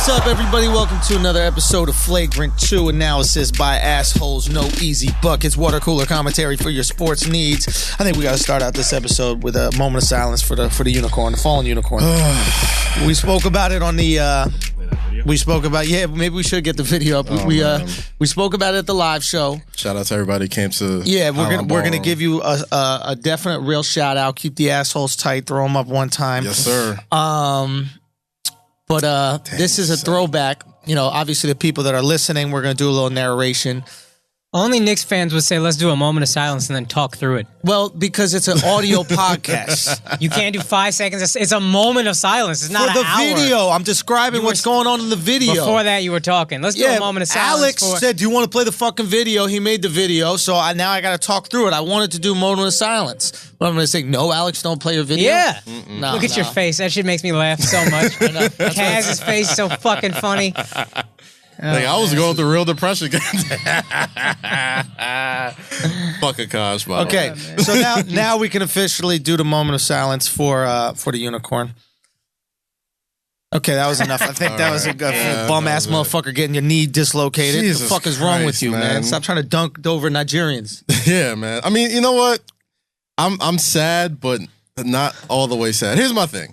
What's up, everybody? Welcome to another episode of Flagrant 2 analysis by assholes. No easy buckets, water cooler commentary for your sports needs. I think we got to start out this episode with a moment of silence for the unicorn, the fallen unicorn. We spoke about it on the. We spoke about maybe we should get the video up. We spoke about it at the live show. Shout out to everybody who came to. Yeah, we're gonna give you a definite real shout out. Keep the assholes tight. Throw them up one time. Yes, sir. But this is a throwback. You know, obviously the people that are listening, we're going to do a little narration. Only Knicks fans would say, let's do a moment of silence and then talk through it. Well, because it's an audio podcast. You can't do 5 seconds. It's a moment of silence. It's not For an hour. the video. I'm describing what's going on in the video. Before that, you were talking. Let's do a moment of silence. Alex said, do you want to play the fucking video? He made the video, so now I got to talk through it. I wanted to do a moment of silence. But I'm going to say, no, Alex, don't play your video? Yeah. No, Look at your face. That shit makes me laugh so much. Kaz's face is so fucking funny. I was going through real depression. Fuck Akaash, by okay, so now we can officially do the moment of silence for the unicorn. Okay, that was enough. I think that was a bum-ass motherfucker getting your knee dislocated. Jesus what the fuck is wrong with you, man? Stop trying to dunk over Nigerians. Yeah, man. I mean, you know what? I'm sad, but not all the way sad. Here's my thing.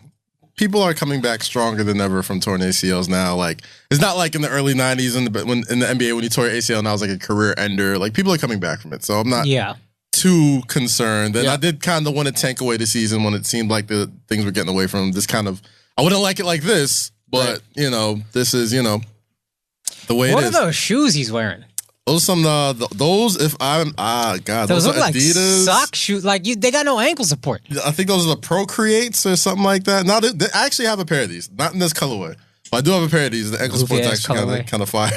People are coming back stronger than ever from torn ACLs now. Like, it's not like in the early 90s in the NBA when you tore your ACL and that was like a career ender. Like, people are coming back from it. So I'm not too concerned. And I did kind of want to tank away the season when it seemed like the things were getting away from this kind of... I wouldn't like it like this, but, this is, the way it is. What are those shoes he's wearing? Those those if I'm God, those look like Adidas sock shoes. Like they got no ankle support. I think those are the Procreates or something like that. No, they actually have a pair of these, not in this colorway. But I do have a pair of these. The ankle support's actually kind of fire.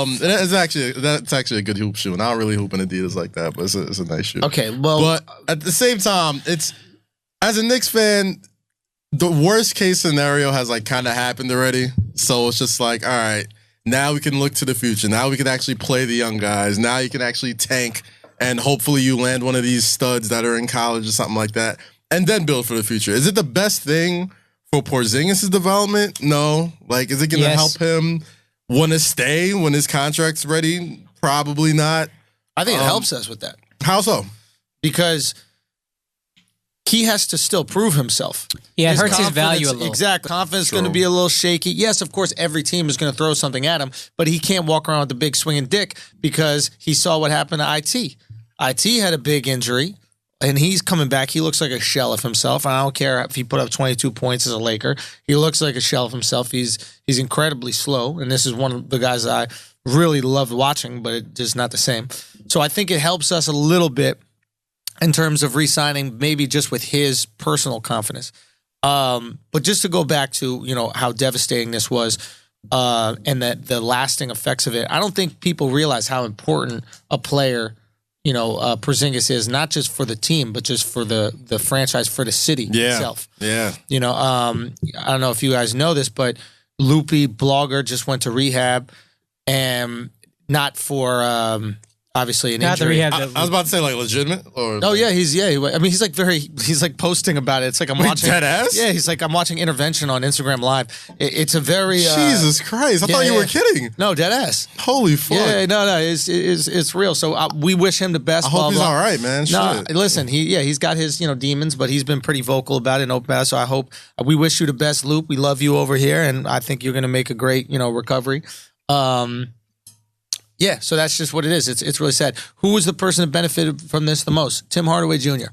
That's actually a good hoop shoe, and I don't really hoop in Adidas like that, but it's a nice shoe. Okay, well, but at the same time, it's as a Knicks fan, the worst case scenario has like kind of happened already. So it's just like, all right. Now we can look to the future. Now we can actually play the young guys. Now you can actually tank, and hopefully you land one of these studs that are in college or something like that, and then build for the future. Is it the best thing for Porzingis' development? No. Like, is it going to help him want to stay when his contract's ready? Probably not. I think it helps us with that. How so? Because he has to still prove himself. Yeah, it hurts his value a little. Exactly. Confidence is going to be a little shaky. Yes, of course, every team is going to throw something at him, but he can't walk around with the big swinging dick because he saw what happened to IT. IT had a big injury, and he's coming back. He looks like a shell of himself. I don't care if he put up 22 points as a Laker. He looks like a shell of himself. He's incredibly slow, and this is one of the guys that I really loved watching, but it's just not the same. So I think it helps us a little bit in terms of re-signing, maybe just with his personal confidence. But just to go back to, how devastating this was and the lasting effects of it, I don't think people realize how important a player, Porzingis is, not just for the team, but just for the franchise, for the city itself. Yeah. I don't know if you guys know this, but Loopy, blogger, just went to rehab, and not for... obviously an injury. I was about to say like legitimate or he's like posting about it. It's like I'm watching dead ass? Yeah, he's like I'm watching Intervention on Instagram Live. It's a very Jesus Christ. I thought you were kidding. No, dead ass. Holy fuck. Yeah, no, it's real. So we wish him the best. I hope he's all right, man. No, listen, he's got his, demons, but he's been pretty vocal about it and open about it. So I hope we wish you the best, Loop. We love you over here, and I think you're going to make a great, recovery. Yeah, so that's just what it is. It's really sad. Who was the person that benefited from this the most? Tim Hardaway Jr.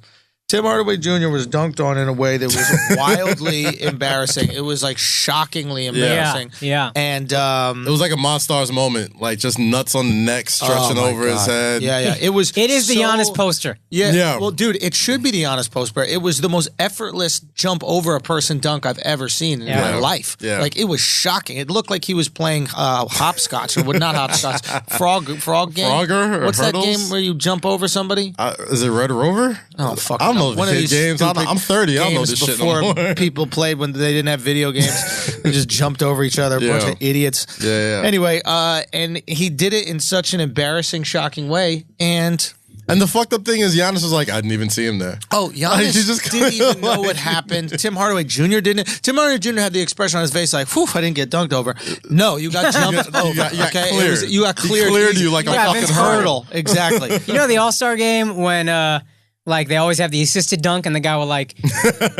Tim Hardaway Jr. was dunked on in a way that was wildly embarrassing. It was like shockingly embarrassing. Yeah. And it was like a Monstars moment, like just nuts on the neck stretching over his head. Yeah. It is the Giannis poster. Yeah. Well, dude, it should be the Giannis poster. It was the most effortless jump over a person dunk I've ever seen in my life. Yeah. Like, it was shocking. It looked like he was playing hopscotch, or not hopscotch, frog game. Frogger? What's hurdles? that game where you jump over somebody? Is it Red Rover? Oh, fuck. I don't know the kid games. I'm 30. I don't know this shit no more. Before people played when they didn't have video games. They just jumped over each other. A bunch of idiots. Yeah. Anyway, and he did it in such an embarrassing, shocking way. And And the fucked up thing is Giannis was like, I didn't even see him there. Oh, Giannis he just didn't even know what happened. Tim Hardaway Jr. didn't. Tim Hardaway Jr. had the expression on his face like, whew, I didn't get dunked over. No, you got jumped over. You got okay? cleared. You got cleared. He cleared you like a fucking hurdle. Exactly. You know the All-Star game when like they always have the assisted dunk and the guy will like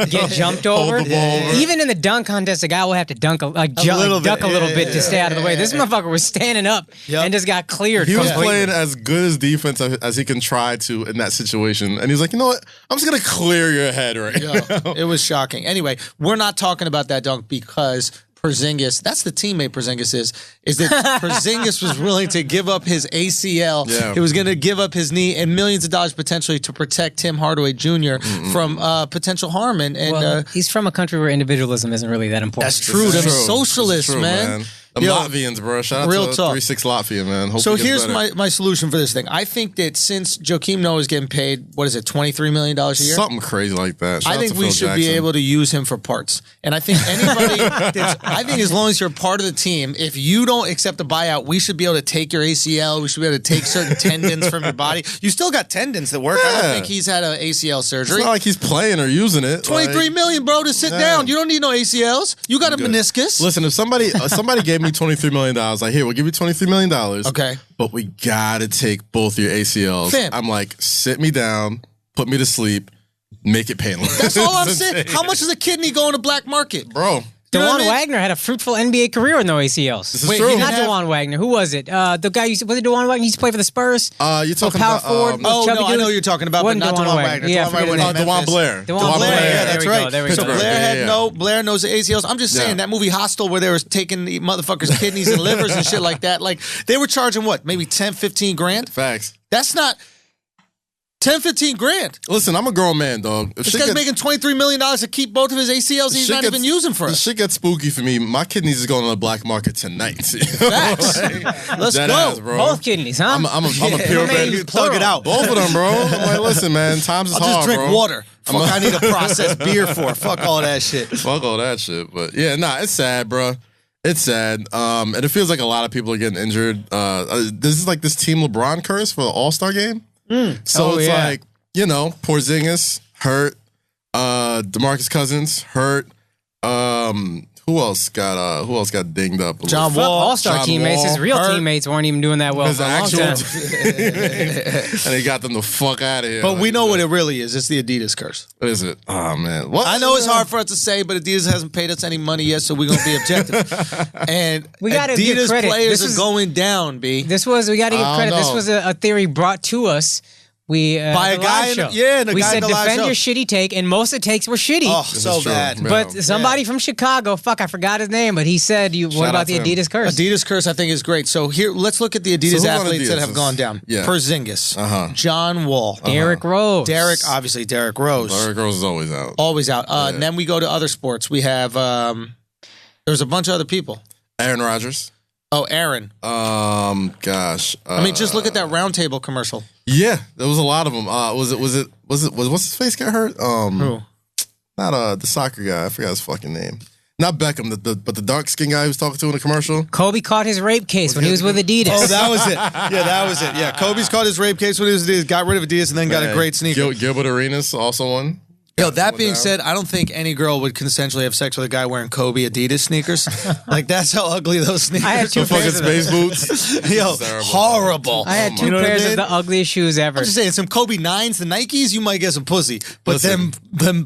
get jumped over. Even in the dunk contest, the guy will have to duck a little bit to stay out of the way. This motherfucker was standing up and just got cleared. He was playing as good as defense as he can try to in that situation. And he's like, you know what? I'm just going to clear your head right now. It was shocking. Anyway, we're not talking about that dunk because Porzingis, that's the teammate Porzingis is that Porzingis was willing to give up his ACL. Yeah. He was going to give up his knee and millions of dollars potentially to protect Tim Hardaway Jr. from potential harm. And he's from a country where individualism isn't really that important. That's true. They're socialists, man. The Latvians, bro. Shout out real to talk. 3-6 Latvia, man. Hope so here's my solution for this thing. I think that since Joakim Noah is getting paid, what is it, $23 million a year? Something crazy like that. I think we should be able to use him for parts. And I think anybody I think as long as you're part of the team, if you don't accept a buyout, we should be able to take your ACL. We should be able to take certain tendons from your body. You still got tendons that work. I don't think he's had an ACL surgery. It's not like he's playing or using it. $23 million, bro, to sit down. You don't need no ACLs. You got a meniscus. Listen, if somebody gave me $23 million, like, here, we'll give you $23 million. Okay. But we gotta take both your ACLs. Fam. I'm like, sit me down, put me to sleep, make it painless. That's all I'm saying. How much is a kidney going to black market? Bro. DeJuan Wagner had a fruitful NBA career with no ACLs. This is true. Not DeJuan Wagner. Who was it? The guy was it DeJuan Wagner? He used to play for the Spurs. You're talking power about forward. I know who you're talking about, but not DeJuan Wagner. Yeah, DeJuan Blair. DeJuan Blair. Yeah, that's right. There we So go. Blair knows the ACLs. I'm just saying that movie Hostel where they were taking the motherfuckers' kidneys and livers and shit like that. Like they were charging what, maybe 10, 15 grand? Facts. That's not 10, 15 grand. Listen, I'm a grown man, dog. This guy's making $23 million to keep both of his ACLs he's not even using for The us. shit gets spooky for me. My kidneys is going on the black market tonight. Facts. Let's go. Ass, bro. Both kidneys, huh? I'm a pure baby. Plug it out. Both of them, bro. I'm like, listen, man, times is I'll hard, just drink bro. water. Fuck, I need a processed beer for. Fuck all that shit. Fuck all that shit. But yeah, it's sad, bro. It's sad. And it feels like a lot of people are getting injured. This is like this Team LeBron curse for the All-Star game. So it's like, you know, Porzingis hurt, DeMarcus Cousins hurt. Who else got dinged up? John Wall, All-Star teammates. His real teammates weren't even doing that well for a long time. And they got them the fuck out of here. But we know what it really is. It's the Adidas curse. What is it? Oh, man. What? I know it's hard for us to say, but Adidas hasn't paid us any money yet, so we're going to be objective. And we gotta give Adidas credit. players are going down, B. We got to give credit. This was a theory brought to us. By a guy, we said defend your shitty take, and most of the takes were shitty. Oh, so bad. But somebody from Chicago, fuck, I forgot his name, but he said, "What about the Adidas curse?" Adidas curse, I think, is great. So here, let's look at the Adidas athletes that have gone down. Yeah. Porzingis, John Wall, Derrick Rose, obviously Derrick Rose. Derrick Rose is always out. Always out. And then we go to other sports. We have there's a bunch of other people. Aaron Rodgers. Oh, Aaron. Gosh. I mean, just look at that round table commercial. Yeah, there was a lot of them. Was what's his face got hurt? Who? Not the soccer guy. I forgot his fucking name. Not Beckham, but the dark skinned guy he was talking to in the commercial. Kobe caught his rape case when he was with Adidas. Oh, that was it. Yeah, that was it. Yeah, Kobe's caught his rape case when he was with Adidas, got rid of Adidas, and then got a great sneaker. Gilbert Arenas also won. Yo, that being said, I don't think any girl would consensually have sex with a guy wearing Kobe Adidas sneakers. Like, that's how ugly those sneakers are. I had two fucking space boots. Yo, horrible. I had two pairs of the ugliest shoes ever. I'm just saying, some Kobe 9s, the Nikes, you might get some pussy. But them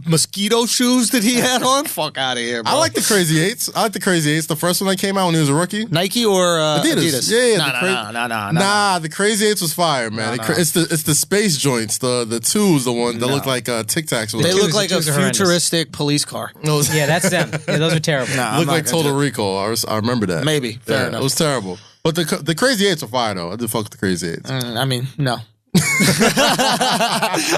mosquito shoes that he had on, fuck out of here, bro. I like the Crazy Eights. The first one that came out when he was a rookie. Nike or Adidas? Yeah. Nah. The Crazy Eights was fire, man. It's the space joints. The twos, the one that look like Tic Tacs. They look like a futuristic police car. Yeah, that's them. Yeah, those are terrible. Look like Total Recall. I remember that. Maybe. Fair enough. It was terrible. But the Crazy Eights were fire, though. I did fuck with the Crazy Eights. I mean, no.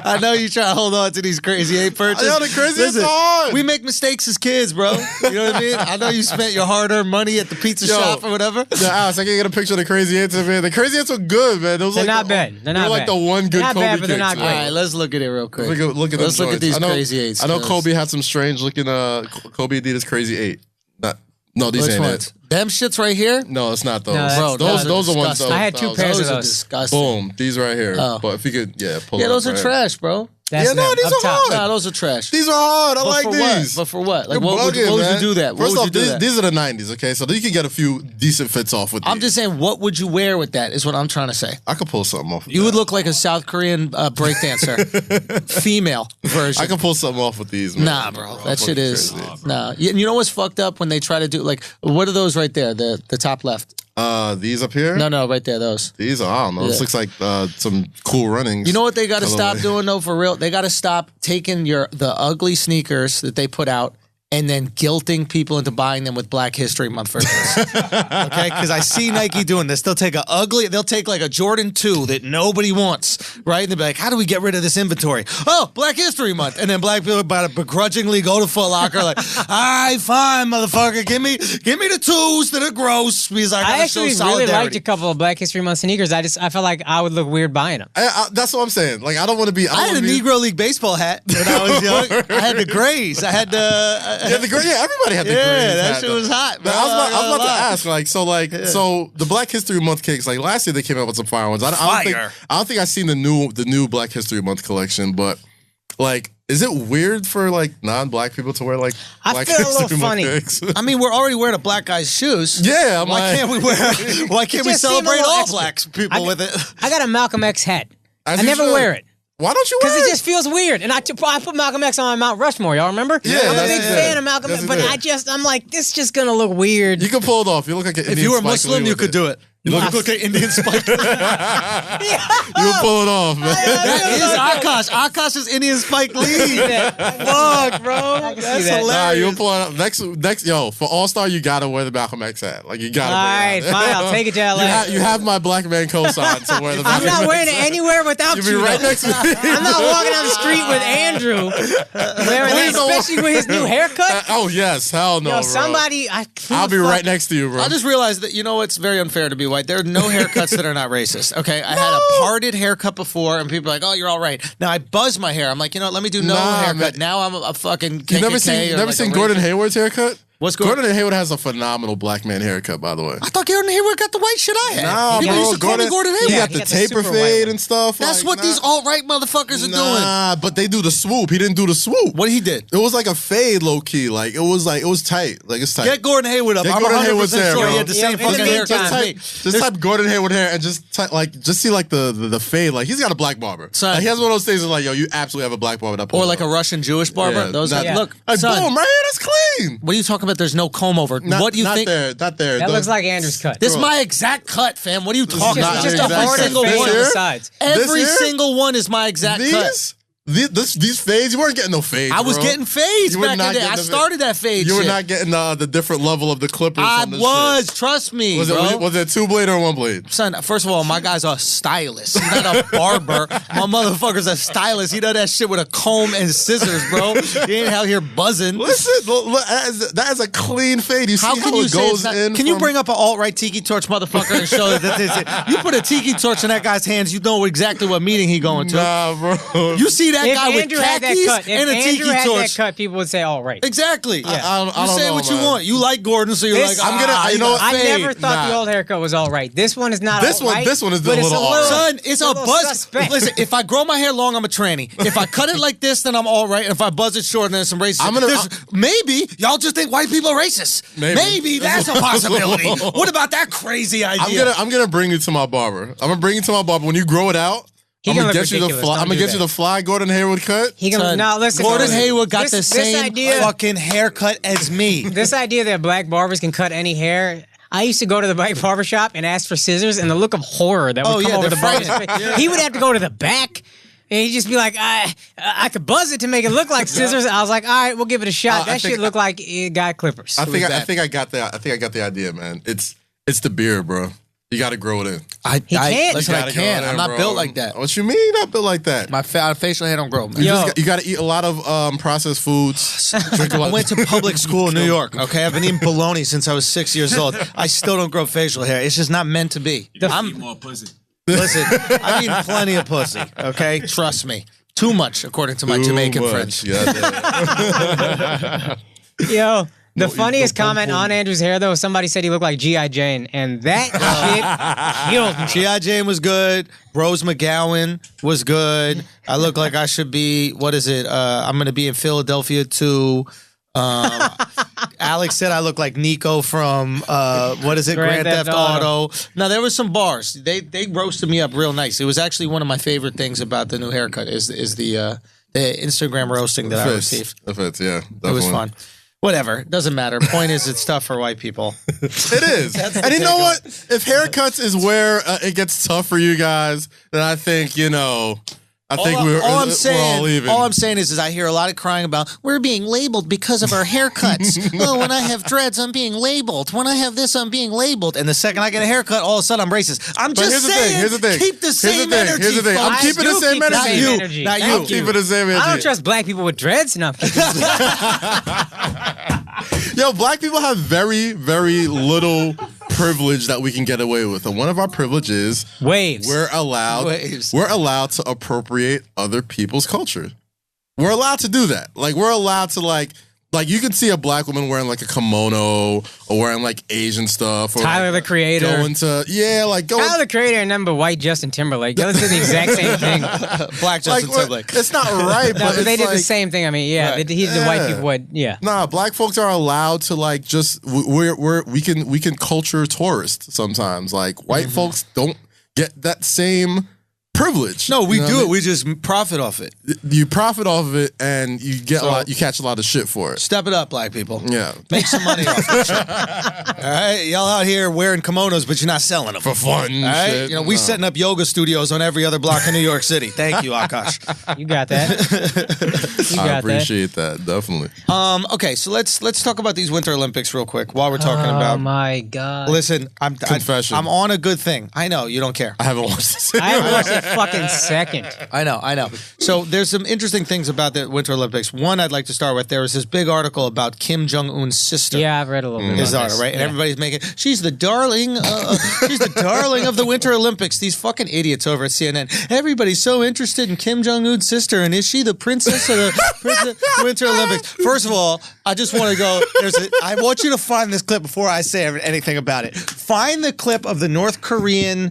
I know you try to hold on to these Crazy Eight purchases. I know the Crazy Eight's hard. We make mistakes as kids, bro. You know what I mean? I know you spent your hard-earned money at the pizza shop or whatever. Yeah, Alex, I can't get a picture of the Crazy Eights, man. The Crazy Eights were good, man. They're not bad. They're not like the one good Kobe bad, but they're not kicks, great. All right, let's look at it real quick. Let's look at these Crazy Eights. I know Kobe had some strange looking Kobe Adidas Crazy 8. No, these Which ain't ones? it. Them shits right here? No, it's not those. No, Bro, those are ones. disgusting. I had two pairs of Those are those. disgusting. Boom, these right here. Oh. But if you could, pull. Yeah, up those are right. trash, bro. That's Yeah, no, them, these up are top. hard. Nah, those are trash. These are hard. I But like for these. what? But for what? Like, You're what would bugging, you man. do that? What First would off, you do that? these are the 90s, okay? So you can get a few decent fits off with these. I'm just saying, what would you wear with that? Is what I'm trying to say. I could pull something off. You would look like a South Korean breakdancer, female version. I can pull something off with these, man. Nah, bro, that shit fucking is crazy. nah. You know what's fucked up when they try to do like what are those right there? The top left. These up here? No, right there. Those. These are, I don't know. Yeah. This looks like some cool runnings. You know what they got to stop Colorway. doing though? For real, they got to stop taking the ugly sneakers that they put out and then guilting people into buying them with Black History Month versions. Okay, because I see Nike doing this. They'll take like a Jordan 2 that nobody wants, right? And they'll be like, how do we get rid of this inventory? Oh, Black History Month. And then black people begrudgingly go to Foot Locker like, all right, fine, motherfucker. Give me the twos that are gross because I I gotta actually show really solidarity. liked a couple of Black History Month sneakers. I felt like I would look weird buying them. That's what I'm saying. Like, I don't want to be. I had a Negro League baseball hat when I was young. I had the grays. I had the... Everybody had the Yeah, green that hat, shit though. was hot, But bro. I was I'm about not to gonna ask, so the Black History Month cakes, like last year they came out with some fire ones. I don't think I've seen the new Black History Month collection, but like, is it weird for like non-black people to wear like I Black feel a little History Month funny. cakes? I mean, we're already wearing a black guy's shoes. Yeah, I'm Why like, can't we wear? Why can't we just seemed a celebrate little all extra. black people with it? I got a Malcolm X hat. As I you never should. wear it. Why don't you wear Because it? it just feels weird. And I put Malcolm X on my Mount Rushmore. Y'all remember? Yeah, I'm a that's big it. fan of Malcolm Yes, X. it But is. I'm like, this is just going to look weird. You can pull it off. You look like an If Indian you were Spike Muslim, Lee you with could do it. You look like an Indian Spike. You can pull it off, man. That is Akaash. Akaash is Indian Spike Lee. Fuck, bro. can see That's that. Nah, hilarious. you'll pull it up. Next, yo, for All Star, you gotta wear the Malcolm X hat. Like, you gotta. All right, bring it out. fine. I'll take it to LA. You have my black man cosign to wear the I'm Malcolm not X wearing it hat. anywhere without You'll you. be right though. next to me. I'm not walking down the street with Andrew wearing Please that, don't especially with his new haircut. Oh yes, hell no, Yo, bro. somebody, I'll be right next to you, bro. I just realized that, you know, it's very unfair to be white. There are no haircuts that are not racist. Okay, I had a parted haircut before, and people are like, "Oh, you're all right." Now I buzz my hair. I'm like, you know what? Let me do no Nah, haircut. man. Now I'm a fucking KKK. You never seen Gordon Hayward's haircut? What's Gordon Hayward has a phenomenal black man haircut, by the way. I thought Gordon Hayward got the white shit I had. Nah, People bro, used to call me Gordon Hayward. He got he the got the taper super white fade one. and stuff. That's like, what these alt-right motherfuckers are doing. Nah, but they do the swoop. He didn't do the swoop. What he did? It was like a fade, low key. Like it was tight. Like it's tight. Get Gordon Hayward up. Get I'm Gordon 100% Hayward's hair, sure bro. he had the Yeah, same in the fucking haircut meantime, as me. Just type Gordon Hayward hair and just see like the fade. Like he's got a black barber. Son. Like, he has one of those things that's like, yo, you absolutely have a black barber. That pulls Or like a up. Russian Jewish barber. Yeah, Those that- look, Like son, boom, right here, that's clean. what are you talking about? There's no comb over. What do you think? Not there. That looks like Andrew's cut. This is my exact cut, fam. What are you talking not about? just your a exact hard cut. single fade one. on the This sides. Every This here? single one is my exact cut. These fades, you weren't getting no fades. I was bro. getting fades You were back in not the day. getting I the started that fade You shit. were not getting the different level of the clippers. I on this was. shit. Trust me, Was bro. it 2 blade or 1 blade? Son, first of all, my guy's a stylist. He's not a barber. My motherfucker's a stylist. He does that shit with a comb and scissors, bro. He ain't out here buzzing. Listen, look, that is a clean fade. You see How how can you it say goes it's not, in? Can you from- bring up an alt-right tiki torch motherfucker and show that this is you put a tiki torch in that guy's hands, you know exactly what meeting he going to. Nah, bro. You see that If guy with Andrew had that khakis cut, and a if tiki Andrew had that torch. cut, people would say, "All right." Exactly. I You don't say know, what you man. want. You like Gordon, so you're This- like, I'm gonna- you know what? I fade. never thought the Nah. old haircut was all right. This one is not This all one- right. this one is but a it's little all right. Son, it's a little buzz. suspect. Listen, if I grow my hair long, I'm a tranny. If I cut it like this, then I'm all right. And if I buzz it short, then there's some racist. Maybe y'all just think white people are racist. Maybe that's a possibility. What about that crazy idea? I'm gonna bring you to my barber. I'm gonna bring you to my barber. When you grow it out, He I'm gonna gonna look get you the ridiculous. fly. Don't I'm gonna do get you that. the fly Gordon Hayward cut. He gonna Son, no listen. Gordon listen. Hayward got the This same idea. fucking haircut as me. This idea that black barbers can cut any hair. I used to go to the black barber shop and ask for scissors, and the look of horror that would Oh, come yeah, over they're the barber's frightened. face. He would have to go to the back. And he'd just be like, I could buzz it to make it look like scissors. I was like, all right, we'll give it a shot. I That think- shit looked like it got clippers. I think that? I got the idea, man. It's the beard, bro. You got to grow it in. He can't. Listen, You I gotta grow can't. it in, I'm not bro. built like that. What you mean not built like that? My facial hair don't grow, man. Yo. You got to eat a lot of processed foods. Drink a lot. I went to public school in New York, okay? I've been eating bologna since I was 6 years old. I still don't grow facial hair. It's just not meant to be. Eat more pussy. Listen, I've eaten plenty of pussy, okay? Trust me. Too much, according to my Jamaican Too friends. much. Yeah, Yo, The funniest comment on Andrew's hair, though, somebody said he looked like G.I. Jane, and that shit killed me. G.I. Jane was good. Rose McGowan was good. I look like I should be, what is it? I'm going to be in Philadelphia too. Alex said I look like Nico from, what is it? Grand Theft Auto. Now, there was some bars. They roasted me up real nice. It was actually one of my favorite things about the new haircut is the Instagram roasting that I received. Yeah, definitely. It was fun. Whatever. Doesn't matter. Point is, it's tough for white people. It is. And you know what? If haircuts is where it gets tough for you guys, then I think, we're all leaving. All I'm saying is I hear a lot of crying about, we're being labeled because of our haircuts. Oh, when I have dreads, I'm being labeled. When I have this, I'm being labeled. And the second I get a haircut, all of a sudden I'm racist. I'm just saying, here's the thing. Keep the same energy. Here's the thing. I'm keeping the same energy. Not you. I'm keeping the same energy. I don't trust black people with dreads. No, I'm kidding. Yo, black people have very, very little privilege that we can get away with. And one of our privileges, waves. We're allowed to appropriate other people's culture. We're allowed to do that. Like, we're allowed to, like you can see a black woman wearing like a kimono or wearing like Asian stuff. Or Tyler the Creator. Tyler the Creator and number white Justin Timberlake. Those did the exact same thing. Black Justin Timberlake. It's not right, but they did the same thing. I mean, right. He did the white people would, Nah, black folks are allowed to like just we can culture tourist sometimes. Like white folks don't get that same privilege. No, we do it. We just profit off it. You profit off of it, and you get you catch a lot of shit for it. Step it up, black people. Yeah, make some money off it. All right, y'all out here wearing kimonos, but you're not selling them for fun. All right, shit. We setting up yoga studios on every other block in New York City. Thank you, Akaash. You got that. I appreciate that definitely. Okay, so let's talk about these Winter Olympics real quick while we're talking about. Oh my God! Listen, confession. I'm on a good thing. I know you don't care. I haven't watched this. I haven't watched it fucking second. I know. So there's some interesting things about the Winter Olympics. One I'd like to start with. There was this big article about Kim Jong Un's sister. Yeah, I've read a little bit. His daughter, right? And everybody's making. She's the darling. She's the darling of the Winter Olympics. These fucking idiots over at CNN. Everybody's so interested in Kim Jong Un's sister, and is she the princess of the Winter Olympics? First of all, I just want to go. I want you to find this clip before I say anything about it. Find the clip of the North Korean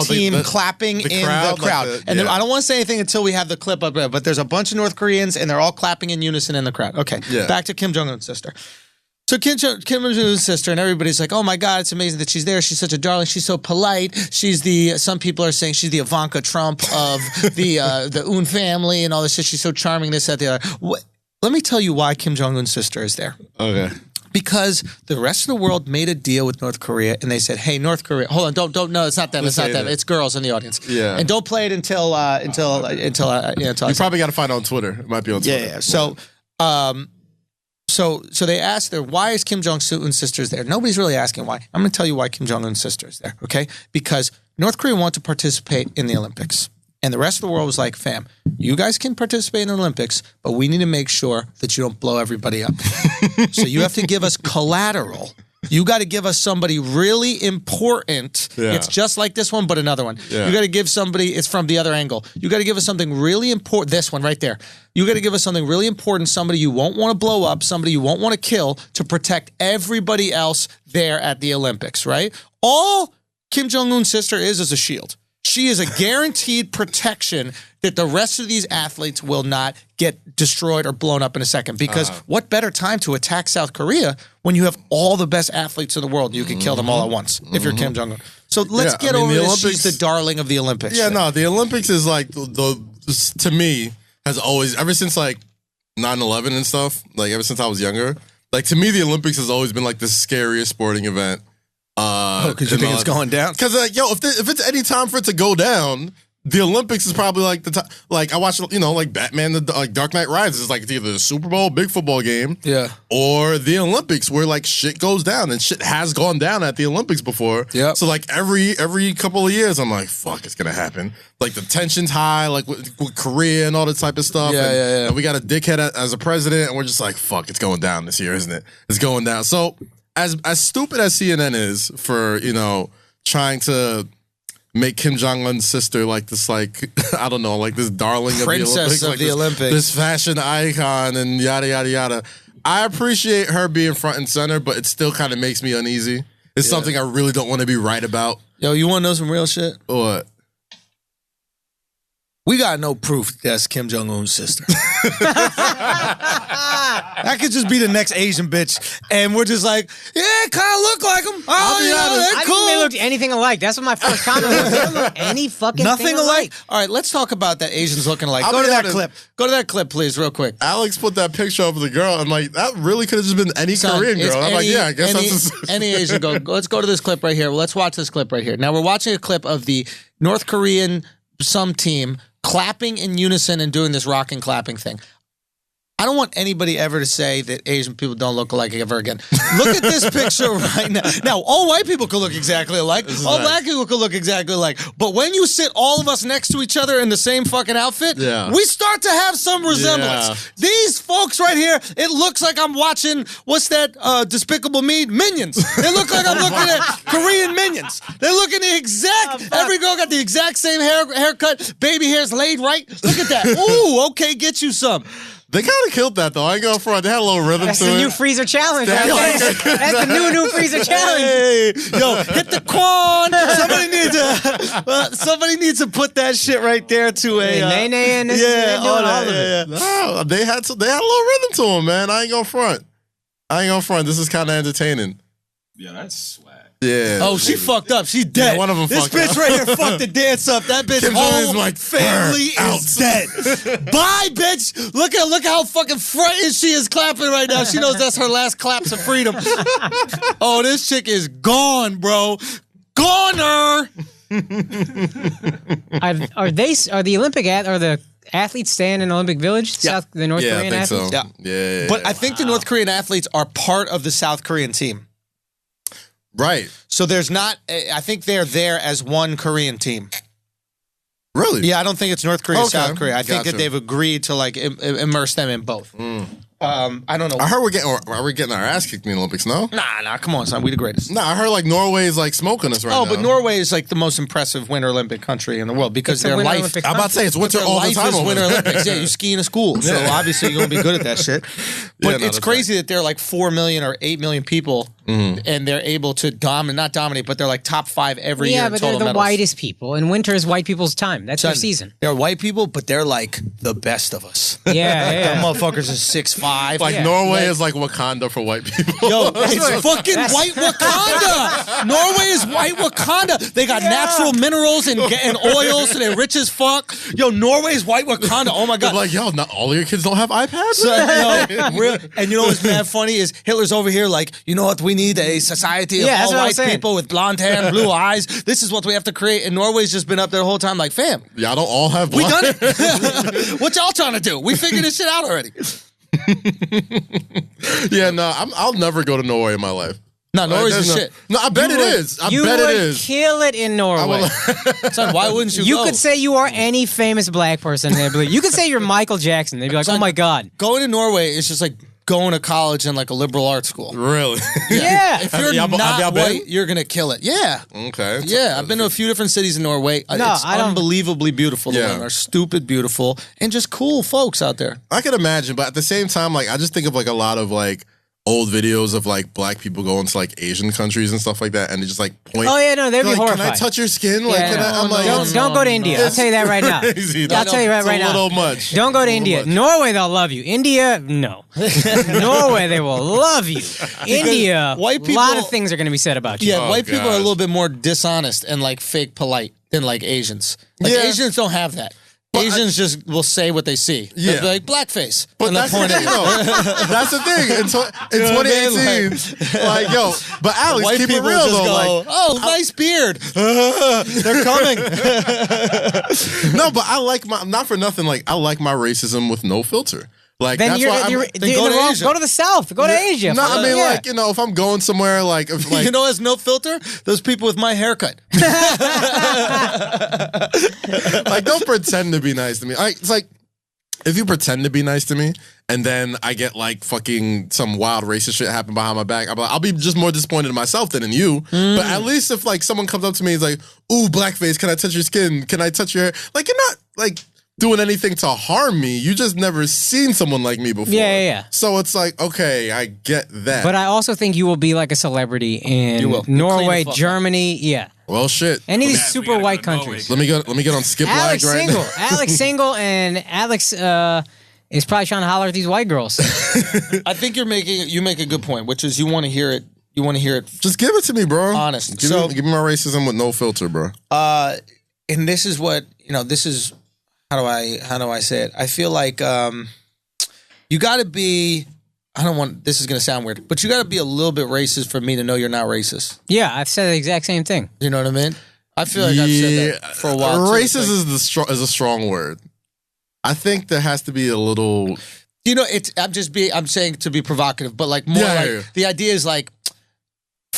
team clapping in the crowd. And then I don't want to say anything until we have the clip up there, but there's a bunch of North Koreans and they're all clapping in unison in the crowd. Okay, back to Kim Jong Un's sister. So Kim Jong Un's sister, and everybody's like, oh my God, it's amazing that she's there. She's such a darling. She's so polite. Some people are saying she's the Ivanka Trump of the Un family and all this shit. She's so charming, this, that, the other. Let me tell you why Kim Jong Un's sister is there. Okay. Because the rest of the world made a deal with North Korea, and they said, "Hey, North Korea, hold on, don't, no, it's not them, it's not them, it's girls in the audience." Yeah, and don't play it until you probably got to find it on Twitter. It might be on Twitter. Yeah. So they asked her, why is Kim Jong Un's sister there? Nobody's really asking why. I'm going to tell you why Kim Jong Un's sister is there. Okay, because North Korea wants to participate in the Olympics. And the rest of the world was like, fam, you guys can participate in the Olympics, but we need to make sure that you don't blow everybody up. So you have to give us collateral. You got to give us somebody really important. Yeah. It's just like this one, but another one. Yeah. You got to give somebody, it's from the other angle. You got to give us something really important. This one right there. You got to give us something really important, somebody you won't want to blow up, somebody you won't want to kill, to protect everybody else there at the Olympics, right? All Kim Jong Un's sister is a shield. She is a guaranteed protection that the rest of these athletes will not get destroyed or blown up in a second. Because what better time to attack South Korea when you have all the best athletes in the world and you can kill them all at once if you're Kim Jong Un. So let's get over this. She's the darling of the Olympics. Yeah, no, the Olympics is like, to me, has always, ever since like 9/11 and stuff, like ever since I was younger, like to me, the Olympics has always been like the scariest sporting event. Because you think it's going down? Because if it's any time for it to go down, the Olympics is probably like the time. Like I watch, like Batman, like Dark Knight Rises is like it's either the Super Bowl, big football game, or the Olympics where like shit goes down, and shit has gone down at the Olympics before. Yeah. So like every couple of years, I'm like, fuck, it's gonna happen. Like the tension's high, like with Korea and all that type of stuff. Yeah. And we got a dickhead as a president, and we're just like, fuck, it's going down this year, isn't it? It's going down. So. As stupid as CNN is for, trying to make Kim Jong-un's sister like this, like, I don't know, like this darling princess of the Olympics. Olympics. This fashion icon and yada, yada, yada. I appreciate her being front and center, but it still kind of makes me uneasy. It's something I really don't want to be right about. Yo, you want to know some real shit? What? We got no proof that's Kim Jong Un's sister. That could just be the next Asian bitch, and we're just like, yeah, kind of look like them. Oh, you know, they're I cool. think they looked anything alike. That's what my first comment was. They don't look any fucking Nothing thing alike. All right, let's talk about that Asians looking alike. Go to that clip. Go to that clip, please, real quick. Alex put that picture of the girl, and like that really could have just been any Korean girl. I'm like, yeah, I guess that's any Asian girl. Let's go to this clip right here. Let's watch this clip right here. Now we're watching a clip of the North Korean team clapping in unison and doing this rocking clapping thing. I don't want anybody ever to say that Asian people don't look alike ever again. Look at this picture right now. Now, all white people could look exactly alike. All black people could look exactly alike. But when you sit all of us next to each other in the same fucking outfit, we start to have some resemblance. Yeah. These folks right here, it looks like I'm watching, what's that, Despicable Me? Minions. They look like I'm looking at Korean Minions. They're looking the exact, every girl got the exact same haircut, baby hair's laid right. Look at that. Ooh, okay, get you some. They kind of killed that, though. I ain't going front. They had a little rhythm That's to the it. new freezer challenge. That's the new freezer challenge. Hey, yo, hit the quan. Somebody needs to put that shit right there to a Nene and this, all of it. No, they had a little rhythm to them, man. I ain't going front. This is kind of entertaining. Yeah, that's swag. Yeah. Oh, she fucked up. She's dead. Yeah, one of them this fucked bitch up. right here fucked the dance up. That bitch whole like, family is dead. Bye, bitch. Look how fucking frightened she is clapping right now. She knows that's her last claps of freedom. Oh, this chick is gone, bro. Goner. Are the Olympic are the athletes staying in Olympic Village? Yeah. The North Korean I think athletes? So. Yeah. But I think the North Korean athletes are part of the South Korean team. Right. So there's not, I think they're there as one Korean team. Really? Yeah, I don't think it's North Korea, Okay. South Korea. I think Gotcha. that they've agreed to like immerse them in both. I don't know. I heard we're getting our ass kicked in the Olympics, no? Nah, come on, son. We the greatest. Nah, I heard like Norway is like smoking us right now. Oh, but Norway is like the most impressive Winter Olympic country in the world because their life. I'm about to say it's winter Their all the life time. is over Winter there. Olympics. Yeah, you ski in a school, so obviously you're gonna be good at that shit. But Yeah, no, it's that's crazy that there are like 4 million or 8 million people, and they're able to not dominate, but they're like top 5 every year. Yeah, in but total they're the medals. whitest people, and winter is white people's time. That's their Son, season. They're white people, but they're like the best of us. Yeah. Them motherfuckers are 6'5". Like Yeah. Norway is like Wakanda for white people. Yo, it's fucking white Wakanda. Norway is white Wakanda. They got natural minerals and oils, so they're rich as fuck. Yo, Norway's white Wakanda. Oh my They're god. like, yo, not all of your kids don't have iPads? So, and you know what's mad funny is Hitler's over here like, you know what we need? A society of that's all what I'm white saying. people with blonde hair and blue eyes. This is what we have to create. And Norway's just been up there the whole time like, fam, Y'all don't all have we blonde. done it. What y'all trying to do? We figured this shit out already. Yeah, no, I'll never go to Norway in my life. No, Norway's the There's shit. No, I bet it is. I You bet would it is. kill it in Norway. Son, why wouldn't you You go? could say you are any famous black person. They believe. You could say you're Michael Jackson. They'd be like, oh my God. Going to Norway is just like going to college in like a liberal arts school. Really? Yeah. If you're Have y'all not been? white, you're going to kill it. Yeah. Okay. Yeah, I've been to a few different cities in Norway. It's I don't- unbelievably beautiful. The women are stupid beautiful and just cool folks out there. I can imagine, but at the same time, like I just think of like a lot of like old videos of like black people going to like Asian countries and stuff like that, and they just like point. Oh yeah, no, they'd be like, horrified. Can I touch your skin? Like, Yeah. can I? I'm like, Don't go to India. I'll tell you that right now. Crazy. I'll tell you right It's now. a little much. Don't go to A little India. much. Norway, they'll love you. India, no. Norway, they will love you. India, white a lot people- of things are going to be said about you. Yeah, Oh, white people are a gosh. little bit more dishonest and like fake polite than like Asians. Like Yeah. Asians don't have that. Asians just will say what they see. Yeah. They'll be like blackface. But and they'll that's the point thing, at you. though. That's the thing. In know what I mean? 2018, like, yo, but Alex, White keep it people real just though. go, Like, oh, nice beard. They're coming. no, but I like my not for nothing. Like, I like my racism with no filter. Like, Then that's you're, why I'm. you're, then you're go in the to wrong- Asia. go to the South. Go to Asia. No, I mean, Yeah. like, you know, if I'm going somewhere, like, if, like, You know, as no filter, those people with my haircut. like, don't pretend to be nice to me. It's like, if you pretend to be nice to me, and then I get like fucking some wild racist shit happen behind my back, I'll be just more disappointed in myself than in you. But at least if like someone comes up to me and is like, "Ooh, blackface, can I touch your skin? Can I touch your hair?" Like, you're not like doing anything to harm me. You just never seen someone like me before. Yeah. So it's like, okay, I get that. But I also think you will be like a celebrity in Norway, Germany. Yeah. Well, shit. Any of these super white countries. Let me get on Skip Lag right now. Alex single, and Alex is probably trying to holler at these white girls. I think you make a good point, which is you want to hear it. You want to hear it. Just give it to me, bro. Honest. Give me my racism with no filter, bro. And this is what this is. How do I say it? I feel like you got to be. I don't want. This is going to sound weird, but you got to be a little bit racist for me to know you're not racist. Yeah, I've said the exact same thing. You know what I mean? I feel like I've said that for a while. Racist is a strong word. I think there has to be a little. I'm saying to be provocative, but like more the idea is like.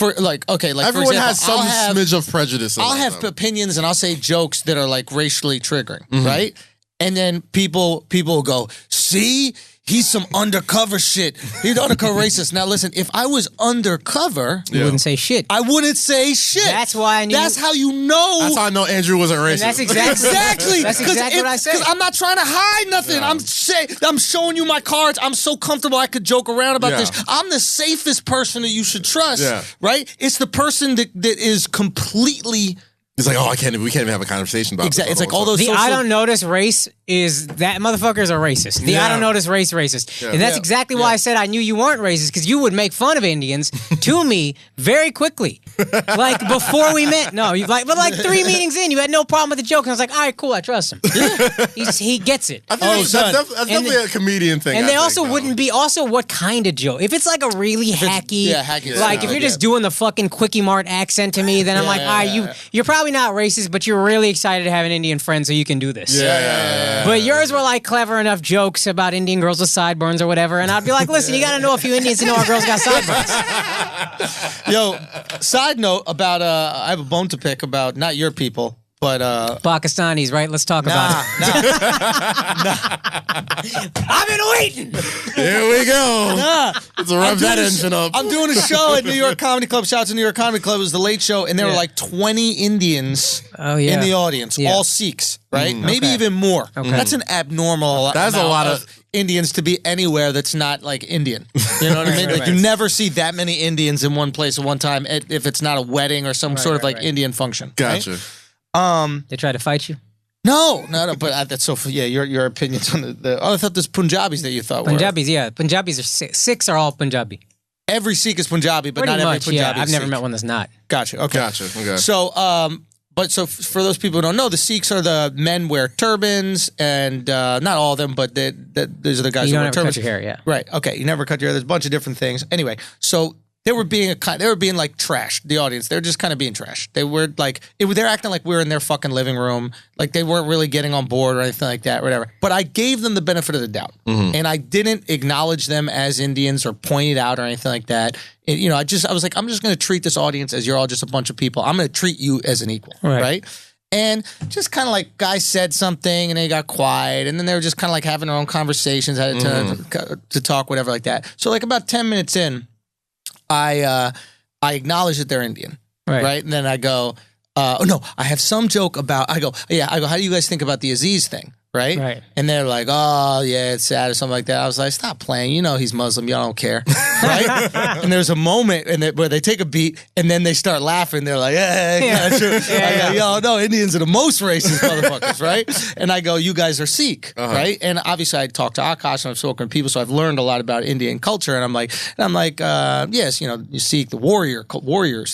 Everyone for example, has some smidge of prejudice. I'll have opinions and I'll say jokes that are like racially triggering, right? And then people will go, see, he's some undercover shit. He's undercover racist. Now listen, if I was undercover, you wouldn't say shit. I wouldn't say shit. That's why I knew. That's how you know. That's how I know Andrew wasn't racist. And that's exactly. That's exactly what I said. Because I'm not trying to hide nothing. Yeah. I'm showing you my cards. I'm so comfortable I could joke around about this. I'm the safest person that you should trust. Right? It's the person that is completely. It's like, we can't even have a conversation about exactly. It's like all those. I don't notice race is that motherfuckers are racist. I don't notice race racist, and that's exactly why I said I knew you weren't racist because you would make fun of Indians to me very quickly, like before we met. No, but like 3 meetings in, you had no problem with the joke, and I was like, all right, cool, I trust him. He gets it. I think that's definitely a comedian thing. And they also wouldn't be what kind of joke. If it's like a really hacky, like if you're just doing the fucking Quickie Mart accent to me, then I'm like, all right, you're probably not racist, but you're really excited to have an Indian friend, so you can do this. But yours were like clever enough jokes about Indian girls with sideburns or whatever, and I'd be like, listen, you got to know a few Indians to know our girls got sideburns. Yo, side note about I have a bone to pick about not your people. But Pakistanis, right? Let's talk about it. I've been waiting. Here we go. Let's rev that engine up. I'm doing a show at New York Comedy Club. Shout out to New York Comedy Club. It was the late show, and there were like 20 Indians in the audience, all Sikhs, right? Maybe even more. Okay. That's an abnormal. That's a lot of Indians to be anywhere that's not like Indian. You know what I mean? Like you never see that many Indians in one place at one time if it's not a wedding or some sort of like Indian function. Gotcha. Right? They try to fight you? No, but that's so. Yeah, your opinions on the. Oh, I thought there's Punjabis that you thought were. Punjabis are Sikhs are all Punjabi. Every Sikh is Punjabi, but pretty not much, every Punjabi. I've is never Sikh. met one that's not. Gotcha. Okay. Okay. So, so for those people who don't know, the Sikhs are the men wear turbans, and not all of them, but these are the guys who wear turbans. You don't ever cut your hair, Right. Okay. You never cut your hair. There's a bunch of different things. Anyway, so. They were being like trashed, the audience. They were just kind of being trashed. They were like, they're acting like we were in their fucking living room. Like they weren't really getting on board or anything like that, whatever. But I gave them the benefit of the doubt. And I didn't acknowledge them as Indians or point it out or anything like that. And, I was like, I'm just going to treat this audience as you're all just a bunch of people. I'm going to treat you as an equal, right? And just kind of like guys said something and they got quiet. And then they were just kind of like having their own conversations, had to talk, whatever like that. So like about 10 minutes in, I acknowledge that they're Indian, right? And then I go, I have some joke about, I go, how do you guys think about the Aziz thing? Right? And they're like, oh, yeah, it's sad or something like that. I was like, stop playing. You know he's Muslim. Y'all don't care. Right? And there's a moment where they take a beat and then they start laughing. They're like, true. I go, yo, no, Indians are the most racist motherfuckers, right? And I go, you guys are Sikh, right? And obviously I talked to Akaash and I've spoken to people, so I've learned a lot about Indian culture. And I'm like, yes, you Sikh, the warriors,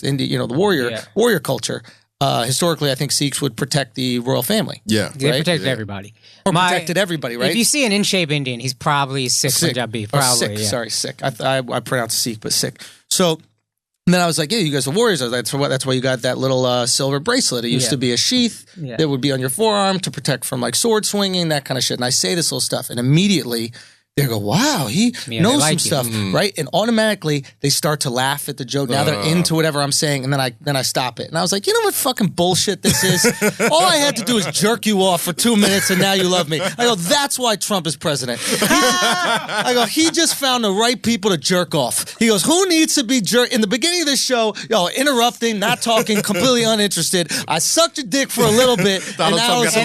the warrior culture. Historically, I think Sikhs would protect the royal family. Yeah. They protected everybody. Or protected everybody, right? If you see an in-shape Indian, he's probably Sikh Punjabi. Probably, Sikh. Sorry, Sikh. I pronounce Sikh, but Sikh. So then I was like, yeah, you guys are warriors. I was like, that's why you got that little silver bracelet. It used to be a sheath that would be on your forearm to protect from like sword swinging, that kind of shit. And I say this little stuff, and immediately They go, wow, he knows like some stuff, right? And automatically they start to laugh at the joke. Now they're into whatever I'm saying, and then I stop it. And I was like, you know what fucking bullshit this is? All I had to do is jerk you off for 2 minutes, and now you love me. I go, that's why Trump is president. I go, he just found the right people to jerk off. He goes, who needs to be jerked? In the beginning of this show, interrupting, not talking, completely uninterested. I sucked your dick for a little bit, and now it's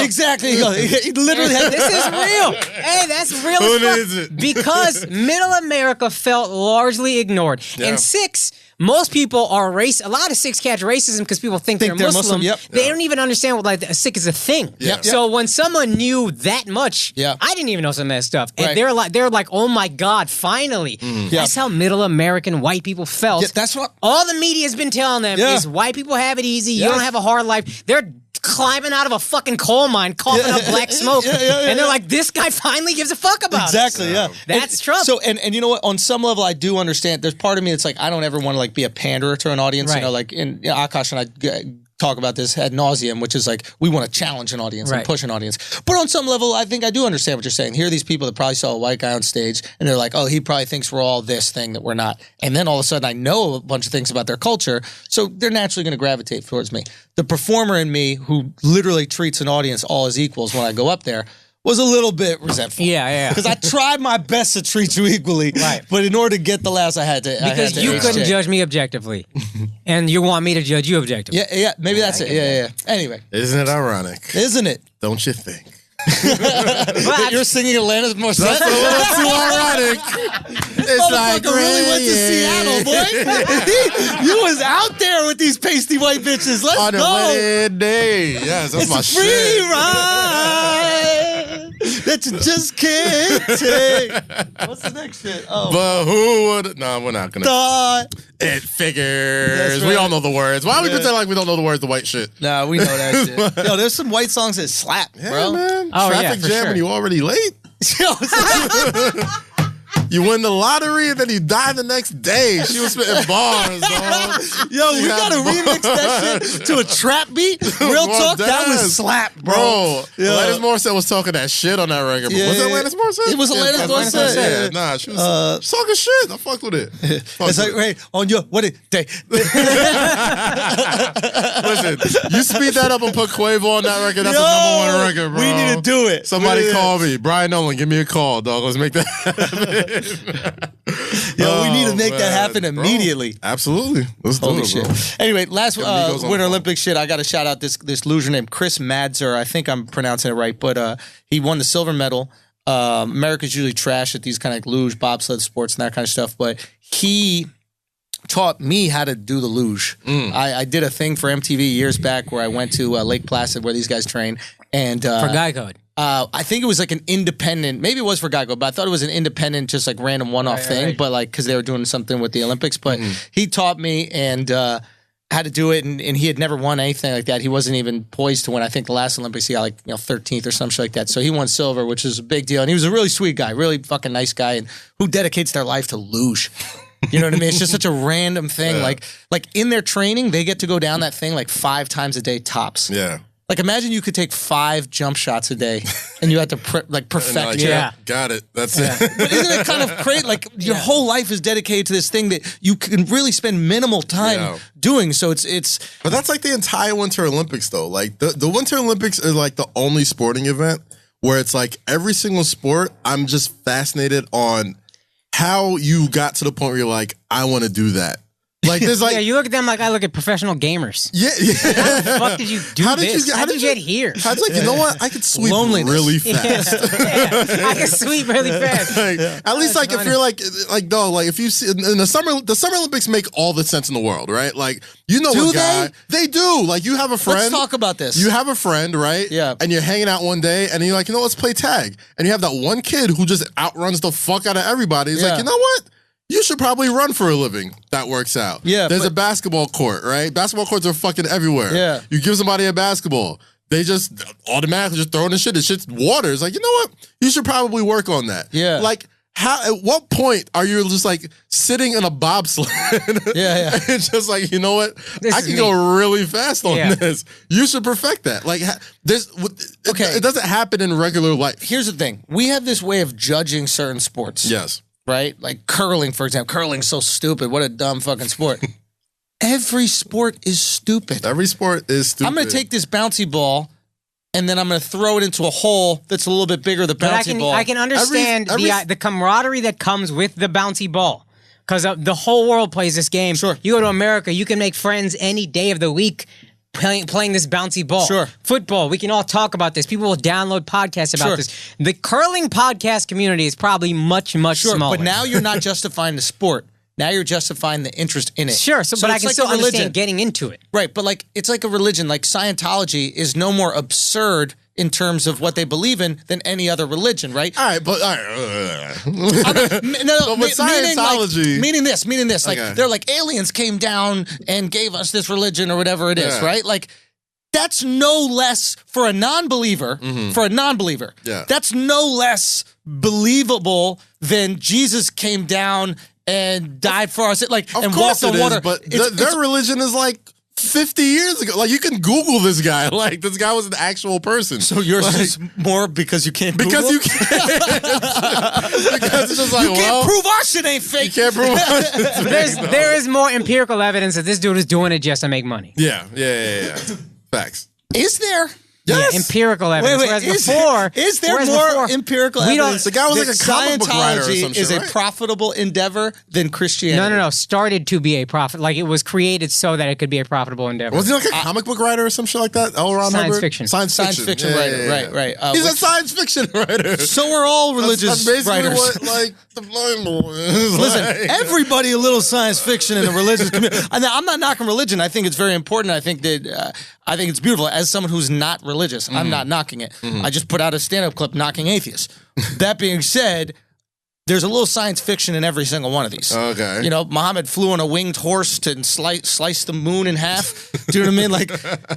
exactly. He literally had, this is real. Hey, that's real as fuck. Because middle America felt largely ignored. Yeah. And six, most people are a lot of six catch racism because people think they're Muslim. Yep. They don't even understand what a Sikh is a thing. Yep. So when someone knew that much, I didn't even know some of that stuff. And they're like, oh my God, finally. That's how middle American white people felt. Yeah, that's what all the media's been telling them is white people have it easy. You don't have a hard life. They're climbing out of a fucking coal mine, coughing up black smoke, and they're like, "This guy finally gives a fuck about exactly, us." That's Trump. So, and you know what? On some level, I do understand. There's part of me that's like, I don't ever want to like be a panderer to an audience. Right. You know, like Akaash and I talk about this ad nauseum, which is like we want to challenge an audience and push an audience. But on some level, I think I do understand what you're saying. Here are these people that probably saw a white guy on stage, and they're like, "Oh, he probably thinks we're all this thing that we're not." And then all of a sudden, I know a bunch of things about their culture, so they're naturally going to gravitate towards me. The performer in me, who literally treats an audience all as equals when I go up there, was a little bit resentful. Yeah. Because I tried my best to treat you equally, but in order to get the laughs, I had to. Because you couldn't judge me objectively, and you want me to judge you objectively. Yeah. Maybe that's it. Yeah. Anyway, isn't it ironic? Isn't it? Don't you think? That you're singing Alanis Morissette. That's a little too ironic. It's like really went to Seattle, boy. You was out there with these pasty white bitches. Let's on go. On a wedding day. Yes, that's my shit. Free ride that you just can't take. What's the next shit? Oh. But who would? No, we're not gonna. Thought. It figures. Right. We all know the words. Why would we pretend like we don't know the words to white shit? Nah, we know that shit. Yo, there's some white songs that slap, bro. Man. Oh, Traffic jam and you already late. You win the lottery and then you die the next day. She was spitting bars, dog. Yo, we gotta remix that shit to a trap beat. Real talk, that was slap, bro. Alanis Morissette was talking that shit on that record. Was it Alanis Morissette? It was Alanis Morissette. Yeah, nah, she was talking shit. I fucked with it. It's like, hey, on your wedding day. Listen, you speed that up and put Quavo on that record. That's a #1 record, bro. We need to do it. Somebody call me. Brian Nolan, give me a call, dog. Let's make that happen. Yo, we need to make that happen immediately. Bro. Absolutely. Let's do it, shit. Bro. Anyway, last Winter Olympics shit, I got to shout out this loser named Chris Madzer. I think I'm pronouncing it right, but he won the silver medal. America's usually trash at these kind of like luge, bobsled sports and that kind of stuff, but he taught me how to do the luge. I did a thing for MTV years back where I went to Lake Placid where these guys train. And for Guy Code. I think it was like an independent, maybe it was for Geico, but I thought it was an independent, just like random one-off thing, but like, because they were doing something with the Olympics. But he taught me and how to do it, and he had never won anything like that. He wasn't even poised to win. I think the last Olympics he got like 13th or something like that. So he won silver, which is a big deal. And he was a really sweet guy, really fucking nice guy, and who dedicates their life to luge. You know what I mean? It's just such a random thing. Like in their training, they get to go down that thing like 5 times a day tops. Yeah. Like imagine you could take 5 jump shots a day, and you had to perfect it. Got it. That's it. But isn't it kind of crazy? Like your whole life is dedicated to this thing that you can really spend minimal time doing. So it's. But that's like the entire Winter Olympics, though. Like the Winter Olympics is like the only sporting event where it's like every single sport. I'm just fascinated on how you got to the point where you're like, I want to do that. Like there's like you look at them like I look at professional gamers. Yeah. How the fuck did you do this? How did you get here? I was like, you know what? I could sweep really fast. I can sweep really fast. At least like if you're like dog, like if you see in the Summer Olympics make all the sense in the world, right? Like you know do a guy. They do. Like you have a friend. Let's talk about this. You have a friend, right? Yeah. And you're hanging out one day and you're like, you know, let's play tag. And you have that one kid who just outruns the fuck out of everybody. He's like, you know what? You should probably run for a living. That works out. Yeah. There's a basketball court, right? Basketball courts are fucking everywhere. Yeah. You give somebody a basketball, they just automatically just throw in the shit. The shit's water. It's like, you know what? You should probably work on that. Yeah. Like, At what point are you just like sitting in a bobsled? Yeah. And just like, you know what? I can go really fast on this. You should perfect that. Like, it doesn't happen in regular life. Here's the thing. We have this way of judging certain sports. Yes. Right? Like curling, for example. Curling's so stupid. What a dumb fucking sport. Every sport is stupid. Every sport is stupid. I'm going to take this bouncy ball and then I'm going to throw it into a hole that's a little bit bigger, the bouncy ball. I can understand the camaraderie that comes with the bouncy ball. Because the whole world plays this game. Sure. You go to America, you can make friends any day of the week playing this bouncy ball. Sure. Football, we can all talk about this. People will download podcasts about this. The curling podcast community is probably much smaller. But now you're not justifying the sport. Now you're justifying the interest in it. Sure, but I can still understand getting into it. Right, but like it's like a religion. Like Scientology is no more absurd in terms of what they believe in than any other religion, right? All right, but Scientology, meaning this, like they're like aliens came down and gave us this religion or whatever it is, right? Like that's no less for a non-believer. For a non-believer, that's no less believable than Jesus came down and died for us, and walked on water. But their religion is like 50 years ago. Like, you can Google this guy. Like, this guy was an actual person. So yours is more because you can't Google? Because you can't. Because it's just like, you can't prove our shit ain't fake. You can't prove our shit. There is more empirical evidence that this dude is doing it just to make money. Yeah. Facts. Is there? Yes. Yeah, empirical evidence. Whereas is there more empirical evidence? The guy was like a comic book writer or some shit, is a profitable endeavor than Christianity. No. Started to be a profit. Like, it was created so that it could be a profitable endeavor. Was he like a comic book writer or some shit like that? Science fiction. Science fiction writer. Right. He's a science fiction writer. So are all religious that's basically writers. What, like, the blind boy is. Listen, everybody a little science fiction in the religious community. I'm not knocking religion. I think it's very important. I think that I think it's beautiful. As someone who's not religious, I'm not knocking it. I just put out a stand-up clip knocking atheists. That being said, there's a little science fiction in every single one of these. Okay. You know, Muhammad flew on a winged horse to slice the moon in half. Do you know what I mean? Like,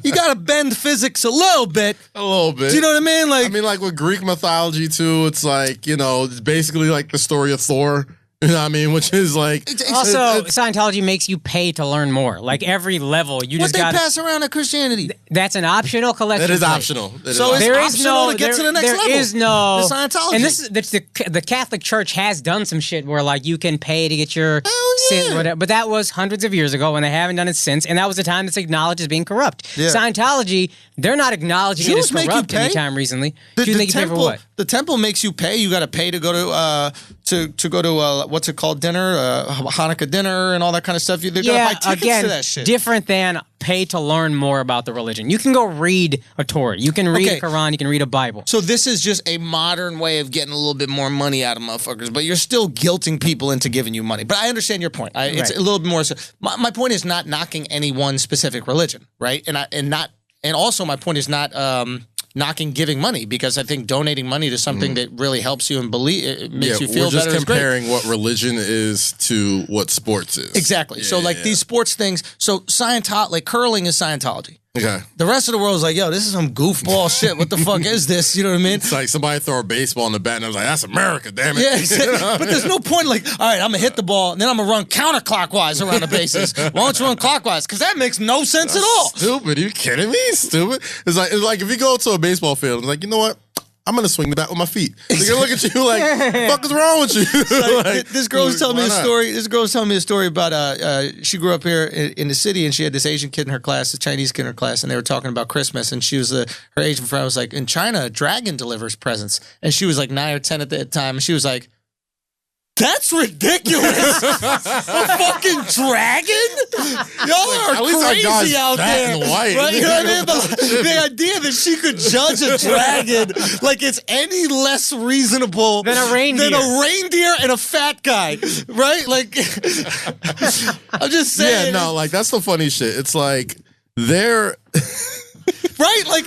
you got to bend physics a little bit. A little bit. Do you know what I mean? Like with Greek mythology, too, it's like, it's basically like the story of Thor. You know what I mean? Which is like... Also, Scientology makes you pay to learn more. Like, every level, you just got... What they pass around at Christianity? That's an optional collection. It is optional. So it's optional to get to the next level. There is no... The Scientology. And the Catholic Church has done some shit where, like, you can pay to get your... sin, whatever. But that was hundreds of years ago, and they haven't done it since. And that was the time that's acknowledged as being corrupt. Yeah. Scientology, they're not acknowledging it as corrupt anytime recently. Jews make you pay for what? The temple makes you pay. You got to pay to go to what's it called, dinner, Hanukkah dinner, and all that kind of stuff. They're gonna buy tickets to that shit. Different than pay to learn more about the religion. You can go read a Torah. You can read a Quran. You can read a Bible. So this is just a modern way of getting a little bit more money out of motherfuckers, but you're still guilting people into giving you money. But I understand your point. It's a little bit more. My point is not knocking any one specific religion, right? And also my point is not knocking giving money, because I think donating money to something that really helps you and it makes you feel better is great. We're just comparing what religion is to what sports is. Exactly. So these sports things. So Scientology, like curling is Scientology. Okay. The rest of the world is like, yo, this is some goofball shit. What the fuck is this? You know what I mean? It's like somebody throw a baseball in the bat and I was like, that's America, damn it. Yeah, exactly. But there's no point like, all right, I'm going to hit the ball and then I'm going to run counterclockwise around the bases. Why don't you run clockwise? Because that makes no sense at all. Stupid. Are you kidding me? Stupid. It's like if you go to a baseball field, it's like, you know what? I'm going to swing the bat with my feet. They're going to look at you like, what the fuck is wrong with you? Like, this girl was telling me a story. This girl was telling me a story about, she grew up here in the city and she had this Asian kid in her class, a Chinese kid in her class, and they were talking about Christmas. And she was, her Asian friend was like, in China, a dragon delivers presents. And she was like 9 or 10 at that time. And she was like, that's ridiculous. A fucking dragon? Y'all are crazy out there. Right? You know what I mean? The idea that she could judge a dragon like it's any less reasonable than a reindeer and a fat guy. Right? Like, I'm just saying. Yeah, no, like, that's the funny shit. It's like, they're... Right? Like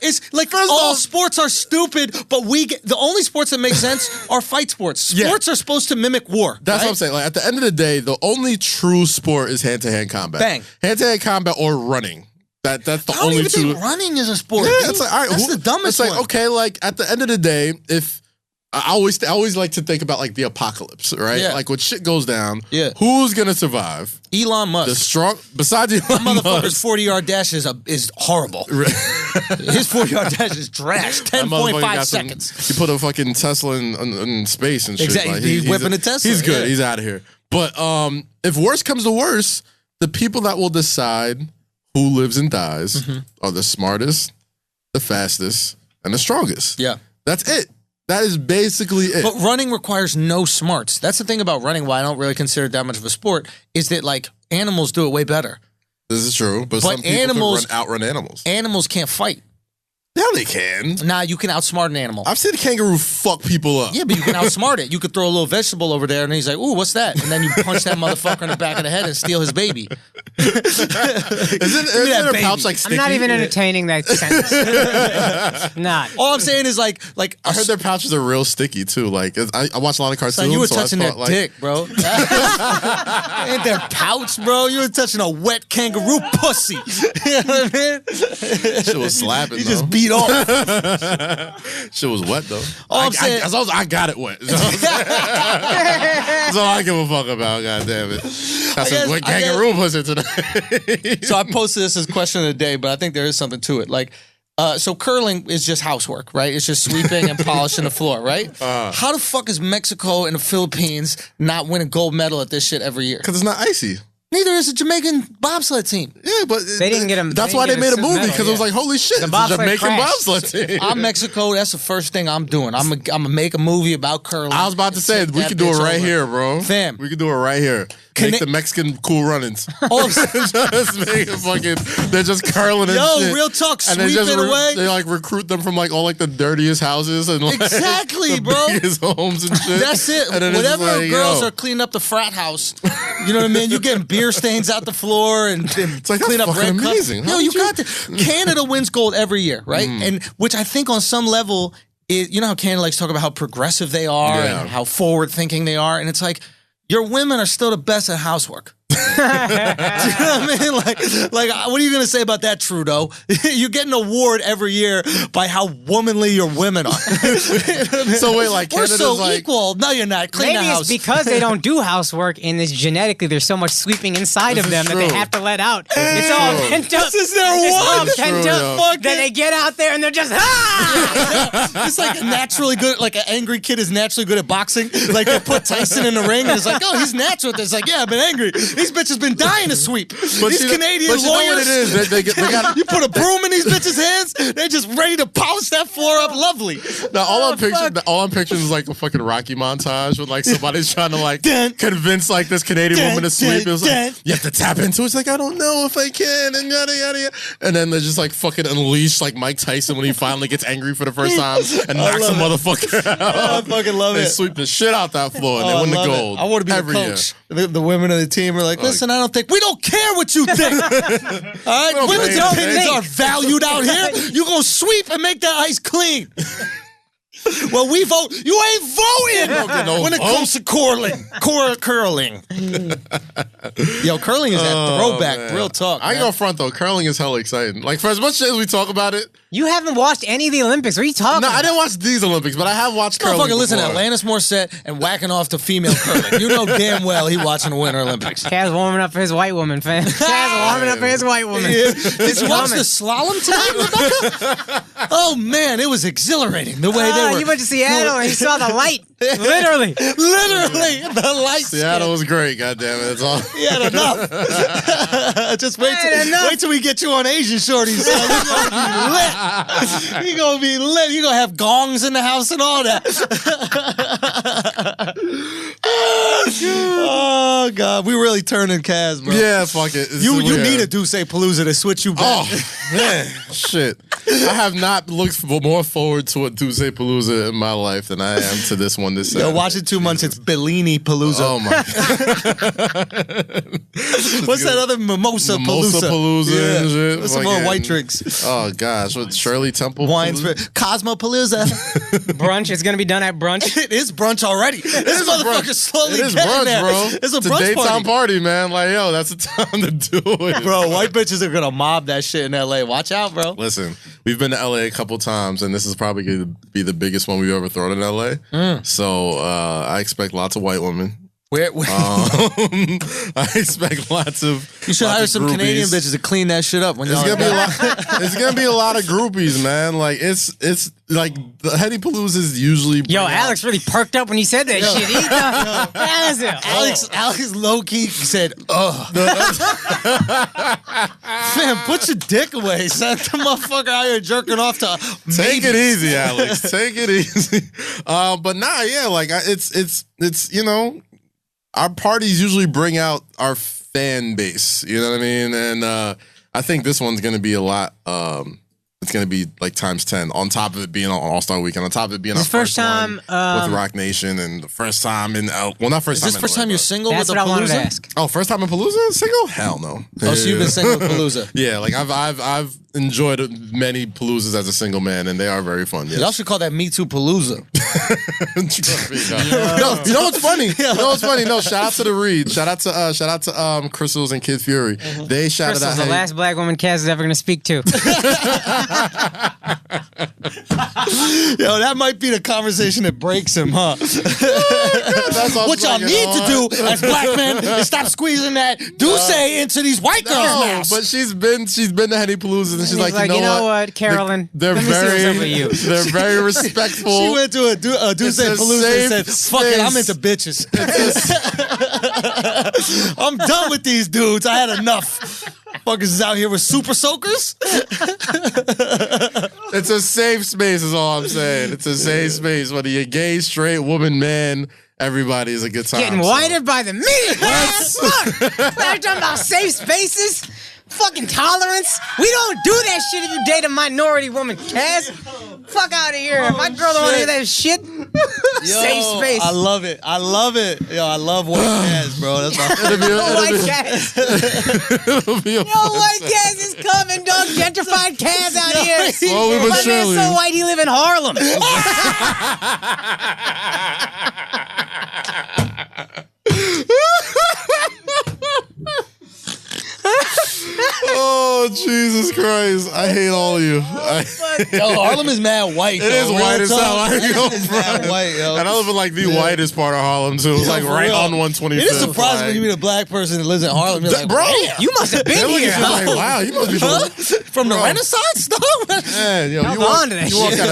it's like all sports are stupid, but the only sports that make sense are fight sports. Sports are supposed to mimic war. That's what I'm saying. Like, at the end of the day, the only true sport is hand-to-hand combat. Bang. Hand-to-hand combat or running. That's the I only don't even think running is a sport. Yeah, it's like, all right, that's the dumbest It's like, one. okay, like, at the end of the day, if I always like to think about like the apocalypse, right? Yeah. Like when shit goes down, Yeah. who's gonna survive? Elon Musk. The strong, besides Elon Motherfucker's Musk. 40-yard dash is horrible. His 40-yard dash is trash. 10.5 seconds. You put a fucking Tesla in space and shit. Exactly. Like, he's whipping a Tesla. He's good. Yeah. He's out of here. But if worse comes to worse, the people that will decide who lives and dies are the smartest, the fastest, and the strongest. Yeah. That's it. That is basically it. But running requires no smarts. That's the thing about running, why I don't really consider it that much of a sport, is that like animals do it way better. This is true. But some people can outrun animals. Animals can't fight. Yeah, they can. Nah, you can outsmart an animal. I've seen a kangaroo fuck people up. Yeah, but you can outsmart it. You could throw a little vegetable over there, and he's like, "Ooh, what's that?" And then you punch that motherfucker in the back of the head and steal his baby. Isn't there a pouch like sticky? I'm not even entertaining that sentence. Not. All I'm saying is like I heard their pouches are real sticky too. Like I watch a lot of cartoons. son, you were so touching I their thought, dick, bro. Ain't their pouch, bro. You were touching a wet kangaroo pussy. You know what I mean? Shit was slapping. You though. just beat off. Shit was wet though. All I'm saying, as long as I got it wet. That's all I give a fuck about. God damn it. That's a wet kangaroo pussy today. So I posted this as question of the day, but I think there is something to it. Like, so curling is just housework, right? It's just sweeping and polishing the floor, right? How the fuck is Mexico and the Philippines not win a gold medal at this shit every year? Because it's not icy. Neither is a Jamaican bobsled team. Yeah, but They didn't get him. That's why they made a movie, because it was like, holy shit, it's a bobsled Jamaican crashed. bobsled team. I'm Mexico. That's the first thing I'm doing. I'm gonna make a movie about curling. I was about to say, we Take could that do it bitch right over. here, bro. Fam. We could do it right here. Make the Mexican cool runnings. All I'm saying- Just make it fucking, they're just curling and Yo, shit. real talk, And they sweeping away. They like recruit them from like all like the dirtiest houses and like Exactly, the bro. biggest homes and shit. That's it. And then it's just Whatever like, girls yo. are cleaning up the frat house, you know what I mean? You getting beer stains out the floor and like, clean that's up red fucking cups. amazing. Yo, How you did you- got to. Canada wins gold every year, right? And which I think on some level, you know how Canada likes to talk about how progressive they are Yeah. and how forward thinking they are, and it's like your women are still the best at housework. Do you know what I mean? Like, what are you gonna say about that, Trudeau? You get an award every year by how womanly your women are. So wait, like We're Canada's so like, equal. No, you're not. Clean Maybe the it's house. because they don't do housework and it's genetically there's so much sweeping inside This of is them that they true. have to let out. It's all true. pent up. This is their It's all one. pent True, up. yo. Then they get out there and they're just It's like a naturally good, like an angry kid is naturally good at boxing. Like they put Tyson in the ring and it's like, oh, he's natural at this. Like, yeah, I've been angry. These bitches been dying to sweep. These Canadian but you know what lawyers. it is? They got You put a broom in these bitches' hands, they're just ready to polish that floor up lovely. now all I'm picturing is like a fucking Rocky montage with like somebody's trying to like Dun. convince like this Canadian woman to sweep. It was Dun. like, you have to tap into it. It's like, I don't know if I can, and yada yada yada. And then they just like fucking unleash like Mike Tyson when he finally gets angry for the first time and knocks a motherfucker out. I fucking love They it. sweep the shit out that floor and Oh, they win I the love it. gold. I want to be every the year. coach. The women of the team are like, listen, I don't think we don't care what you think. All right, don't women's think. opinions are valued out here. You gonna sweep and make that ice clean. Well, we vote. You ain't voting no when it vote. comes to curling. Yo, curling is that throwback. man. Real talk. I ain't man. gonna front though. Curling is hella exciting. Like for as much as we talk about it, You haven't watched any of the Olympics. What are you talking no, about? I didn't watch these Olympics, but I have watched curling. Motherfucker, listen to before. Alanis Morissette and whacking off to female curling. You know damn well he watching the Winter Olympics. Kaz warming up for his white woman, fam. Kaz warming up for his white woman. Did you watch coming. the slalom tonight, Rebecca? Oh man, it was exhilarating the way they were. You went to Seattle and you saw the light. Literally. Literally, the lights. Seattle was great. Goddamn it! That's all. He had enough. Just wait till we get you on Asian shorties. Son. You're gonna be lit. You're gonna have gongs in the house and all that. Oh God, we really turning Kaz, bro. Yeah, fuck it. This You is weird. need a Duce Palooza to switch you back. Oh man, shit! I have not looked more forward to a Duce Palooza in my life than I am to this one. This Yo, Saturday. watch it 2 months. It's Bellini Palooza. Oh my! What's that other Mimosa Palooza and shit. What's some more white drinks? Oh gosh, what Shirley Temple? Cosmopalooza. Brunch. It's gonna be done at brunch. It is brunch already. This motherfucker's slowly It is getting brunch, there. bro. It's a brunch daytime party, man. Like, yo, that's the time to do it. Bro, white bitches are gonna mob that shit in LA. Watch out, bro. Listen, we've been to LA a couple times, and this is probably going to be the biggest one we've ever thrown in LA. So I expect lots of white women. I expect lots of. You should hire some Canadian bitches to clean that shit up. When it's gonna be a lot. It's gonna be a lot of groupies, man. Like it's like the Henny Palooza is usually. Yo, Alex really perked up when he said that shit. Alex low key said, "Ugh." Man, put your dick away, son. The motherfucker out here jerking off to. Take it easy, Alex. Take it easy. But nah, yeah, like it's you know. Our parties usually bring out our fan base, you know what I mean? And I think this one's going to be a lot, it's going to be like times 10, on top of it being on All-Star Weekend, on top of it being our first time with Rock Nation, and the first time in, not first time. Is this first time you're single That's with a what I wanted to Palooza? ask. Oh, first time in Palooza? Single? Hell no. Oh, so you've been single with Palooza? Yeah, like I've enjoyed many Paloozas as a single man, and they are very fun. Yes. Y'all should call that Me Too Palooza. No, you know what's funny? You know what's funny? No, shout out to the Reed. Shout out to Crystals and Kid Fury. They shouted Crystal's out the last black woman Kaz is ever going to speak to. Yo, that might be the conversation that breaks him, huh? What y'all need to do as black men is stop squeezing that Duce into these white girls' mouths. But she's been to Henny Palooza, and she's like, you know what, Carolyn? They're very respectful. She went to a Duce Palooza and said, "Fuck it, I'm into bitches. I'm done with these dudes. I had enough. Fuckers is out here with super soakers." It's a safe space, is all I'm saying. It's a safe space. Whether you're gay, straight, woman, man, everybody is a good time. Getting whited by the minute, man. Fuck. We're talking about safe spaces. Fucking tolerance. We don't do that shit if you date a minority woman, Kaz. Fuck out of here. If my girl don't want to hear that shit, safe space. I love it. Yo, I love white Kaz, bro. That's my white Kaz. Yo, white Kaz is coming, dog. Gentrified Kaz out here. Slowly but surely. My man's so white, he live in Harlem. Oh, Jesus Christ. I hate all of you. Yo, Harlem is mad white. It is white as hell. Mad white, yo. And I live in like the whitest part of Harlem, too. It's like right on 125th. It is surprising when you meet a black person that lives in Harlem. You're like, bro, you must have been here. Like, wow, you must be from the Renaissance, though. Man, yo,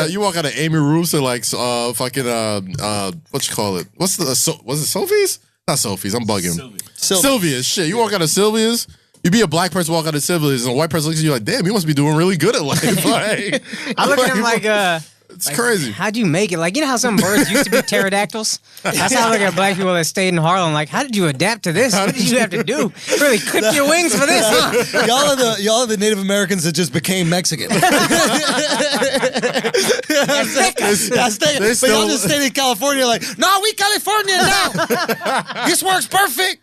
you walk out of Amy Roof's and like fucking what you call it? Was it Sophie's? Not Sophie's. I'm bugging. Sylvia's. Shit, you walk out of Sylvia's. You be a black person, walk out of Sylvia's, and a white person looks at you like, damn, you must be doing really good at life. Like, I look at him like, it's crazy. How'd you make it? Like, you know how some birds used to be pterodactyls? That's how I look at black people that stayed in Harlem. Like, how did you adapt to this? What did you have to do? Really clip your wings for this, huh? Y'all are the Native Americans that just became Mexican. But y'all just stayed in California like, no, we California now. This works perfect.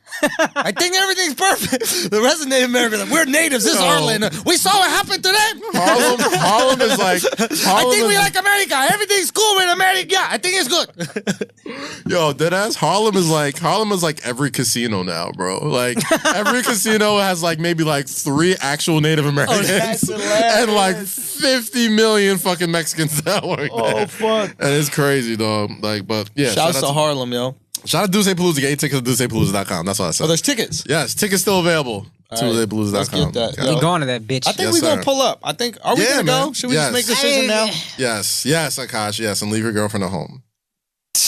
I think everything's perfect. The rest of Native Americans, like, we're natives. This is our land. We saw what happened to them. Harlem is like. I think we like America. Everything's cool in America. Yeah, I think it's good. Yo, deadass. Harlem is like every casino now, bro. Like every casino has like maybe like 3 actual Native Americans and like 50 million fucking Mexicans that work there. Oh fuck. And it's crazy, dog. Like, but yeah. Shouts to Harlem, yo. Shout out to Duce Palooza. Get 8 tickets at DucePalooza.com. That's what I said. Oh, there's tickets. Yes, tickets still available. DucePalooza.com. Let's get that. You going to that bitch? I think we're going to pull up. Are we going to go? Should we just make a decision now? Yes, Akaash, yes, and leave your girlfriend at home.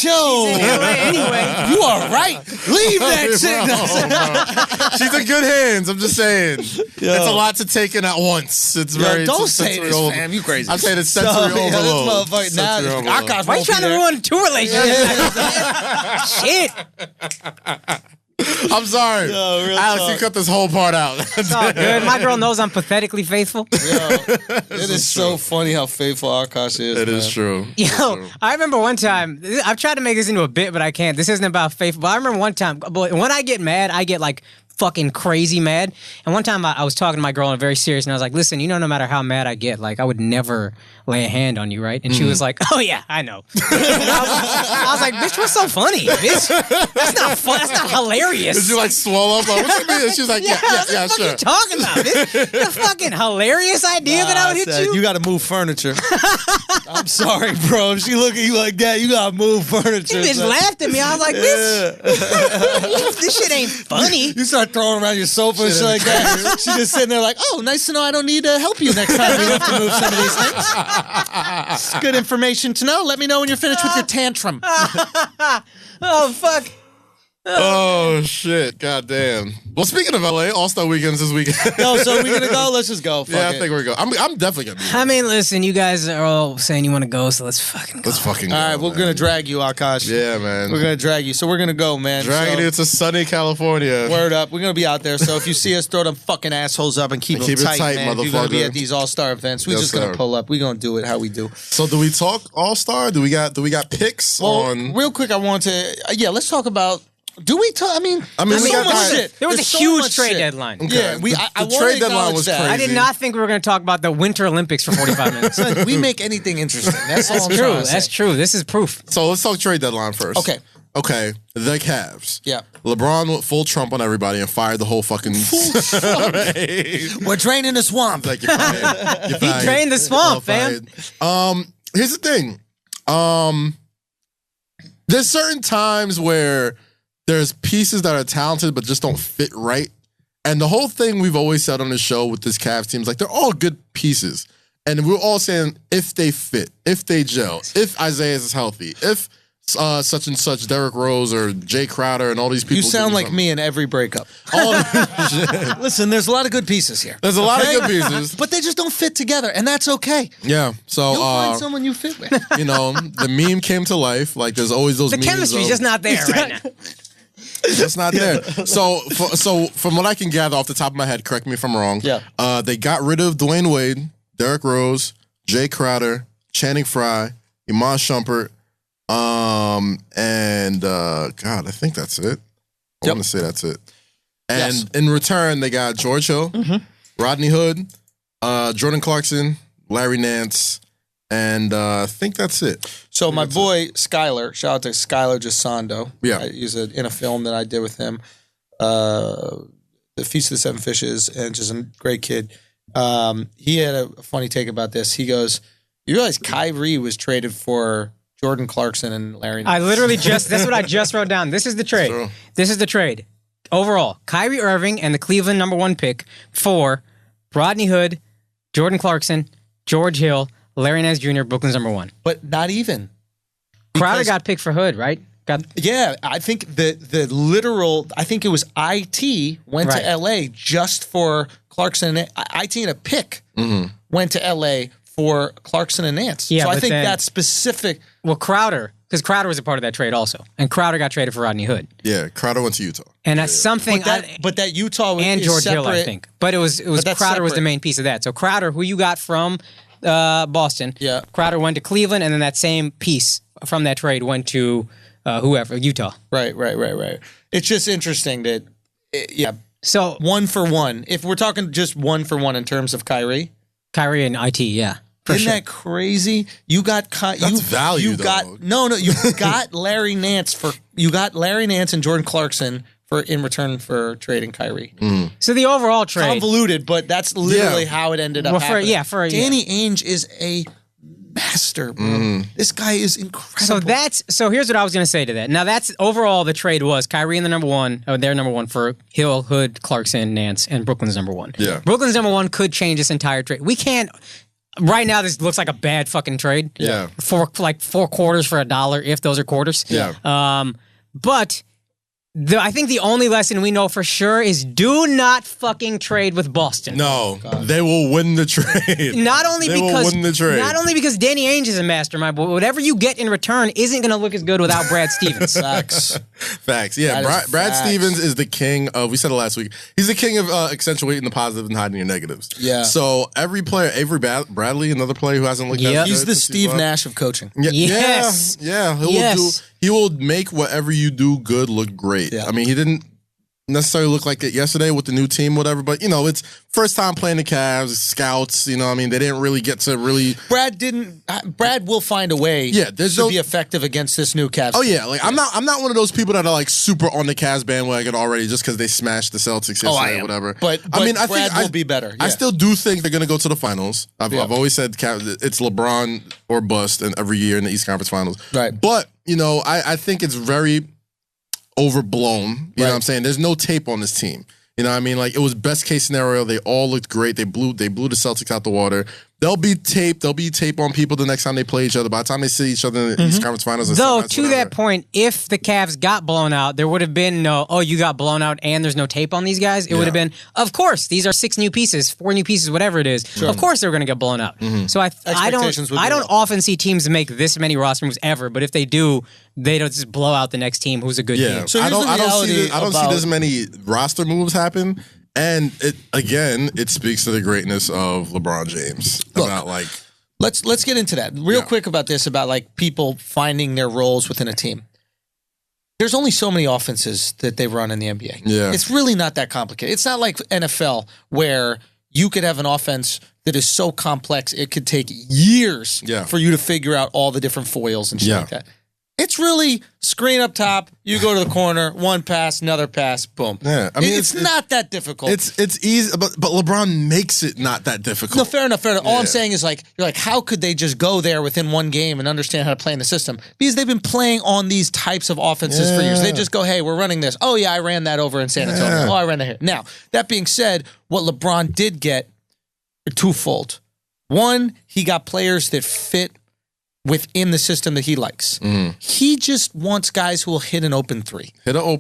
Yo, anyway, you are right. Leave that shit. She's in good hands. I'm just saying. It's a lot to take in at once. It's very. Don't say this, fam. You crazy. I'm saying it's sensory overload. Akaash, why are you trying to ruin 2 relationships? Shit. I'm sorry. Alex, you cut this whole part out. It's all good. My girl knows I'm pathetically faithful. It is so funny how faithful Akaash is. It is true. Yo, I remember one time, I've tried to make this into a bit, but I can't. This isn't about faithful. But I remember one time, when I get mad, I get like fucking crazy mad. And one time I was talking to my girl and very serious, and I was like, listen, you know, no matter how mad I get, like I would never lay a hand on you, right? And she was like, oh yeah, I know. I was like, bitch, what's so funny? Bitch, that's not fun. That's not hilarious. Did you like swallow up? Like, what you mean? She was like, yeah, what sure. What are you talking about? It's a fucking hilarious idea that I would hit you. You got to move furniture. I'm sorry, bro. If she look at you like that, you got to move furniture. She just laughed at me. I was like, bitch, this shit ain't funny. You start throwing around your sofa and shit like that. She's just sitting there like, oh, nice to know I don't need to help you next time we have to move some of these things. It's good information to know. Let me know when you're finished with your tantrum. Oh, fuck. Oh, shit. God damn. Well, speaking of LA, All-Star Weekend's this weekend. No, so we're going to go? Let's just go. Fuck I it. think we're going. I'm definitely going to be there. I mean, listen, you guys are all saying you want to go, so let's fucking go. Let's fucking go. All right, we're going to drag you, Akaash. Yeah, man. We're going to drag you. So we're going to go, man. Dragging you to sunny California. Word up. We're going to be out there. So if you see us, throw them fucking assholes up and keep them it tight, tight, man. If you're going to be motherfucker. at these All-Star events, we're Yes, just going sir. to pull up. We're going to do it how we do. So do we talk All-Star? Do we got picks Well, on? real quick, I want to, let's talk about, do we talk, I mean, we there's so got much time. shit. There was There's a so huge much trade shit. deadline. Okay. Yeah, The wanna trade deadline acknowledge was that. crazy. I did not think we were going to talk about the Winter Olympics for 45 minutes. Son, we make anything interesting. That's all That's I'm true. trying to say. That's true. This is proof. So let's talk trade deadline first. Okay. Okay. The Cavs. Yeah. LeBron went full Trump on everybody and fired the whole fucking. We're draining the swamp. Like you're fired. You're fired. drained the swamp, You're fired. Here's the thing. There's certain times where there's pieces that are talented but just don't fit right. And the whole thing we've always said on the show with this Cavs team is like they're all good pieces. And we're all saying if they fit, if they gel, if Isaiah is healthy, if such and such Derrick Rose or Jay Crowder and all these people. You sound do like something. me in every breakup. All Listen, there's a lot of good pieces here. There's a lot of good pieces. But they just don't fit together, and that's okay. Yeah. So You'll find someone you fit with. you know, the meme came to life. Like there's always those The memes chemistry's of- just not there right now. It's not there. So from what I can gather off the top of my head, correct me if I'm wrong. Yeah. They got rid of Dwyane Wade, Derrick Rose, Jay Crowder, Channing Frye, Iman Shumpert, and God, I think that's it. I want to say that's it. And Yes. in return, they got George Hill, Rodney Hood, Jordan Clarkson, Larry Nance, and I think that's it. So my boy Skylar, shout out to Skylar Gisando. Yeah. He's in a film that I did with him, The Feast of the Seven Fishes, and just a great kid. He had a funny take about this. He goes, you realize Kyrie was traded for Jordan Clarkson and Larry Nance? I literally that's what I just wrote down. This is the trade. True. This is the trade. Overall, Kyrie Irving and the Cleveland #1 pick for Rodney Hood, Jordan Clarkson, George Hill, Larry Nance Jr., Brooklyn's #1. But not even. Crowder Because- got picked for Hood, right? Yeah, I think the literal, I think it was IT went Right. to LA just for Clarkson. IT and a pick went to LA for Clarkson and Nance. Yeah, so I but think then- that's specific. Well, Crowder, because Crowder was a part of that trade also. And Crowder got traded for Rodney Hood. Yeah, Crowder went to Utah. And that's something... But that Utah and is George separate. Hill, I think. But it was that's Crowder was the separate. main piece of that. So Crowder, who you got from Boston, Yeah. Crowder went to Cleveland, and then that same piece from that trade went to Utah. Right. It's just interesting that, So 1 for 1. If we're talking just 1 for 1 in terms of Kyrie, Kyrie and IT, yeah. For isn't sure. that crazy? You got That's value, You though. got you got Larry Nance and Jordan Clarkson in return for trading Kyrie. So the overall trade. Convoluted, but that's literally how it ended up. Well, happening. Danny yeah. Ainge is a master, bro. This guy is incredible. So here's what I was going to say to that. Now that's overall the trade was Kyrie in the their #1 for Hill, Hood, Clarkson, Nance, and Brooklyn's #1. Yeah. Brooklyn's #1 could change this entire trade. We can't. Right now, this looks like a bad fucking trade. Yeah. For like 4 quarters for $1, if those are quarters. Yeah. But I think the only lesson we know for sure is do not fucking trade with Boston. No, they will win the trade. Not only They will because win the trade. not only because Danny Ainge is a mastermind, but whatever you get in return isn't going to look as good without Brad Stevens. Facts. Facts. Yeah, That is Brad facts. Stevens is the king of, we said it last week, he's the king of accentuating the positive and hiding your negatives. Yeah. So every player, Avery Bradley, another player who hasn't looked Yep. that good He's the since Steve left. Nash of coaching. Yeah, Yes. Yeah. Yes. He will make whatever you do good look great. Yeah. I mean, he didn't necessarily look like it yesterday with the new team, whatever. But, you know, it's first time playing the Cavs, scouts, you know what I mean? They didn't really get to really... Brad will find a way to be effective against this new Cavs. Oh, yeah. Like, I'm not one of those people that are, like, super on the Cavs bandwagon already just because they smashed the Celtics yesterday or whatever. But I mean, I think will be better. Yeah. I still do think they're going to go to the finals. I've always said it's LeBron or bust every year in the East Conference Finals. Right. But, you know, I think it's very overblown. You know what I'm saying? There's no tape on this team. You know what I mean? Like, it was best case scenario. They all looked great. They blew the Celtics out the water. There'll be tape on people the next time they play each other. By the time they see each other in the East Conference Finals. Though, to that point, if the Cavs got blown out, there would have been you got blown out and there's no tape on these guys. It would have been, of course, these are 4 new pieces, whatever it is. Sure. Of course they're going to get blown out. So I don't often see teams make this many roster moves ever, but if they do, they don't just blow out the next team who's a good team. So I don't see this many roster moves happen. And it speaks to the greatness of LeBron James. Let's get into that real quick about this, about like people finding their roles within a team. There's only so many offenses that they run in the NBA. Yeah. It's really not that complicated. It's not like NFL where you could have an offense that is so complex it could take years for you to figure out all the different foils and shit like that. It's really screen up top, you go to the corner, one pass, another pass, boom. Yeah, I mean, it's not that difficult. It's easy, but LeBron makes it not that difficult. No, fair enough. All I'm saying is, like, you're like, how could they just go there within one game and understand how to play in the system? Because they've been playing on these types of offenses for years. They just go, hey, we're running this. Oh, yeah, I ran that over in San Antonio. Oh, I ran that here. Now, that being said, what LeBron did get are twofold. One, he got players that fit within the system that he likes. He just wants guys who will hit an open three.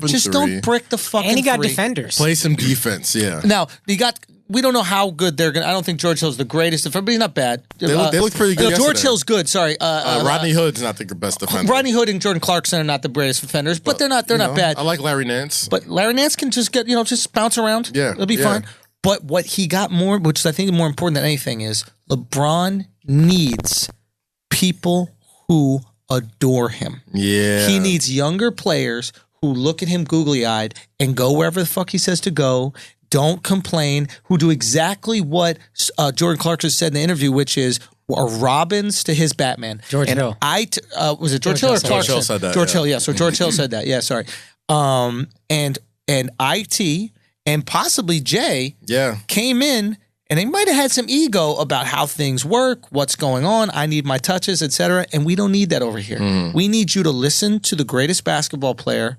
Just don't brick the fucking And he got three. defenders. Play some defense, Now, we don't know how good they're going to... I don't think George Hill's the greatest defender, but he's not bad. They look pretty good George Hill's good, sorry. Rodney Hood's not the best defender. Rodney Hood and Jordan Clarkson are not the greatest defenders, but they're not bad. I like Larry Nance. But Larry Nance can just just bounce around. Yeah. It'll be fine. But what he got more, which I think is more important than anything, is LeBron needs people who adore him. Yeah. He needs younger players who look at him googly-eyed and go wherever the fuck he says to go, don't complain, who do exactly what Jordan Clarkson said in the interview, which is are Robins to his Batman. George Hill. Was it George Hill or Clarkson? George Hill said that. George Hill, yeah. So George Hill said that. Yeah, sorry. And IT and possibly Jay came in and they might have had some ego about how things work, what's going on, I need my touches, etc. And we don't need that over here. We need you to listen to the greatest basketball player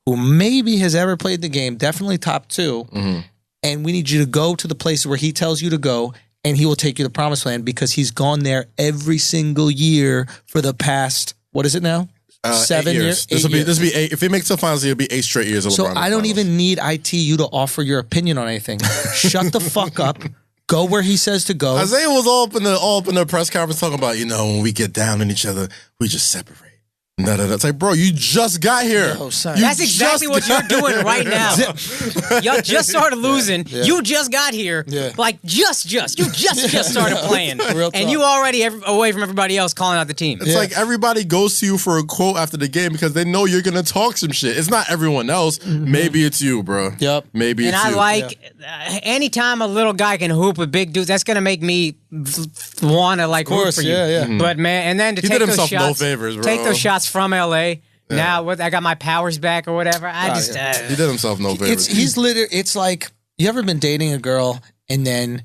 who maybe has ever played the game, definitely top 2. And we need you to go to the places where he tells you to go, and he will take you to the promised land because he's gone there every single year for the past, what is it now? 7 years. This will be 8. If he makes the finals, it'll be 8 straight years of LeBron. So I don't even need you to offer your opinion on anything. Shut the fuck up. Go where he says to go. Isaiah was all up in the press conference talking about, when we get down on each other, we just separate. It's like, bro, you just got here. That's exactly what you're doing right now. Y'all just started losing. You just got here. Like, you just started playing. And you already away from everybody else calling out the team. It's like everybody goes to you for a quote after the game because they know you're going to talk some shit. It's not everyone else. Maybe it's you, bro. Yep. Maybe it's you. And I like, anytime a little guy can hoop with big dudes, that's going to make me want to, root for you. But, man, and then to take those shots. No favors, bro. Take those shots from LA. Now I got my powers back or whatever. He did himself no favors. It's like, you ever been dating a girl and then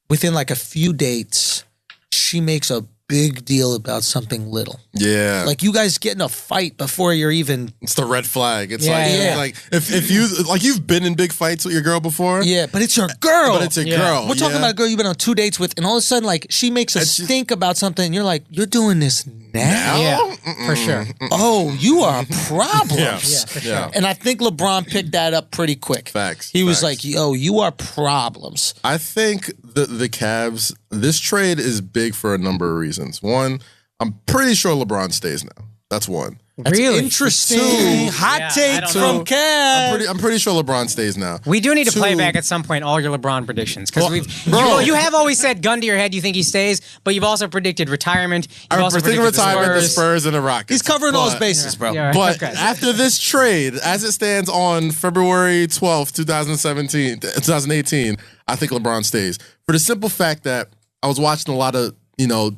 within like a few dates, she makes a big deal about something little. Yeah. Like you guys get in a fight before you're even... It's the red flag. It's like if you, you've been in big fights with your girl before. Yeah, but it's your girl. But it's a girl. We're talking about a girl you've been on 2 dates with, and all of a sudden, she makes a stink about something, and you're like, you're doing this now? Yeah, for sure. Oh, you are problems. Yeah, for sure. And I think LeBron picked that up pretty quick. Facts. He was like, yo, you are problems. I think the Cavs, this trade is big for a number of reasons. One, I'm pretty sure LeBron stays now. That's one. That's really interesting. Hot take from Kev. I'm pretty sure LeBron stays now. We do need to play back at some point all your LeBron predictions because you have always said gun to your head you think he stays, but you've also predicted retirement. You've also predicted retirement, the Spurs and the Rockets. He's covering all his bases, bro. Yeah, but after this trade, as it stands on February 12th, 2018, I think LeBron stays for the simple fact that I was watching a lot of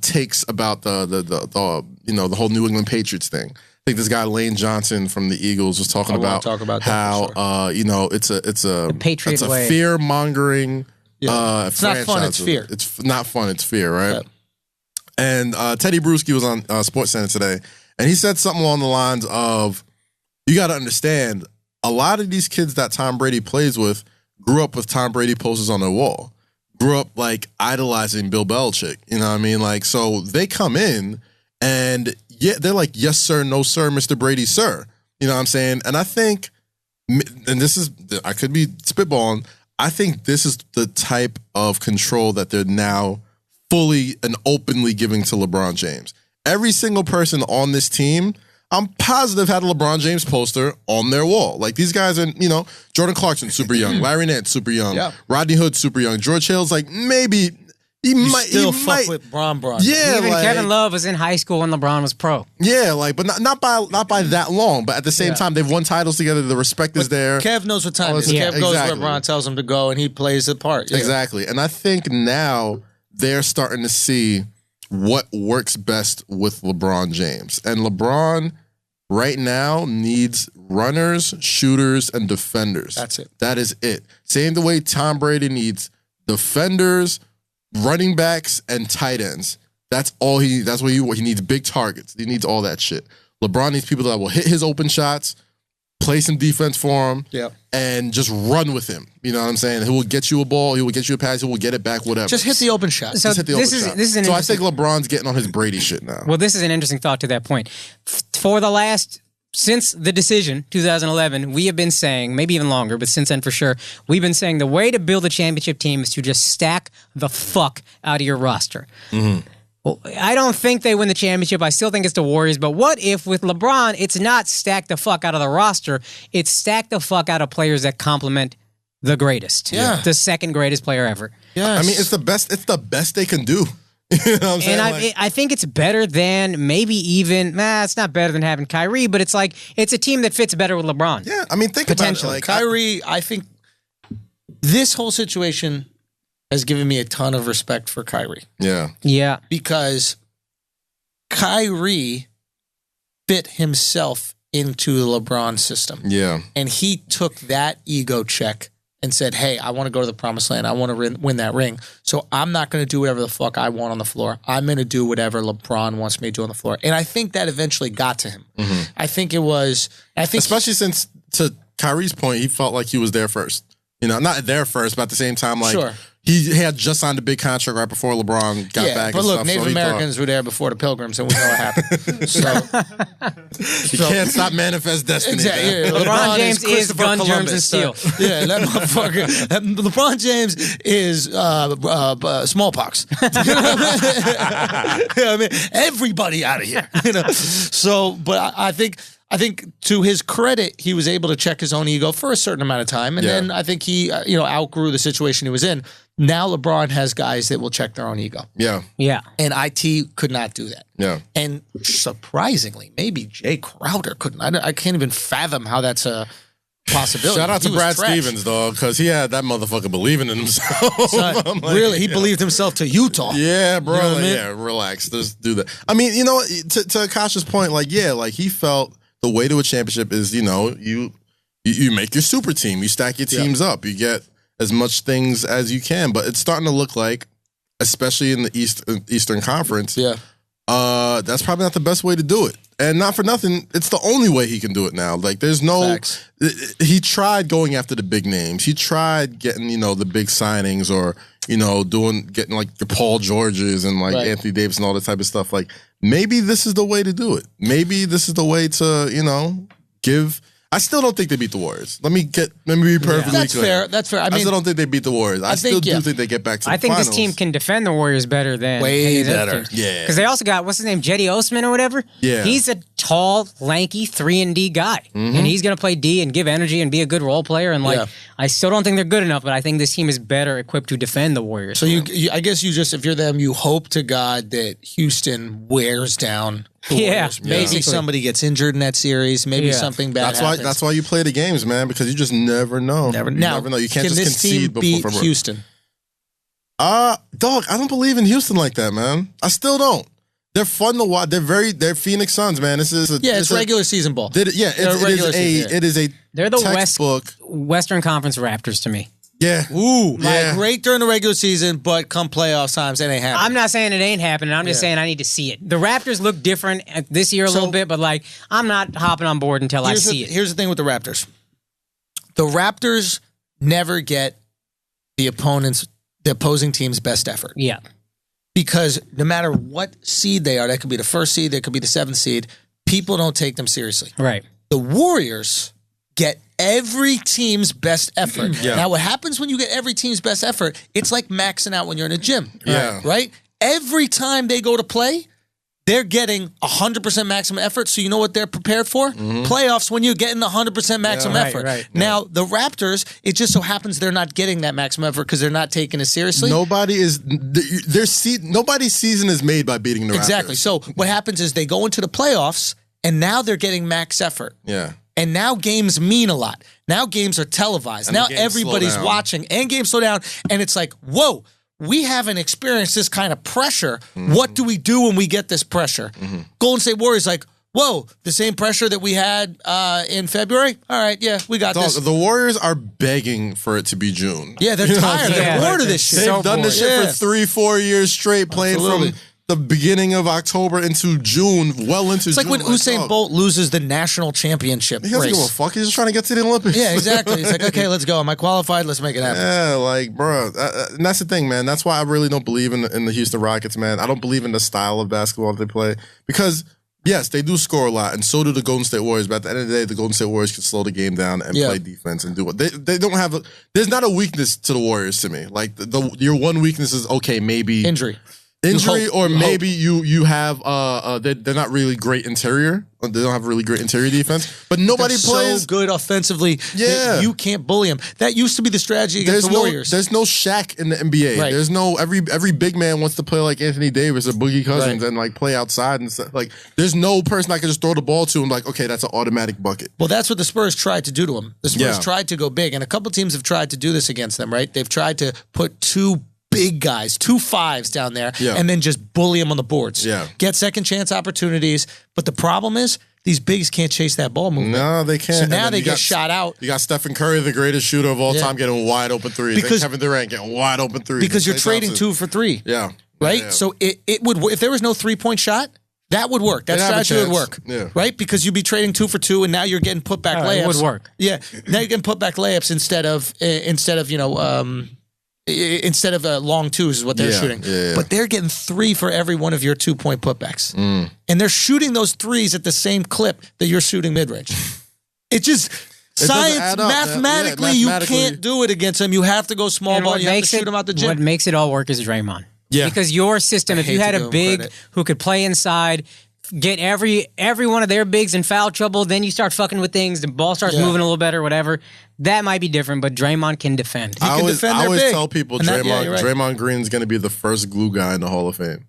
takes about the whole New England Patriots thing. I think this guy Lane Johnson from the Eagles was talking about how it's a Patriot way. fear mongering. It's not fun. It's fear. It's not fun. It's fear, right? Yeah. And Teddy Bruschi was on SportsCenter today, and he said something along the lines of, "You got to understand, a lot of these kids that Tom Brady plays with grew up with Tom Brady posters on their wall, grew up like idolizing Bill Belichick. You know what I mean? Like, so they come in and they're like, yes, sir, no, sir, Mr. Brady, sir. You know what I'm saying? And I think, and this is, I could be spitballing, I think this is the type of control that they're now fully and openly giving to LeBron James. Every single person on this team, I'm positive, had a LeBron James poster on their wall. Like, these guys are, Jordan Clarkson, super young. Larry Nance, super young. Yeah. Rodney Hood, super young. George Hill's like, maybe he might fuck with Bron. Yeah, even Kevin Love was in high school when LeBron was pro. Yeah, like, but not by that long. But at the same time, they've won titles together. The respect is there. Kev knows what time it is. Kev goes where Bron tells him to go, and he plays the part. Yeah. Exactly. And I think now they're starting to see what works best with LeBron James. And LeBron right now needs runners, shooters, and defenders. That's it. That is it. Same the way Tom Brady needs defenders, running backs, and tight ends. That's all he needs. That's what he needs. Big targets. He needs all that shit. LeBron needs people that will hit his open shots, play some defense for him, and just run with him. You know what I'm saying? He will get you a ball. He will get you a pass. He will get it back, whatever. Just hit the open shot. So just hit the open shot. So I think LeBron's getting on his Brady shit now. Well, this is an interesting thought to that point. Since the decision, 2011, we have been saying, maybe even longer, but since then for sure, we've been saying the way to build a championship team is to just stack the fuck out of your roster. Mm-hmm. Well, I don't think they win the championship. I still think it's the Warriors. But what if with LeBron, it's not stack the fuck out of the roster, it's stack the fuck out of players that complement the greatest. Yeah. The second greatest player ever. Yes. I mean, it's the best they can do. You know what I'm saying? And I think it's better than maybe even, it's not better than having Kyrie, but it's like, it's a team that fits better with LeBron. Yeah, I mean, think about it. Like, Kyrie, I think this whole situation has given me a ton of respect for Kyrie. Yeah. Yeah. Because Kyrie fit himself into the LeBron system. Yeah. And he took that ego check and said, hey, I want to go to the promised land. I want to win that ring. So I'm not going to do whatever the fuck I want on the floor. I'm going to do whatever LeBron wants me to do on the floor. And I think that eventually got to him. Mm-hmm. I think especially since, to Kyrie's point, he felt like he was there first. Not there first, but at the same time, like, sure. He had just signed a big contract right before LeBron got back. But and look, stuff, Native Americans were there before the Pilgrims, and we know what happened. You can't stop manifest destiny. Exactly. Yeah, LeBron James is gun, germs, and steel. Yeah, that motherfucker. LeBron James is smallpox. You know what I mean? Everybody out of here. So, but I think to his credit, he was able to check his own ego for a certain amount of time. And then I think he, outgrew the situation he was in. Now LeBron has guys that will check their own ego. Yeah. Yeah. And IT could not do that. Yeah. And surprisingly, maybe Jay Crowder couldn't. I can't even fathom how that's a possibility. Shout out to Brad Stevens, dog, because he had that motherfucker believing in himself. Really? He believed himself to Utah. Yeah, bro. You know what I mean? Yeah, relax. Just do that. I mean, to Akash's point, he felt the way to a championship is, you make your super team. You stack your teams up. You get as much things as you can. But it's starting to look like, especially in the Eastern Conference, that's probably not the best way to do it. And not for nothing, it's the only way he can do it now. Like, there's no... Facts. He tried going after the big names. He tried getting, the big signings or, getting like the Paul Georges and like Anthony Davis and all that type of stuff. Like, maybe this is the way to do it. Maybe this is the way to, give... I still don't think they beat the Warriors. Let me be perfectly clear. That's fair. I still don't think they beat the Warriors. I still do think they get back to the finals. I think this team can defend the Warriors better than way better. Yeah. Because they also got, what's his name, Jetty Osman or whatever? Yeah. He's a tall, lanky 3-and-D guy. And he's going to play D and give energy and be a good role player. And I still don't think they're good enough, but I think this team is better equipped to defend the Warriors. So I guess you just, if you're them, you hope to God that Houston wears down the Warriors. Maybe somebody gets injured in that series. Maybe something bad happens. That's why you play the games, man, because you just never know. Never know. You can't just concede before Houston. Dog, I don't believe in Houston like that, man. I still don't. They're fun to watch. They're Phoenix Suns, man. It's regular season ball. It is a they're the textbook. Western Conference Raptors to me. Yeah. Great during the regular season, but come playoff times, it ain't happening. I'm not saying it ain't happening. I'm just saying I need to see it. The Raptors look different this year a little bit, but I'm not hopping on board until I see it. Here's the thing with the Raptors. The Raptors never get the opposing team's best effort. Yeah. Because no matter what seed they are, that could be the first seed, that could be the seventh seed, people don't take them seriously. Right. The Warriors get every team's best effort. Now, what happens when you get every team's best effort, it's like maxing out when you're in a gym. Right? Every time they go to play, they're getting 100% maximum effort. So you know what they're prepared for? Playoffs when you're getting 100% maximum effort. Right. Now, the Raptors, it just so happens they're not getting that maximum effort because they're not taking it seriously. Nobody's season is made by beating the Raptors. Exactly. So what happens is they go into the playoffs, and now they're getting max effort. Yeah. And now games mean a lot. Now games are televised. Now everybody's watching, and games slow down. And it's like, whoa, we haven't experienced this kind of pressure. What do we do when we get this pressure? Golden State Warriors like, whoa, the same pressure that we had in February? All right, we got this. The Warriors are begging for it to be June. Yeah, they're tired. They're bored of this shit. They've done this shit for 3-4 years straight, playing from the beginning of October into June, well into June. It's like when Usain Bolt loses the national championship race. He doesn't give a fuck. He's just trying to get to the Olympics. Yeah, exactly. He's like, okay, let's go. Am I qualified? Let's make it happen. Yeah, bro. And that's the thing, man. That's why I really don't believe in the Houston Rockets, man. I don't believe in the style of basketball that they play. Because, yes, they do score a lot, and so do the Golden State Warriors. But at the end of the day, the Golden State Warriors can slow the game down and play defense and do what they don't have. There's not a weakness to the Warriors to me. Like your one weakness is maybe injury, or maybe you have they're not really great interior. They don't have really great interior defense, but nobody plays so good offensively. That you can't bully them. That used to be the strategy against the Warriors. There's no Shaq in the NBA. Right. There's no every big man wants to play like Anthony Davis or Boogie Cousins and play outside and stuff. There's no person I can just throw the ball to and okay, that's an automatic bucket. Well, that's what the Spurs tried to do to him. The Spurs tried to go big, and a couple teams have tried to do this against them. Right? They've tried to put two big guys, 2 5s down there, and then just bully them on the boards. Get second chance opportunities. But the problem is these bigs can't chase that ball movement. No, they can't. So now they get shot out. You got Stephen Curry, the greatest shooter of all time, getting wide open threes. Because Kevin Durant getting wide open threes. Because you're trading 2 for 3. Yeah. Right? Yeah. So it would, if there was no 3-point shot, that would work. That strategy would work. Yeah. Right? Because you'd be trading 2 for 2, and now you're getting put back layups. It would work. Yeah. Now you're getting put back layups instead of long 2s is what they're shooting. Yeah. But they're getting 3 for every one of your 2-point putbacks. And they're shooting those 3s at the same clip that you're shooting mid-range. It just... mathematically, you can't do it against them. You have to go small ball. You have to shoot them out the gym. What makes it all work is Draymond. Yeah. Because your system, if you had a big who could play inside, get every one of their bigs in foul trouble, then you start fucking with things, the ball starts moving a little better, whatever. That might be different, but Draymond can defend. I always tell people Draymond Green's going to be the first glue guy in the Hall of Fame.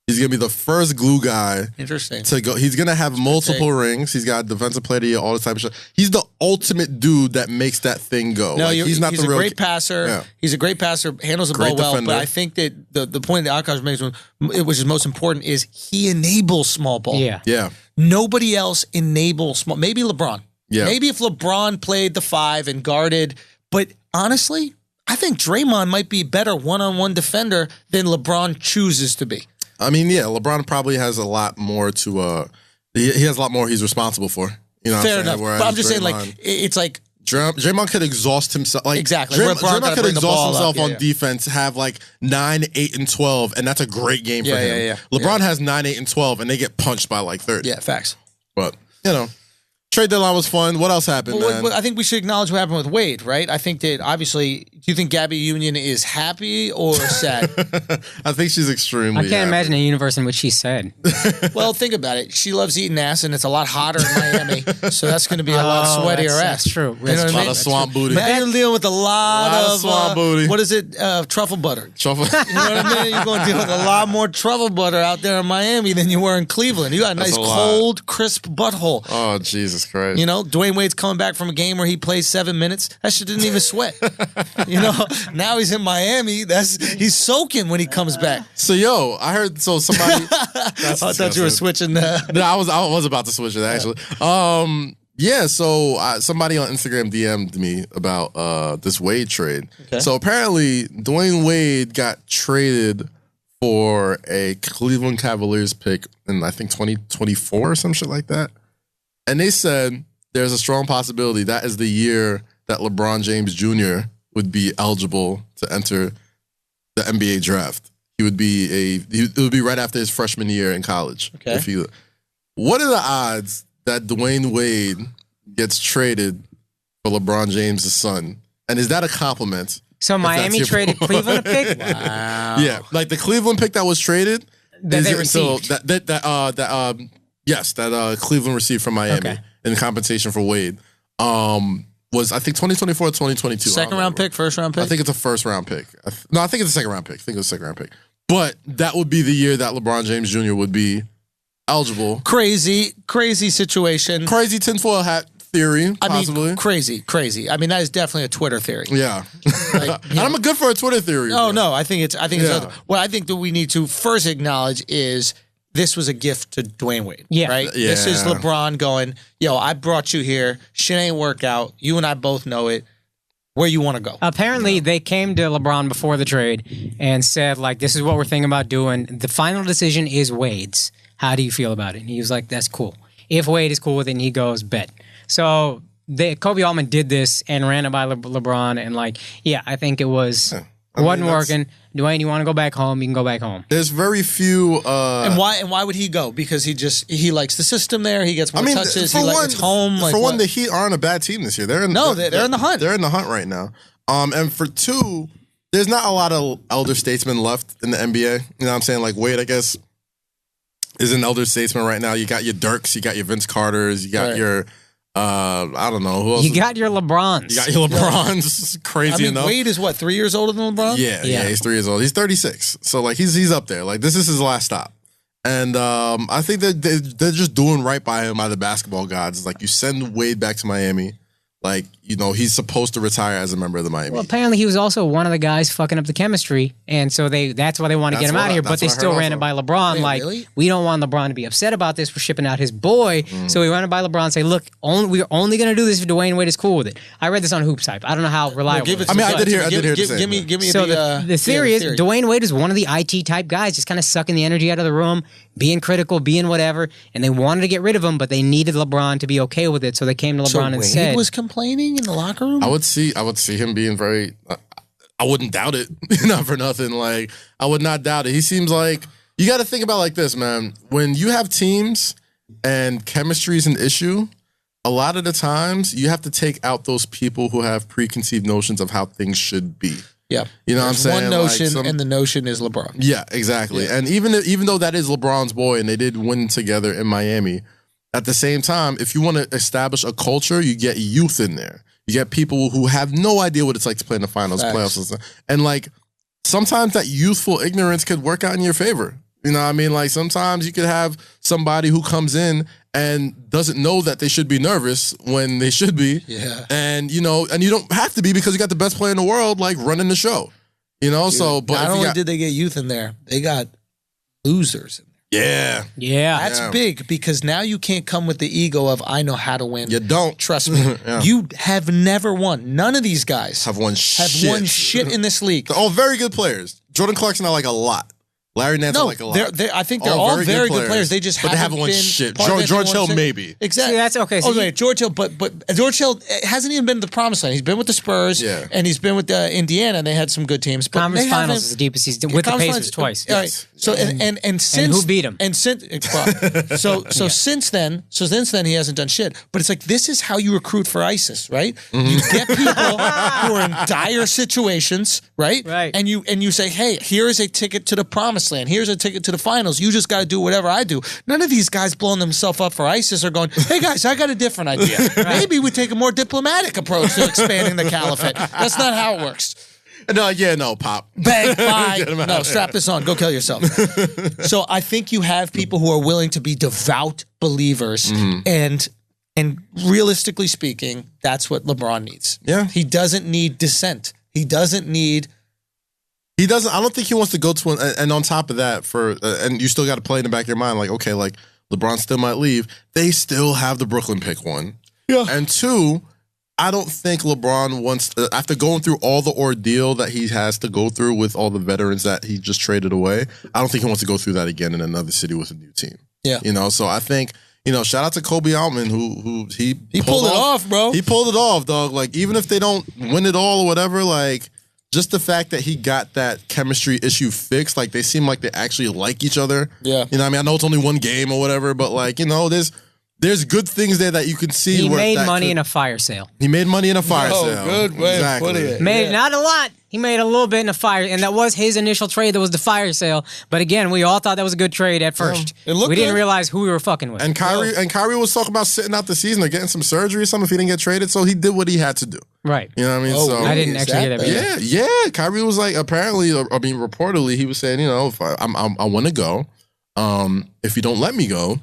He's going to be the first glue guy. Interesting. To go. He's going to have multiple rings. He's got defensive player of the year, all this type of shit. He's the ultimate dude that makes that thing go. No, he's not the real great passer. Yeah. He's a great passer, handles the ball well. But I think that the point that Akaash makes, which is most important, is he enables small ball. Yeah. Nobody else enables small. Maybe LeBron. Yeah. Maybe if LeBron played the 5 and guarded. But honestly, I think Draymond might be a better one-on-one defender than LeBron chooses to be. I mean, LeBron probably has a lot more to. He has a lot more he's responsible for. You know, fair enough. But I'm just saying, it's like Draymond could exhaust himself. Exactly. Draymond could exhaust himself on defense, have 9, 8, and 12, and that's a great game for him. Yeah. LeBron has 9, 8, and 12, and they get punched by 30. Yeah, facts. But trade deadline was fun. What else happened, man? I think we should acknowledge what happened with Wade, right? I think that obviously you think Gabby Union is happy or sad? I think she's extremely I can't happy. imagine a universe in which she's sad. Well, think about it. She loves eating ass, and it's a lot hotter in Miami, so that's going to be a lot sweatier ass. That's true. You know what I A mean? lot of swamp booty. Man, you're dealing with a lot of swamp booty. What is it? Truffle butter. Truffle. You know what I mean? You're going to deal with a lot more truffle butter out there in Miami than you were in Cleveland. You got a nice, a lot. cold, crisp butthole. Oh, Jesus Christ. You know, Dwyane Wade's coming back from a game where he plays 7 minutes. That shit didn't even sweat. You know, now he's in Miami. He's soaking when he comes back. So, yo, I heard somebody. That's I thought you were switching. No, I was about to switch it, actually. Yeah, so somebody on Instagram DM'd me about this Wade trade. Okay. So apparently, Dwyane Wade got traded for a Cleveland Cavaliers pick in, I think, 2024 or some shit like that. And they said there's a strong possibility that is the year that LeBron James Jr. would be eligible to enter the NBA draft. It would be right after his freshman year in college. Okay. What are the odds that Dwyane Wade gets traded for LeBron James' son? And is that a compliment? So Miami traded Cleveland a pick? Wow. Yeah, like the Cleveland pick that was traded. That they received. That Cleveland received from Miami in compensation for Wade. Was I think 2024 or 2022. Second round pick, first round pick? I think it's a first round pick. No, I think it's a second round pick. I think it was a second round pick. But that would be the year that LeBron James Jr. would be eligible. Crazy situation. Crazy tinfoil hat theory, possibly. I mean, crazy. I mean, that is definitely a Twitter theory. Yeah. And I'm good for a Twitter theory. No, I think it's what I think that we need to first acknowledge is this was a gift to Dwyane Wade. Yeah. Right? Yeah. This is LeBron going, yo, I brought you here. Shit ain't work out. You and I both know it. Where you want to go. Apparently, they came to LeBron before the trade and said, like, this is what we're thinking about doing. The final decision is Wade's. How do you feel about it? And he was like, that's cool. If Wade is cool with it, and he goes, bet. So Kobe Altman did this and ran it by LeBron. And like, yeah, I think it wasn't working. Dwyane, you want to go back home? You can go back home. There's very few. And why would he go? Because he likes the system there. He gets more touches. It's home. For one, the Heat aren't a bad team this year. They're in the hunt. They're in the hunt right now. And for two, there's not a lot of elder statesmen left in the NBA. You know what I'm saying? Like Wade, I guess, is an elder statesman right now. You got your Dirks, you got your Vince Carters, you got your. I don't know who else. You got your LeBrons. You got your LeBrons. Crazy enough. Wade is what, 3 years older than LeBron? Yeah, he's 3 years old. He's 36, so like he's up there. Like this is his last stop, and I think that they're just doing right by him, by the basketball gods. It's like you send Wade back to Miami. Like, you know, he's supposed to retire as a member of the Miami. Well, apparently he was also one of the guys fucking up the chemistry, and so that's why they want to get him out of here. But they still ran it by LeBron. Wait, really? We don't want LeBron to be upset about this. We're shipping out his boy, so we ran it by LeBron and say, look, we're only going to do this if Dwyane Wade is cool with it. I read this on Hoops Hype. I don't know how reliable. Give it it is. I did hear the same. Give me so the theory is Dwyane Wade is one of the IT type guys, just kind of sucking the energy out of the room, being critical, being whatever, and they wanted to get rid of him, but they needed LeBron to be okay with it, so they came to LeBron and said, Wade was complaining in the locker room? I would see him being very. I wouldn't doubt it, not for nothing. Like I would not doubt it. He seems like you got to think about it like this, man. When you have teams and chemistry is an issue, a lot of the times you have to take out those people who have preconceived notions of how things should be. Yeah, you know what I'm saying. One notion, and the notion is LeBron. Yeah, exactly. Yeah. And even though that is LeBron's boy, and they did win together in Miami, at the same time, if you want to establish a culture, you get youth in there. You get people who have no idea what it's like to play in the finals, playoffs, and like sometimes that youthful ignorance could work out in your favor. You know what I mean? Like sometimes you could have somebody who comes in and doesn't know that they should be nervous when they should be. Yeah. And you don't have to be because you got the best player in the world like running the show. You know, Dude, but not only did they get youth in there, they got losers in there. Yeah. That's big because now you can't come with the ego of I know how to win. You don't. Trust me. You have never won. None of these guys have won shit in this league. They're all very good players. Jordan Clarkson I like a lot. Larry Nance I like a lot. I think they're all very good players. They just haven't won been shit. part of George Hill maybe. Exactly. See, that's okay. So wait, George Hill, but George Hill hasn't even been to the promised land. He's been with the Spurs, and he's been with Indiana, and they had some good teams. But Conference Finals is the deepest he's done with the Pacers twice. All right. So and since and who beat him? And since since then he hasn't done shit. But it's like this is how you recruit for ISIS, right? You get people who are in dire situations, right? Right. And you say, hey, here is a ticket to the promised land. Here's a ticket to the finals. You just got to do whatever I do. None of these guys blowing themselves up for ISIS are going, hey guys, I got a different idea. Maybe we take a more diplomatic approach to expanding the caliphate. That's not how it works. No, Pop. Bang, bye. No, strap this on. Go kill yourself. So I think you have people who are willing to be devout believers, and realistically speaking, that's what LeBron needs. Yeah. He doesn't need dissent. He doesn't. I don't think he wants to go to and on top of that, and you still got to play in the back of your mind, like, okay, like LeBron still might leave. They still have the Brooklyn pick, one. Yeah. And two, I don't think LeBron wants, after going through all the ordeal that he has to go through with all the veterans that he just traded away, I don't think he wants to go through that again in another city with a new team. Yeah. So I think, shout out to Kobe Altman, who he pulled it off, bro. He pulled it off, dog. Like, even if they don't win it all or whatever, like, just the fact that he got that chemistry issue fixed, like, they seem like they actually like each other. Yeah. I mean, I know it's only one game or whatever, but, like, there's good things there that you can see. He made money in a fire sale. He made money in a fire sale. Good way of putting it. Made not a lot. He made a little bit in a fire, and that was his initial trade. That was the fire sale. But again, we all thought that was a good trade at first. We didn't realize who we were fucking with. And Kyrie was talking about sitting out the season or getting some surgery or something if he didn't get traded. So he did what he had to do. Right. You know what I mean? Oh, so really? I didn't actually hear that. Yeah. Kyrie was like, reportedly, he was saying, if I want to go, if you don't let me go,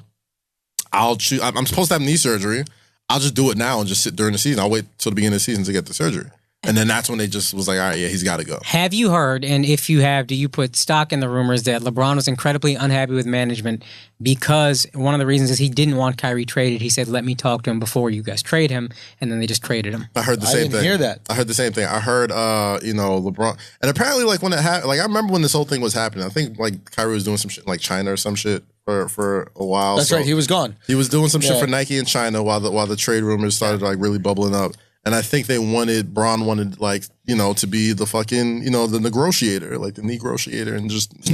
I'll choose. I'm supposed to have knee surgery. I'll just do it now and just sit during the season. I'll wait till the beginning of the season to get the surgery. And then that's when they just was like, all right, yeah, he's got to go. Have you heard, and if you have, do you put stock in the rumors that LeBron was incredibly unhappy with management because one of the reasons is he didn't want Kyrie traded. He said, let me talk to him before you guys trade him. And then they just traded him. I heard the same thing. I didn't hear that. I heard the same thing. I heard, LeBron. And apparently, like, when it happened, like, I remember when this whole thing was happening. I think, like, Kyrie was doing some shit in, like, China or some shit for a while. That's right. He was gone. He was doing some shit for Nike in China while the trade rumors started, like, really bubbling up. And I think Bron wanted, like, to be the fucking, the negotiator, like the negotiator, and just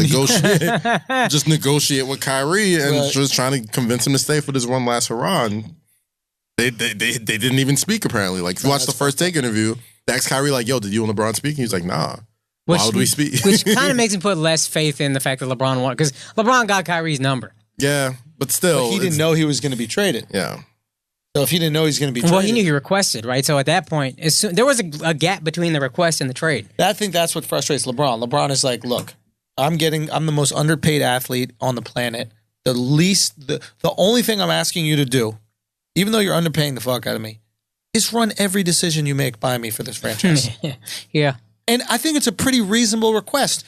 negotiate with Kyrie and just trying to convince him to stay for this one last hurrah. And they didn't even speak, apparently. Like, if you watch the First Take interview, they asked Kyrie, like, yo, did you and LeBron speak? And he's like, nah. Why would we speak? Which kind of makes him put less faith in the fact that LeBron won, because LeBron got Kyrie's number. Yeah, but still. But he didn't know he was going to be traded. Yeah. So if he didn't know he was going to be traded. Well, he knew he requested, right? So at that point, there was a gap between the request and the trade. I think that's what frustrates LeBron. LeBron is like, look, I'm the most underpaid athlete on the planet. The only thing I'm asking you to do, even though you're underpaying the fuck out of me, is run every decision you make by me for this franchise. Yeah. And I think it's a pretty reasonable request.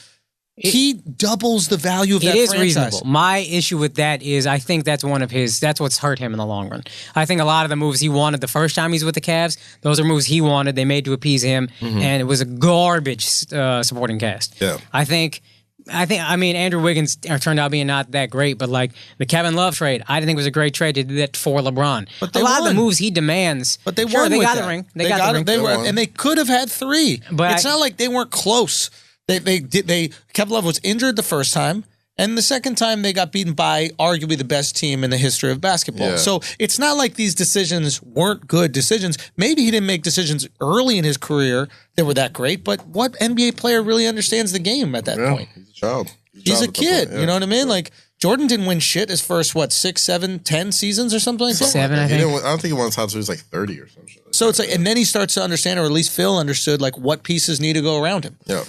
He doubles the value of that franchise. It is reasonable. My issue with that is I think that's what's hurt him in the long run. I think a lot of the moves he wanted the first time he's with the Cavs, those are moves he wanted. They made to appease him, and it was a garbage supporting cast. Yeah. I mean, Andrew Wiggins turned out being not that great, but like the Kevin Love trade, I didn't think it was a great trade to do that for LeBron. But a lot of the moves he demands. But they won. They got the ring. They got the ring. And they could have had 3. But it's not like they weren't close. Kevin Love was injured the first time, and the second time they got beaten by arguably the best team in the history of basketball. Yeah. So it's not like these decisions weren't good decisions. Maybe he didn't make decisions early in his career that were that great, but what NBA player really understands the game at that point? He's a child. He's a kid. You know what I mean? Like, Jordan didn't win shit his first, 6, 7, 10 seasons or something like that? 7, I think. I don't think he won until he was like 30 or something. So it's like, and then he starts to understand, or at least Phil understood, like, what pieces need to go around him. Yeah.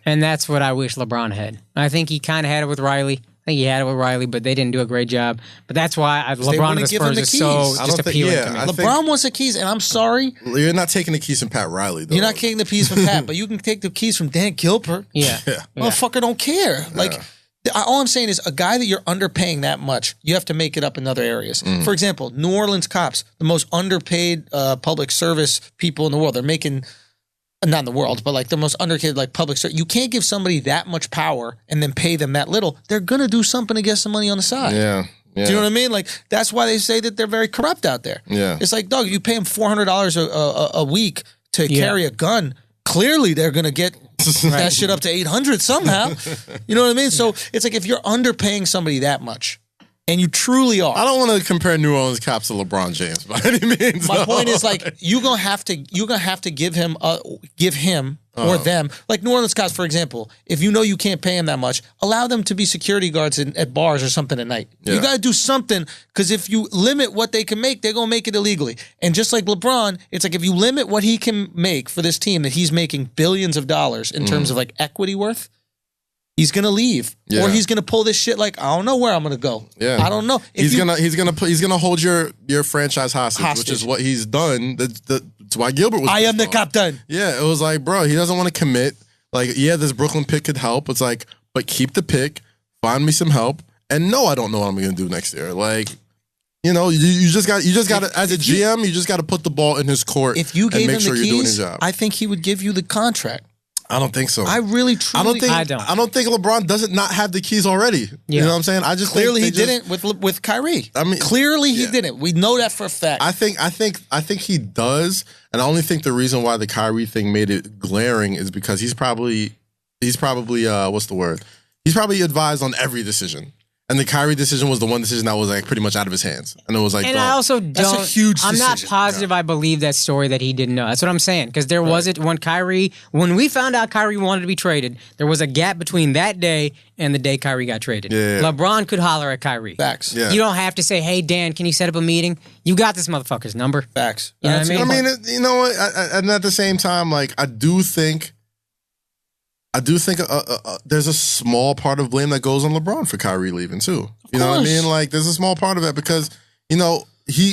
And that's what I wish LeBron had. I think he kind of had it with Riley. But they didn't do a great job. But that's why LeBron and the Spurs is so just appealing to me. LeBron wants the keys, and I'm sorry. You're not taking the keys from Pat Riley, though. You're not taking the keys from Pat, but you can take the keys from Dan Gilbert. Yeah. Motherfucker don't care. Like, all I'm saying is a guy that you're underpaying that much, you have to make it up in other areas. For example, New Orleans cops, the most underpaid public service people in the world. They're making not in the world, but like the most underrated like public service. You can't give somebody that much power and then pay them that little. They're gonna do something to get some money on the side. Yeah. Do you know what I mean? Like that's why they say that they're very corrupt out there. Yeah. It's like, dog, you pay them $400 a week to carry a gun. Clearly, they're gonna get that shit up to 800 somehow. You know what I mean? So it's like if you're underpaying somebody that much, and you truly are. I don't want to compare New Orleans cops to LeBron James by any means. My point is like you're gonna have to give him or them, like New Orleans cops, for example. If you know you can't pay him that much, allow them to be security guards at bars or something at night. Yeah. You got to do something, because if you limit what they can make, they're gonna make it illegally. And just like LeBron, it's like if you limit what he can make for this team, that he's making billions of dollars in terms of like equity worth. He's gonna leave, or he's gonna pull this shit. Like I don't know where I'm gonna go. Yeah, I don't know. He's gonna hold your franchise hostage, which is what he's done. That's why Gilbert was. I am the captain. Yeah, it was like, bro, he doesn't want to commit. Like, yeah, this Brooklyn pick could help. It's like, but keep the pick, find me some help, and no, I don't know what I'm gonna do next year. Like, you know, you just got to as a GM, you just got to put the ball in his court. If you gave and make him sure the you're doing keys, his job. I think he would give you the contract. I don't think so. I really, truly, I don't think LeBron doesn't not have the keys already. Yeah. You know what I'm saying? I just clearly he didn't with Kyrie. I mean, clearly he didn't. We know that for a fact. I think he does, and I only think the reason why the Kyrie thing made it glaring is because he's probably what's the word? He's probably advised on every decision. And the Kyrie decision was the one decision that was like pretty much out of his hands. And it was like, and I also don't, that's a huge decision. I'm not positive I believe that story that he didn't know. That's what I'm saying. Because there was it when we found out Kyrie wanted to be traded, there was a gap between that day and the day Kyrie got traded. Yeah. LeBron could holler at Kyrie. Facts. Yeah. You don't have to say, hey, Dan, can you set up a meeting? You got this motherfucker's number. Facts. You know what I mean? You know what? And at the same time, like, I do think there's a small part of blame that goes on LeBron for Kyrie leaving too. You know what I mean? Like, there's a small part of it because, you know,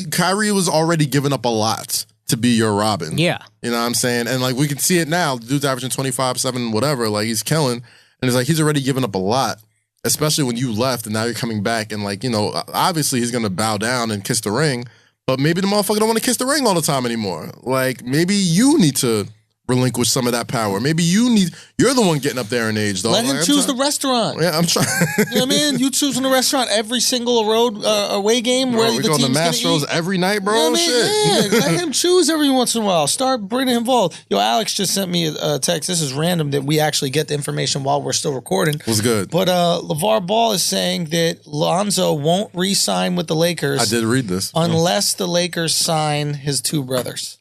Kyrie was already giving up a lot to be your Robin. Yeah. You know what I'm saying? And like, we can see it now. The dude's averaging 25, 7, whatever. Like, he's killing. And it's like, he's already given up a lot, especially when you left and now you're coming back. And like, you know, obviously he's going to bow down and kiss the ring, but maybe the motherfucker don't want to kiss the ring all the time anymore. Like, maybe you need to relinquish some of that power. Maybe you're the one getting up there in age, though. Let him choose the restaurant. Yeah, I'm trying. You know what I mean? You choosing the restaurant every single away game where the team's going to Mastros every night, bro. You know what I mean? Yeah, let him choose every once in a while. Start bringing him involved. Yo, Alex just sent me a text. This is random that we actually get the information while we're still recording. It was good. But LeVar Ball is saying that Lonzo won't re-sign with the Lakers. I did read this. Unless the Lakers sign his two brothers.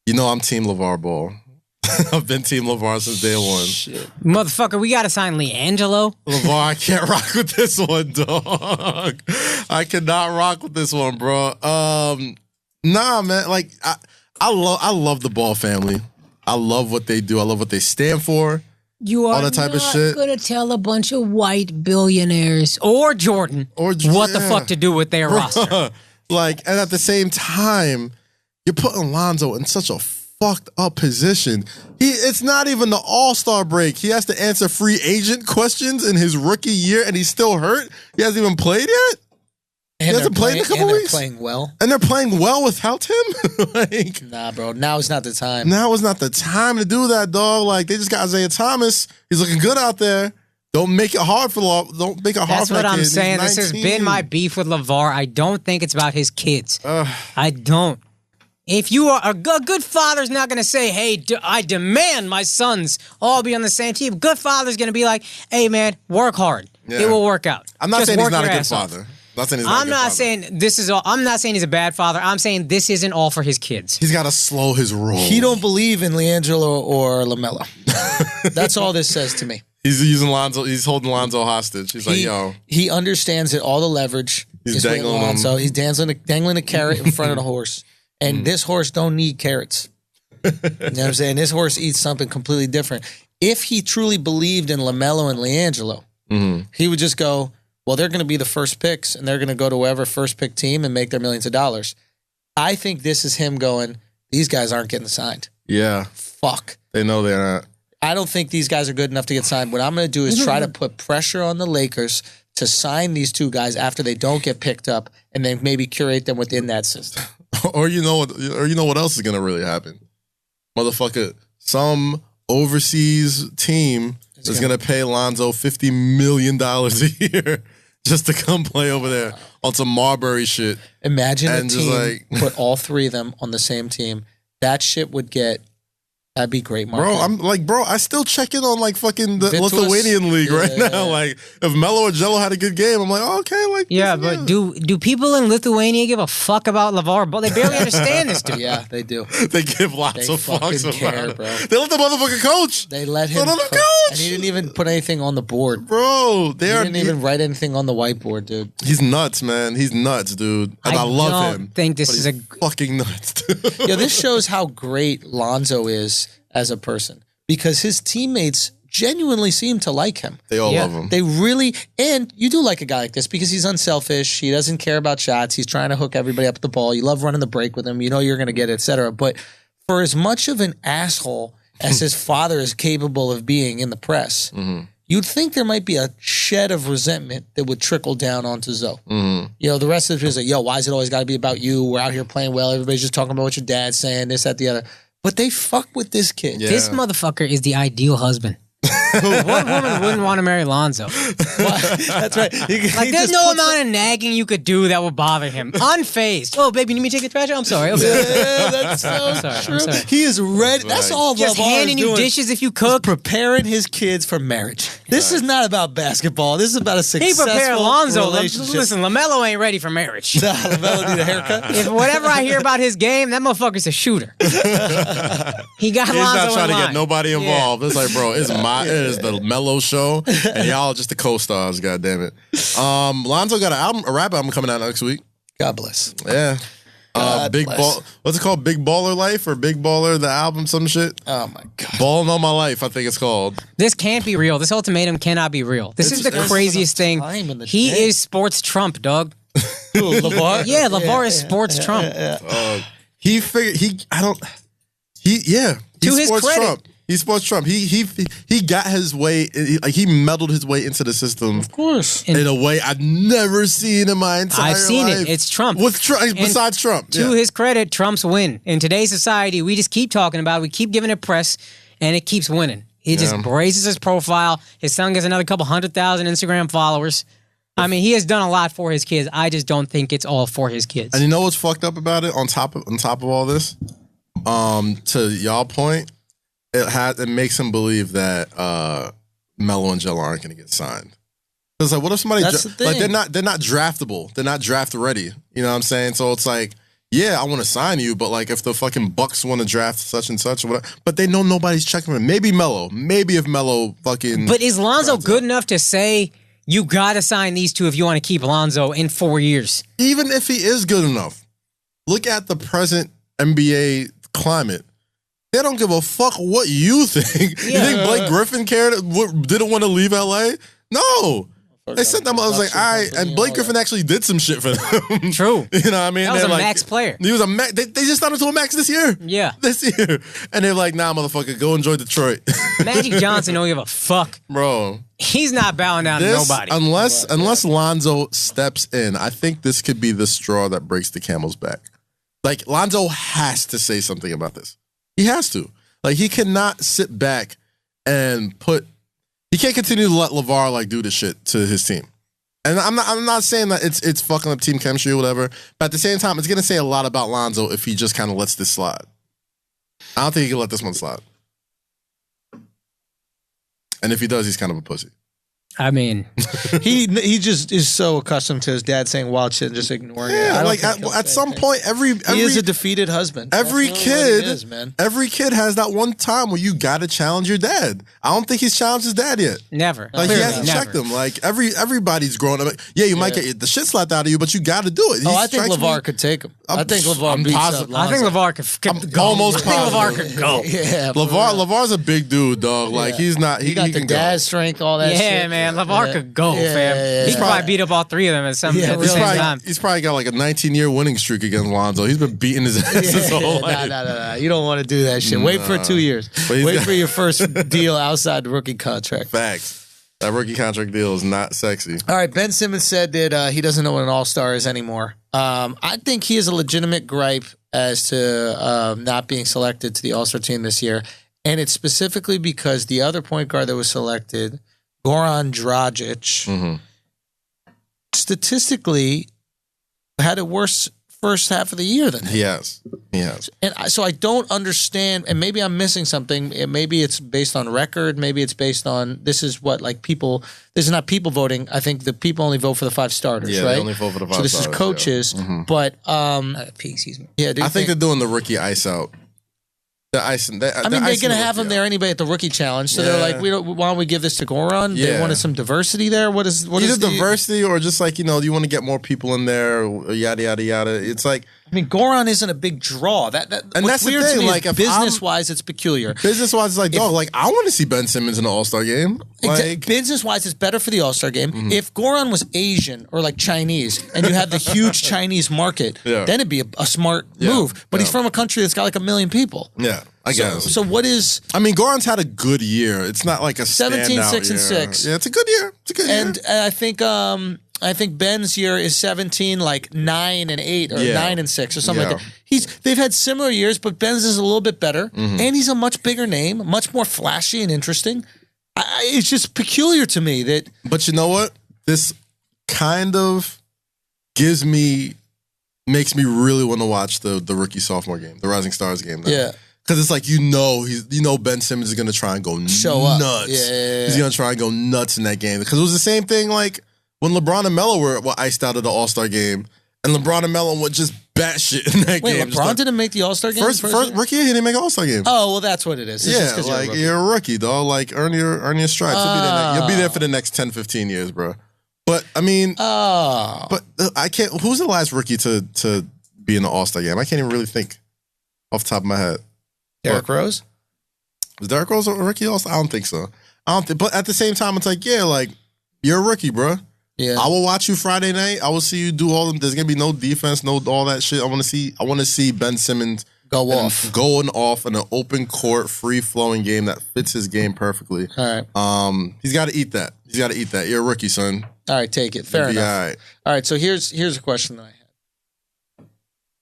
You know I'm Team LeVar Ball. I've been Team LeVar since day one. Shit. Motherfucker, we got to sign LiAngelo. LeVar, I can't rock with this one, dog. I cannot rock with this one, bro. Nah, man. Like, I love the Ball family. I love what they do. I love what they stand for. You are all that type of shit. Gonna tell a bunch of white billionaires or Jordan what the fuck to do with their roster. Like, and at the same time, you're putting Lonzo in such a fucked up position. It's not even the All-Star break. He has to answer free agent questions in his rookie year, and he's still hurt. He hasn't even played yet. And he hasn't played in a couple weeks. They're playing well. And they're playing well without him? Like, nah, bro. Now is not the time. Now is not the time to do that, dog. Like, they just got Isaiah Thomas. He's looking good out there. Don't make it hard for That's what I'm saying. This has been my beef with LeVar. I don't think it's about his kids. I don't. If you are a good father's not going to say, hey, I demand my sons all be on the same team. Good father's going to be like, hey, man, work hard. Yeah. It will work out. I'm not saying he's not a good father. I'm not saying he's a bad father. I'm saying this isn't all for his kids. He's got to slow his roll. He don't believe in LiAngelo or LaMelo. That's all this says to me. He's using Lonzo. He's holding Lonzo hostage. He's like, yo. He understands that all the leverage is dangling Lonzo. He's dangling a carrot in front of the horse. And this horse don't need carrots. You know what I'm saying? This horse eats something completely different. If he truly believed in LaMelo and LiAngelo, he would just go, well, they're going to be the first picks, and they're going to go to whoever first pick team and make their millions of dollars. I think this is him going, these guys aren't getting signed. Yeah. Fuck. They know they're not. I don't think these guys are good enough to get signed. What I'm going to do is try to put pressure on the Lakers to sign these two guys after they don't get picked up, and then maybe curate them within that system. Or you know what else is gonna really happen? motherfucker, some overseas team is going to pay Lonzo $50 million a year just to come play over there on some Marbury shit. Imagine a team put all three of them on the same team. That shit would get... That'd be great, marketing. I still check in on like fucking the Lithuanian league right now. Like, if Melo or Jello had a good game, I'm like, oh, okay, like, yeah, but do people in Lithuania give a fuck about LeVar Ball? They barely understand this dude. Yeah, they do. They give lots of fucks about bro. They let the motherfucker coach. They let him coach. And he didn't even put anything on the board, bro. He didn't even write anything on the whiteboard, dude. He's nuts, man. He's nuts, dude. And I love him. I think this is fucking nuts, dude. Yeah, this shows how great Lonzo is as a person, because his teammates genuinely seem to like him. They all love him. They really, and you do like a guy like this because he's unselfish. He doesn't care about shots. He's trying to hook everybody up at the ball. You love running the break with him. You know you're going to get it, etc. But for as much of an asshole as his father is capable of being in the press, you'd think there might be a shed of resentment that would trickle down onto Zoe. You know, the rest of the people is like, yo, why is it always got to be about you? We're out here playing well. Everybody's just talking about what your dad's saying, this, that, the other. But they fuck with this kid. Yeah. This motherfucker is the ideal husband. What woman wouldn't want to marry Lonzo? That's right. There's no amount of nagging you could do that would bother him. Unfazed. Oh, baby, you need me to take the trash out? I'm sorry. Okay. Yeah, that's so true. He is ready. That's all just handing you dishes if you cook. He's preparing his kids for marriage. This is not about basketball. This is about a successful relationship. He prepared Lonzo. Listen, LaMelo ain't ready for marriage. Nah, LaMelo need a haircut. If whatever I hear about his game, that motherfucker's a shooter. He got Lonzo in line. He's not trying to get nobody involved. It's like, bro, it is the Mellow show, and y'all just the co-stars. God damn it. Lonzo got a rap album coming out next week. God bless. Yeah. What's it called? Big Baller Life or Big Baller the album? Some shit. Oh my god. Balling on My Life, I think it's called. This can't be real. This ultimatum cannot be real. This is the craziest thing. He is sports Trump, dog. Who, LeVar? Yeah, LeVar is sports Trump. He figured to his credit. Trump. He's sports Trump. He got his way. He meddled his way into the system. Of course, in a way I've never seen in my entire life. I've seen it. It's Trump. Besides Trump, to his credit, Trump's win. In today's society, we just keep talking about it. We keep giving it press, and it keeps winning. He just raises his profile. His son gets another couple 100,000 Instagram followers. I mean, he has done a lot for his kids. I just don't think it's all for his kids. And you know what's fucked up about it? On top of all this, to y'all point. It makes him believe that Melo and Jello aren't going to get signed. It's like, what if somebody they're not draftable? They're not draft ready. You know what I'm saying? So it's like, yeah, I want to sign you, but like if the fucking Bucks want to draft such and such, or whatever, but they know nobody's checking him. Maybe Melo. Maybe if Melo fucking. But is Lonzo good enough to say you got to sign these two if you want to keep Lonzo in 4 years? Even if he is good enough, look at the present NBA climate. They don't give a fuck what you think. You think Blake Griffin didn't want to leave LA? No. They sent them. I was like, all right. And Blake Griffin actually did some shit for them. True. You know what I mean? That was a max player. He was a max. They just signed him to a max this year. Yeah. This year. And they're like, nah, motherfucker, go enjoy Detroit. Magic Johnson don't give a fuck. Bro. He's not bowing down to nobody. Unless Lonzo steps in, I think this could be the straw that breaks the camel's back. Like, Lonzo has to say something about this. He has to. Like, he cannot sit back and he can't continue to let LeVar like do this shit to his team. And I'm not saying that it's fucking up team chemistry or whatever, but at the same time, it's gonna say a lot about Lonzo if he just kind of lets this slide. I don't think he can let this one slide. And if he does, he's kind of a pussy. I mean, he just is so accustomed to his dad saying wild shit and just ignoring it. Yeah, like at some point, he is a defeated husband. Every kid has that one time where you got to challenge your dad. I don't think he's challenged his dad yet. Never. Like he hasn't checked him. Like everybody's grown up. Yeah, you might get the shit slapped out of you, but you got to do it. I think LeVar could take him. I think LeVar beats up Lonzo. I think LeVar could go. Almost I think LeVar could go. Yeah, LeVar's a big dude, dog. Like he's not. He got the dad strength, all that shit. Yeah, man. LeVar could go, fam. He could probably beat up all three of them at the same time. He's probably got like a 19-year winning streak against Lonzo. He's been beating his ass his whole life. No. You don't want to do that shit. Wait for 2 years. Wait for your first deal outside the rookie contract. Facts. That rookie contract deal is not sexy. All right, Ben Simmons said that he doesn't know what an all-star is anymore. I think he has a legitimate gripe as to not being selected to the All-Star team this year. And it's specifically because the other point guard that was selected, Goran Dragic, statistically had a worse first half of the year than him. Yes. And so I don't understand, and maybe I'm missing something. Maybe it's based on record. Maybe it's based on, this is what, like, people, this is not people voting. I think the people only vote for the 5 starters, right? Yeah, they only vote for the 5 starters. So this is coaches, but... peak season. Yeah, I think they're doing the rookie ice out. The icing. They're going to have him there anyway at the rookie challenge. So they're like, why don't we give this to Goran? Yeah. They wanted some diversity there. What is diversity or just like, you want to get more people in there, yada, yada, yada. It's like... I mean, Goran isn't a big draw. And that's weird the thing. To me, like, business-wise, it's peculiar. Business-wise, it's like, like, I want to see Ben Simmons in the All-Star game. Like, business-wise, it's better for the All-Star game. If Goran was Asian or like Chinese and you had the huge Chinese market, then it'd be a smart move. But he's from a country that's got like 1 million people. Yeah, I guess. So what is... I mean, Goran's had a good year. It's not like a 17, standout 6, and year. 6. Yeah, it's a good year. And I think Ben's year is 17, like 9 and 8 or 9 and 6 or something like that. They've had similar years, but Ben's is a little bit better, and he's a much bigger name, much more flashy and interesting. It's just peculiar to me that. But you know what? This kind of makes me really want to watch the rookie sophomore game, the Rising Stars game. Now. Yeah. Because it's like, Ben Simmons is going to try and go nuts. Yeah. He's going to try and go nuts in that game. Because it was the same thing like when LeBron and Melo were iced out of the All-Star game, and LeBron and Melo were just batshit in that game. Wait, LeBron didn't make the All-Star game? First rookie year, he didn't make an All-Star game. Oh, well, that's what it is. It's just like, you're a rookie, dog. Like, earn your stripes. You'll be there for the next 10, 15 years, bro. But, I mean, I can't. Who's the last rookie to be in the All-Star game? I can't even really think off the top of my head. Derrick Rose? Was Derrick Rose a rookie All-Star? I don't think so. But at the same time, it's like, you're a rookie, bro. Yeah. I will watch you Friday night. I will see you do all of them. There's gonna be no defense, no all that shit. I want to see Ben Simmons going off in an open court, free flowing game that fits his game perfectly. All right. He's got to eat that. You're a rookie, son. All right, take it. Fair enough. All right. All right. So here's a question that I had.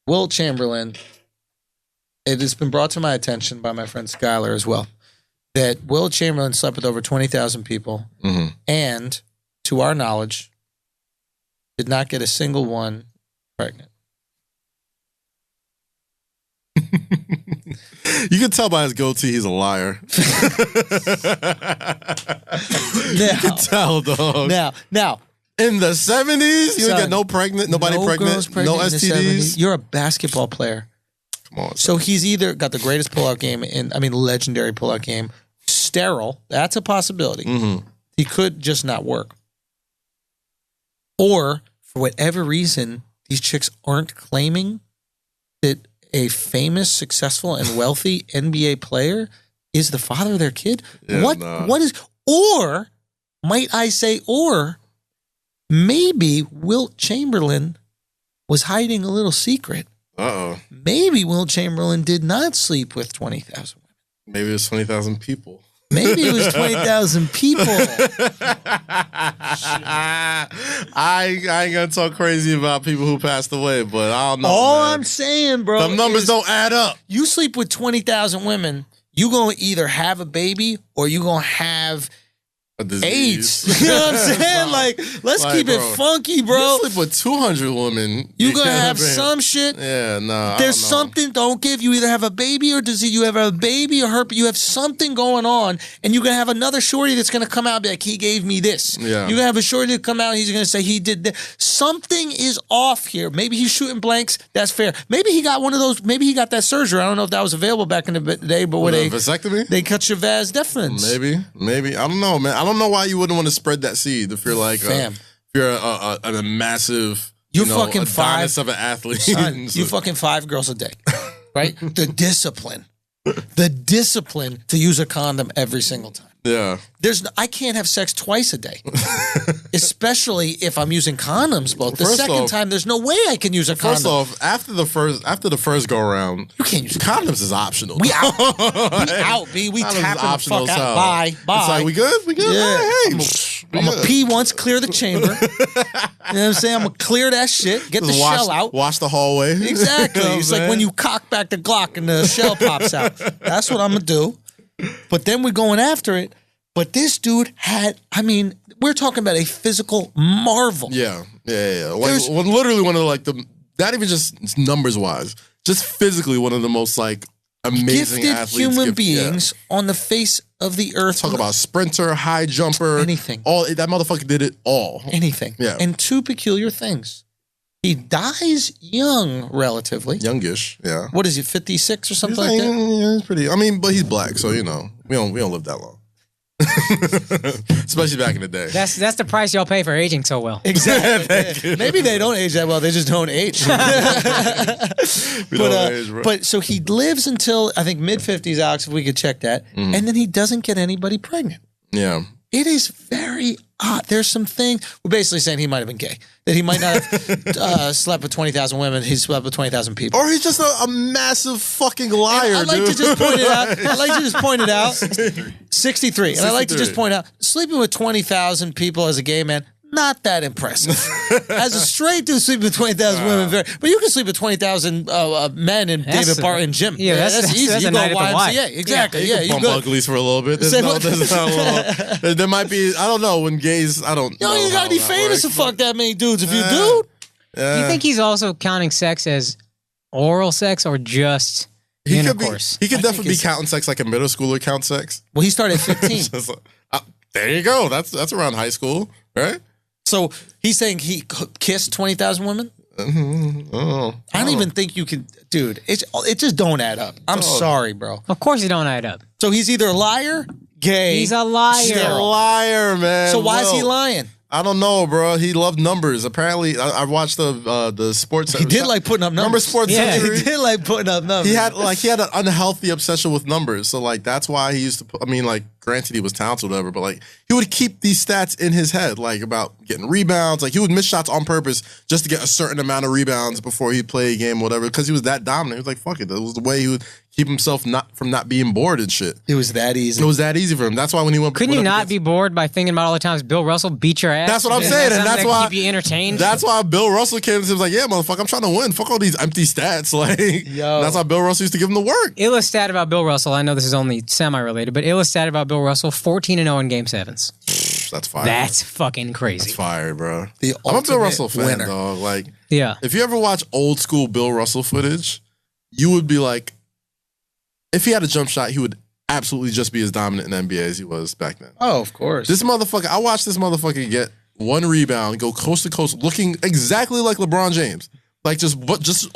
Wilt Chamberlain. It has been brought to my attention by my friend Skylar as well that Wilt Chamberlain slept with over 20,000 people, and to our knowledge, did not get a single one pregnant. You can tell by his goatee he's a liar. You can tell, dog. Now. In the 70s, you didn't get nobody pregnant, no STDs. You're a basketball player. Come on. So he's either got the greatest pullout game, legendary pullout game, sterile. That's a possibility. He could just not work. Or, for whatever reason, these chicks aren't claiming that a famous, successful, and wealthy NBA player is the father of their kid. Yeah, what is, or, might I say, maybe Wilt Chamberlain was hiding a little secret. Uh-oh. Maybe Wilt Chamberlain did not sleep with 20,000 women. Maybe it was 20,000 people. Maybe it was 20,000 people. I ain't gonna talk crazy about people who passed away, but I don't know. All man. I'm saying, bro, the numbers don't add up. You sleep with 20,000 women, you gonna either have a baby or you gonna have AIDS. You know what I'm saying? Let's keep it funky, bro. You sleep with 200 women. You gonna have some shit. Yeah, no. There's something. Don't give. You either have a baby or you have a baby or herpes. You have something going on, and you're gonna have another shorty that's gonna come out and be like, he gave me this. Yeah. You're gonna have a shorty that come out and he's gonna say he did this. Something is off here. Maybe he's shooting blanks. That's fair. Maybe he got one of those. Maybe he got that surgery. I don't know if that was available back in the day, but when vasectomy, they cut your vas deferens. Maybe. I don't know, man. I don't know why you wouldn't want to spread that seed if you're like if you're a massive, you're fucking five of an athlete. Son, you fucking 5 girls a day, right? The discipline to use a condom every single time. Yeah. I can't have sex twice a day, especially if I'm using condoms. Both the second time, there's no way I can use a condom. First off, after the first go around, you can't use condoms. Is optional. We out. We out. B. We tapping the fuck out. Bye. It's like we good. Yeah. Hey, I'm going to pee once, clear the chamber. You know what I'm saying? I'm going to clear that shit, get the shell out. Wash the hallway. Exactly. It's like when you cock back the Glock and the shell pops out. That's what I'm going to do. But then we're going after it. But this dude had, I mean, we're talking about a physical marvel. Yeah. Like, literally one of not even just numbers wise, just physically one of the most like amazing gifted athletes. Human beings on the face of the earth. Talk about sprinter, high jumper. Anything. That motherfucker did it all. Anything. Yeah. And two peculiar things. He dies young, relatively. Youngish, yeah. What is he, 56 or something like that? Yeah, he's pretty. I mean, but he's black, so we don't live that long. Especially back in the day. That's the price y'all pay for aging so well. Exactly. Maybe they don't age that well. They just don't age. But so he lives until I think mid-50s, Alex, if we could check that. And then he doesn't get anybody pregnant. Yeah. It is very odd. There's some things. We're basically saying he might have been gay. That he might not have slept with 20,000 women. He slept with 20,000 people. Or he's just a massive fucking liar, I'd like to just point it out. 63. And I'd like to just point out, sleeping with 20,000 people as a gay man, not that impressive. As a straight dude sleeping with 20,000 women, but you can sleep with 20,000 men in David Barton Gym. Yeah, that's easy. That's you go night at the YMCA. Exactly. Yeah, you can bump uglies for a little bit. There might be, I don't know, when gays, I don't know. You gotta be famous to fuck that many dudes. If you do. Do you think he's also counting sex as oral sex or just intercourse? He could definitely be counting sex like a middle schooler counts sex. Well, he started at 15. There you go. That's around high school, right? So he's saying he kissed 20,000 women? I don't even think you can, dude. It just don't add up. I'm sorry, bro. Of course, it don't add up. So he's either a liar, gay. He's a liar. He's a liar, man. So why is he lying? I don't know, bro. He loved numbers. Apparently, I watched the sports. He did like putting up numbers. Remember Sports Century? He did like putting up numbers. He had an unhealthy obsession with numbers. So like that's why he used to. I mean, like granted he was talented, or whatever, but like he would keep these stats in his head, like about getting rebounds. Like he would miss shots on purpose just to get a certain amount of rebounds before he'd play a game, or whatever, because he was that dominant. He was like, fuck it. That was the way he would keep himself from not being bored and shit. It was that easy. It was that easy for him. That's why when he went, couldn't you not be bored by thinking about all the times Bill Russell beat your ass? That's what I'm saying, and that's why keep you entertained. That's why Bill Russell came and was like, "Yeah, motherfucker, I'm trying to win. Fuck all these empty stats." Like, that's why Bill Russell used to give him the work. Illest stat about Bill Russell. I know this is only semi-related, but illest stat about Bill Russell: 14-0 in Game 7s. That's fire. That's fucking crazy. That's fire, bro. The I'm a Bill Russell fan, winner. dog. Like, yeah. If you ever watch old school Bill Russell footage, you would be like, if he had a jump shot, he would absolutely just be as dominant in the NBA as he was back then. Oh, of course. This motherfucker, I watched this motherfucker get one rebound, go coast to coast, looking exactly like LeBron James. Like just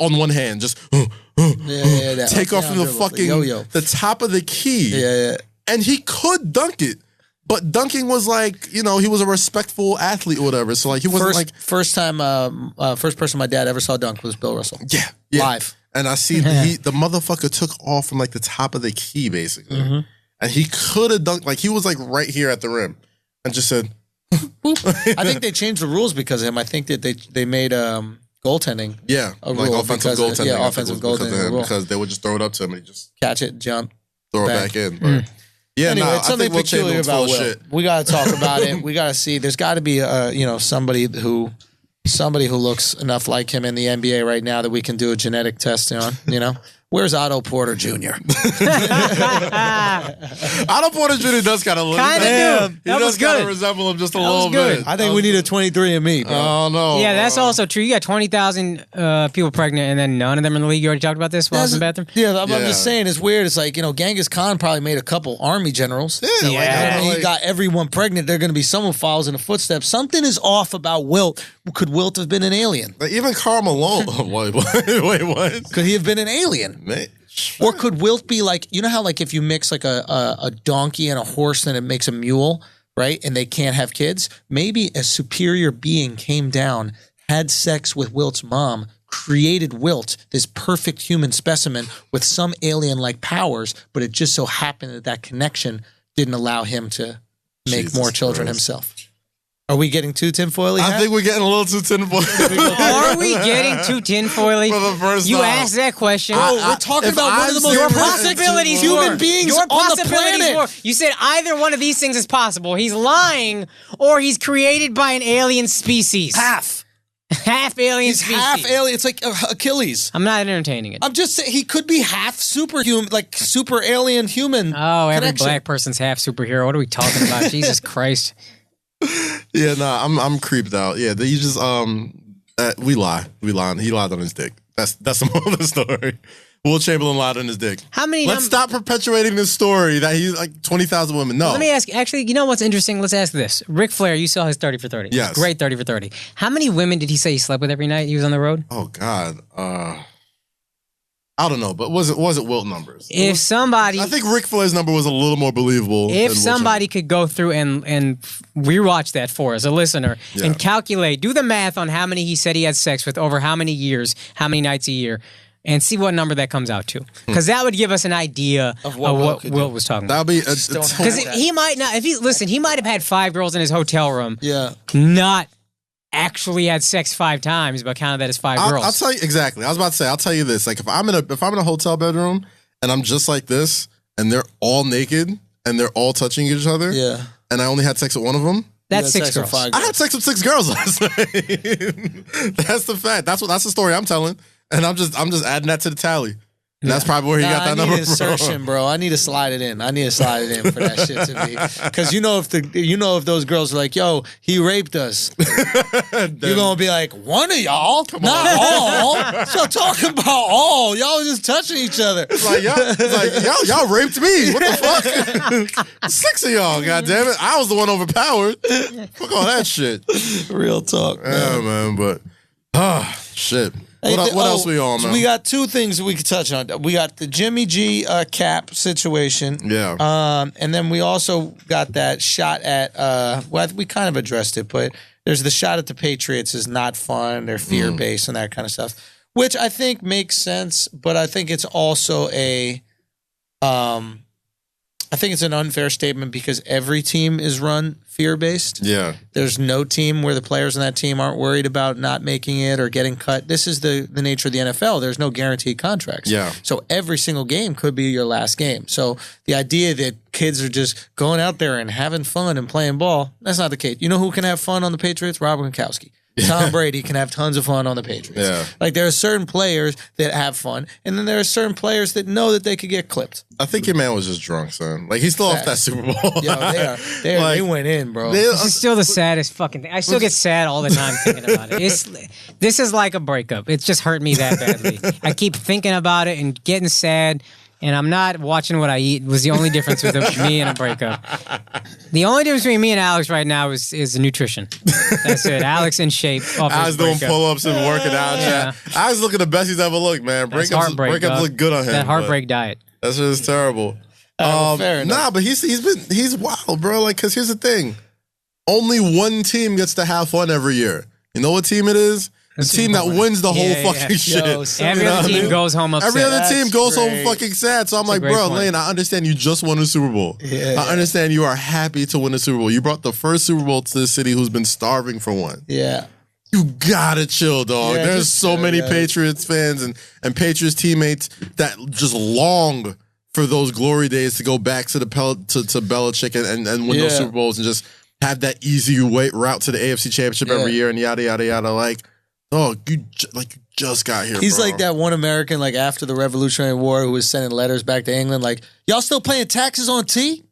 on one hand, just take off from the fucking the top of the key. Yeah. And he could dunk it. But dunking was like, he was a respectful athlete or whatever. So like he wasn't first person my dad ever saw dunk was Bill Russell. Yeah. Live. And I see the motherfucker took off from like the top of the key basically. Mm-hmm. And he could have dunked, like he was like right here at the rim and just said, I think they changed the rules because of him. I think that they made goaltending. Yeah. A like rule offensive goaltending. Yeah, offensive goaltending. Because they would just throw it up to him and he just catch it, jump, throw it back in. But yeah, anyway, it's something peculiar about Will. Shit. We got to talk about it. We got to see. There's got to be somebody who looks enough like him in the NBA right now that we can do a genetic test on. Where's Otto Porter Jr.? Otto Porter Jr. does kind of look like him. He does kind of resemble him just a little bit. I think we need a 23andMe, bro. Oh, no. Yeah, that's also true. You got 20,000 people pregnant and then none of them in the league. You already talked about this while I was in the bathroom? Yeah, I'm just saying it's weird. It's like, Genghis Khan probably made a couple army generals. Yeah. He got everyone pregnant. They're going to be someone follows in the footsteps. Something is off about Wilt. Could Wilt have been an alien? Like even Karl Malone. Wait, what? Could he have been an alien? Man. Or could Wilt be like, how like if you mix like a donkey and a horse, then it makes a mule, right? And they can't have kids. Maybe a superior being came down, had sex with Wilt's mom, created Wilt, this perfect human specimen with some alien-like powers, but it just so happened that connection didn't allow him to make more children himself. Are we getting too tinfoily? I think we're getting a little too tinfoily. Are we getting too tinfoily? For the first You time. asked that question. We're talking if about one of the I'm most serious- perfect possibilities human were- beings Your on the possibilities planet. were- You said either one of these things is possible. He's lying, or he's created by an alien species. Half. Half alien He's species. half alien. It's like Achilles. I'm not entertaining it. I'm just saying he could be half superhuman, like super alien human. Oh, every connection. black person's half superhero. What are we talking about? Jesus Christ. Yeah, I'm creeped out. Yeah, you just we lie. He lied on his dick. That's the moral of the story. Wilt Chamberlain lied on his dick. How many? Let's stop perpetuating this story that he's like 20,000 women. No. Let me ask. Actually, you know what's interesting? Let's ask this. Ric Flair, you saw his 30 for 30. Yes. Great 30 for 30. How many women did he say he slept with every night he was on the road? Oh God. I don't know, but was it Wilt numbers? If somebody, I think Ric Flair's number was a little more believable. if than somebody could go through and rewatch that for us, a listener, and calculate, do the math on how many he said he had sex with over how many years, how many nights a year, and see what number that comes out to. Because that would give us an idea of what Wilt was talking about. That'll be Because he might not, he might have had 5 girls in his hotel room, Yeah. not actually had sex 5 times, but counted that as 5 girls. I'll tell you exactly. I was about to say. I'll tell you this. Like if I'm in a hotel bedroom and I'm just like this, and they're all naked and they're all touching each other, Yeah. and I only had sex with one of them. That's You 6 had sex with girls. 5 I had sex with 6 girls last night. That's the fact. That's the story I'm telling, and I'm just adding that to the tally. And that's probably where he got that I need number an insertion, from. bro. I need to slide it in. I need to slide it in for that shit to be. Because if those girls are like, yo, he raped us, you're gonna be like, one of y'all, not all. So talking about all, y'all was just touching each other. It's like y'all raped me. What the fuck? 6 of y'all, goddammit. I was the one overpowered. Fuck all that shit. Real talk, man. Yeah, man. But shit. What else we on, man? We got 2 things we could touch on. We got the Jimmy G cap situation. Yeah. And then we also got that shot at, we kind of addressed it, but there's the shot at the Patriots is not fun. They're fear-based and that kind of stuff, which I think makes sense, but I think it's also I think it's an unfair statement because every team is run fear-based. Yeah. There's no team where the players on that team aren't worried about not making it or getting cut. This is the nature of the NFL. There's no guaranteed contracts. Yeah. So every single game could be your last game. So the idea that kids are just going out there and having fun and playing ball, that's not the case. You know who can have fun on the Patriots? Robert Gronkowski. Tom Brady can have tons of fun on the Patriots. Yeah. Like there are certain players that have fun, and then there are certain players that know that they could get clipped. I think your man was just drunk, son. Like he's still off that Super Bowl. Yo, they went in, bro. This is still the saddest fucking thing. I still get sad all the time thinking about it. This is like a breakup. It's just hurt me that badly. I keep thinking about it and getting sad, and I'm not watching what I eat. Was the only difference with me and a breakup. The only difference between me and Alex right now is nutrition. That's it. Alex in shape. Alex doing pull-ups and working out. Yeah. Alex looking the best he's ever looked, man. Breakups look good on him. That heartbreak diet. That's just terrible. Fair enough. Nah, but he's wild, bro. Like, cause here's the thing: only one team gets to have fun every year. You know what team it is? The team that wins the whole fucking shit. Yo, Every other team goes home upset. Every other team goes home great. fucking sad. So I'm like, great bro, point. Lane, I understand you just won a Super Bowl. Yeah. I understand you are happy to win a Super Bowl. You brought the first Super Bowl to the city who's been starving for one. Yeah. You gotta chill, dog. Yeah, There's just so chill, many yeah. Patriots fans and Patriots teammates that just long for those glory days to go back to the to Belichick and win those Super Bowls and just have that easy route to the AFC Championship every year and yada yada yada. Like, oh, you just got here. He's bro. like that one American, like after the Revolutionary War, who was sending letters back to England, like, y'all still paying taxes on tea?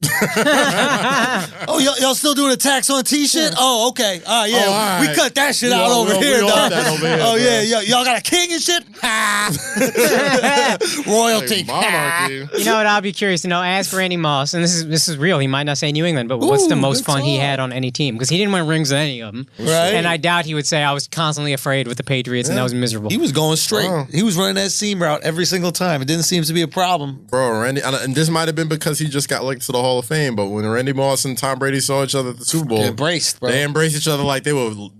Oh, y'all still doing a tax on tea shit? Oh, okay. All right. We cut that shit out over here, dog. Oh, yeah. Y'all got a king and shit? Royalty. Like monarchy. You know what? I'll be curious to know. Ask Randy Moss, and this is real. He might not say New England, but what's the most fun he had on any team? Because he didn't win rings with any of them. Right. And I doubt he would say I was constantly afraid with the Patriots, and that was miserable. He was going straight. Oh. He was running that seam route every single time. It didn't seem to be a problem. Bro, Randy, and this might have been because he just got elected to the Hall of Fame, but when Randy Moss and Tom Brady saw each other at the Super Bowl, They embraced, bro. they embraced each other like they only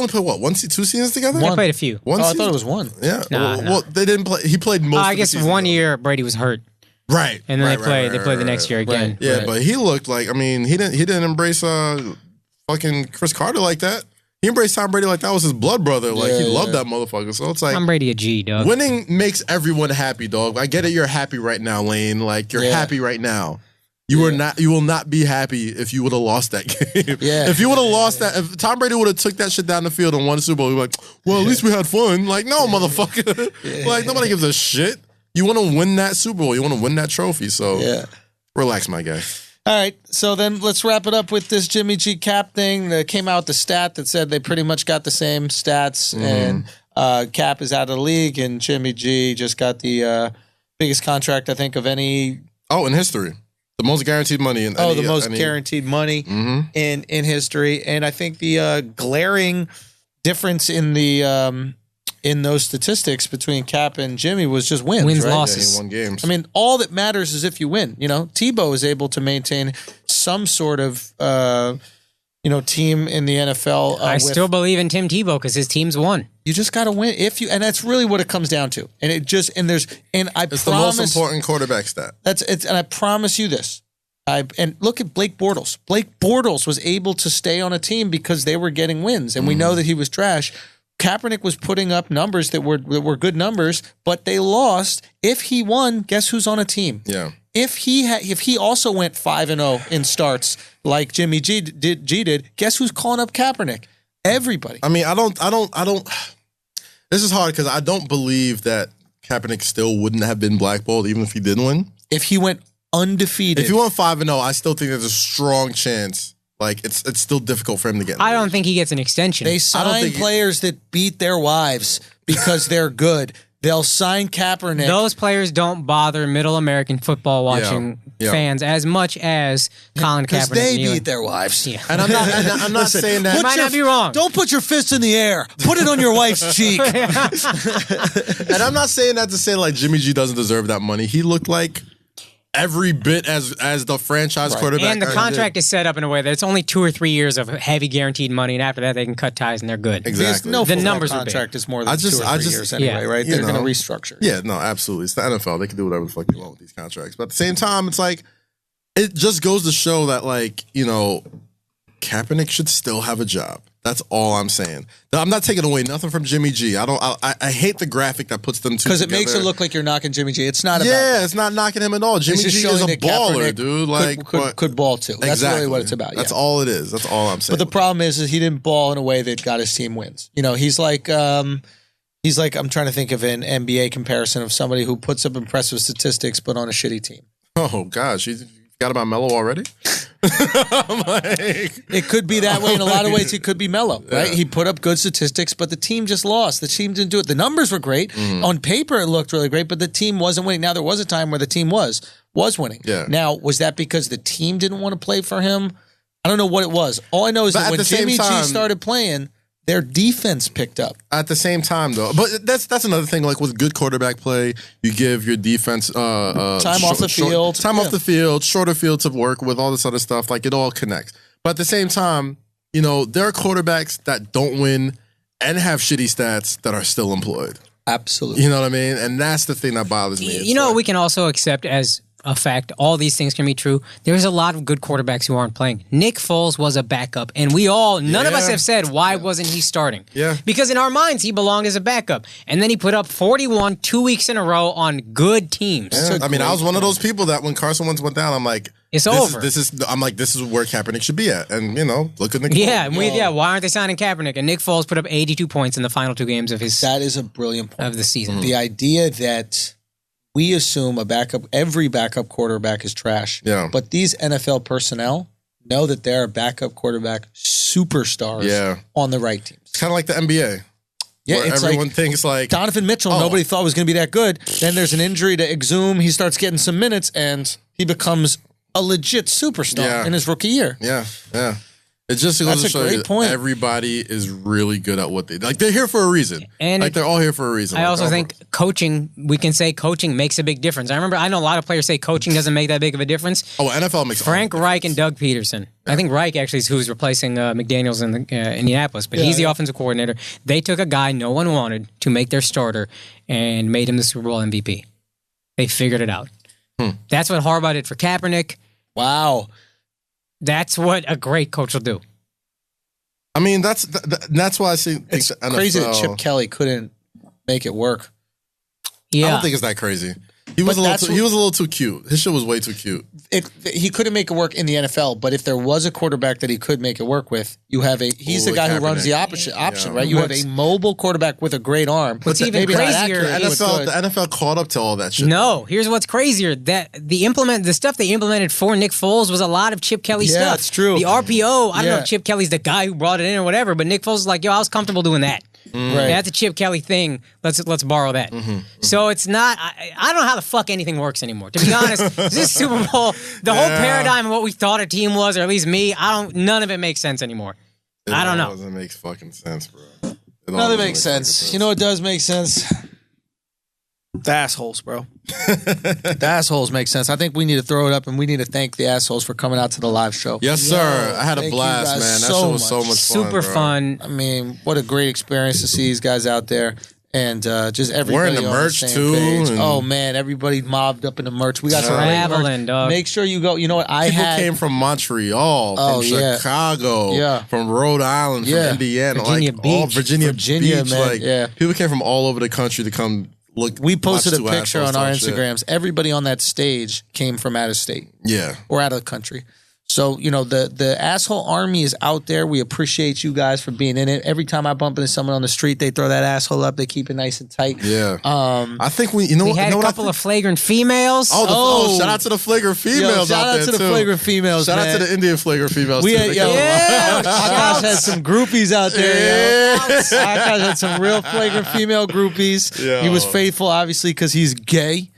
played what, 2 seasons together? I played a few. One I season? thought it was one. Yeah. Nah. Well, they didn't play. He played most. I of the guess season one together. year Brady was hurt, Right. and then Right, they played right, the right, next year right. again. Right. Yeah, but he looked like, I mean, he didn't embrace fucking Chris Carter like that. He embraced Tom Brady like that was his blood brother. Like, he loved that motherfucker. So it's like... Tom Brady a G, dog. Winning makes everyone happy, dog. I get it. You're happy right now, Lane. Like, you're happy right now. You will not be happy if you would have lost that game. If you would have lost that... If Tom Brady would have took that shit down the field and won the Super Bowl, you'd be like, well, at least we had fun. Like, no, motherfucker. Like, nobody gives a shit. You want to win that Super Bowl. You want to win that trophy. So, relax, my guy. All right, so then let's wrap it up with this Jimmy G Cap thing. That came out with the stat that said they pretty much got the same stats, and Cap is out of the league, and Jimmy G just got the biggest contract, I think, of any... Oh, in history. The most guaranteed money in the most guaranteed money in history. And I think the glaring difference in the... in those statistics between Cap and Jimmy was just wins, right? losses. Yeah, he won games. I mean, all that matters is if you win. You know, Tebow is able to maintain some sort of, team in the NFL. I still believe in Tim Tebow because his team's won. You just got to win and that's really what it comes down to. And it's the most important quarterback stat. And I promise you this. And look at Blake Bortles. Blake Bortles was able to stay on a team because they were getting wins, and we know that he was trash. Kaepernick was putting up numbers that were good numbers, but they lost. If he won, guess who's on a team? Yeah. If he also went 5-0 in starts like Jimmy G did, guess who's calling up Kaepernick? Everybody. I mean, I don't. This is hard because I don't believe that Kaepernick still wouldn't have been blackballed even if he did win. If he went undefeated. If he went 5-0, I still think there's a strong chance. Like, it's still difficult for him to get. I don't think he gets an extension. They sign players that beat their wives because they're good. They'll sign Kaepernick. Those players don't bother middle American football watching fans as much as Colin Kaepernick. Because they beat their wives. Yeah. And I'm not saying that. You might not be wrong. Don't put your fist in the air. Put it on your wife's cheek. And I'm not saying that to say like Jimmy G doesn't deserve that money. He looked like every bit as the franchise quarterback. And the contract is set up in a way that it's only 2 or 3 years of heavy guaranteed money, and after that they can cut ties and they're good. Exactly. No, the football numbers contract is more than 2 or 3 years Yeah. anyway, right? They're going to restructure. Yeah, no, absolutely. It's the NFL. They can do whatever the fuck they want with these contracts. But at the same time, it's like, it just goes to show that, like, Kaepernick should still have a job. That's all I'm saying. I'm not taking away nothing from Jimmy G. I hate the graphic that puts them two together. Because it makes it look like you're knocking Jimmy G. It's not about that. It's not knocking him at all. Jimmy G is a baller, dude. Like could ball too. That's really what it's about. That's all it is. That's all I'm saying. But the problem is he didn't ball in a way that got his team wins. He's like I'm trying to think of an NBA comparison of somebody who puts up impressive statistics but on a shitty team. Oh gosh, you forgot about Melo already? It could be that way in a lot of ways. He could be Melo, right? He put up good statistics, but the team just lost. The team didn't do it. The numbers were great. On paper, it looked really great, but the team wasn't winning. Now, there was a time where the team was winning. Yeah. Now, was that because the team didn't want to play for him? I don't know what it was. All I know is that when Jimmy G started playing, their defense picked up. At the same time, though. But that's another thing. Like, with good quarterback play, you give your defense time off the field. Time off the field, shorter field to work with, all this other stuff. Like, it all connects. But at the same time, there are quarterbacks that don't win and have shitty stats that are still employed. Absolutely. You know what I mean? And that's the thing that bothers me. We can also accept as a fact, all these things can be true. There's a lot of good quarterbacks who aren't playing. Nick Foles was a backup, and none of us have said, why wasn't he starting? Yeah. Because in our minds, he belonged as a backup. And then he put up 41 2 weeks in a row on good teams. Yeah. I was one of those people that when Carson Wentz went down, I'm like, it's over. This is where Kaepernick should be at. And, look at Nick Foles. Yeah, why aren't they signing Kaepernick? And Nick Foles put up 82 points in the final 2 games of his... That is a brilliant point. Of the season. The idea that we assume every backup quarterback is trash. Yeah. But these NFL personnel know that there are backup quarterback superstars on the right teams. It's kind of like the NBA. Yeah, it's everyone thinks like Donovan Mitchell, nobody thought was going to be that good. Then there's an injury to Exum. He starts getting some minutes, and he becomes a legit superstar in his rookie year. Yeah. It just goes to show you everybody is really good at what they do. Like, they're here for a reason. And they're all here for a reason. I also think coaching, we can say coaching makes a big difference. I know a lot of players say coaching doesn't make that big of a difference. Oh, NFL makes Frank Reich and Doug Peterson. Yeah. I think Reich actually is who's replacing McDaniels in Indianapolis, but he's the offensive coordinator. They took a guy no one wanted to make their starter and made him the Super Bowl MVP. They figured it out. That's what Harbaugh did for Kaepernick. Wow. That's what a great coach will do. I mean, that's why I think It's the NFL, crazy that Chip Kelly couldn't make it work. Yeah. I don't think it's that crazy. He was a little too cute. His shit was way too cute. He couldn't make it work in the NFL, but if there was a quarterback that he could make it work with, you have he's the guy who runs the option, right? You have a mobile quarterback with a great arm. What's even crazier, the NFL caught up to all that shit. No, here's what's crazier. That the stuff they implemented for Nick Foles was a lot of Chip Kelly stuff. Yeah, it's true. The RPO, I don't know if Chip Kelly's the guy who brought it in or whatever, but Nick Foles was like, yo, I was comfortable doing that. Right. That's a Chip Kelly thing. Let's borrow that. So it's not. I don't know how the fuck anything works anymore. To be honest, this Super Bowl, the whole paradigm of what we thought a team was, or at least me, none of it makes sense anymore. I don't know. It doesn't make fucking sense, bro. None of it makes sense. You know what does make sense? The assholes, bro. The assholes make sense. I think we need to throw it up, and we need to thank the assholes for coming out to the live show. Yes, sir. I had a blast, man. That show was so much fun. Super fun. I mean, what a great experience to see these guys out there. And just everybody wearing the merch too. Oh man, everybody mobbed up in the merch. We got some traveling, dog. Make sure you go. You know what? People came from Montreal, from Chicago, from Rhode Island, from Indiana, Virginia Beach. Virginia Beach. Man. People came from all over the country to come look. We posted a picture on our Instagrams. Everybody on that stage came from out of state, or out of the country. So, you know, the asshole army is out there. We appreciate you guys for being in it. Every time I bump into someone on the street, they throw that asshole up. They keep it nice and tight. Yeah. I think we had a couple of flagrant females. Shout out to the flagrant females out there, Shout out to the flagrant females, Shout out to the Indian flagrant females, Akaash had some groupies out there, Akaash had some real flagrant female groupies. Yo. He was faithful, obviously, because he's gay.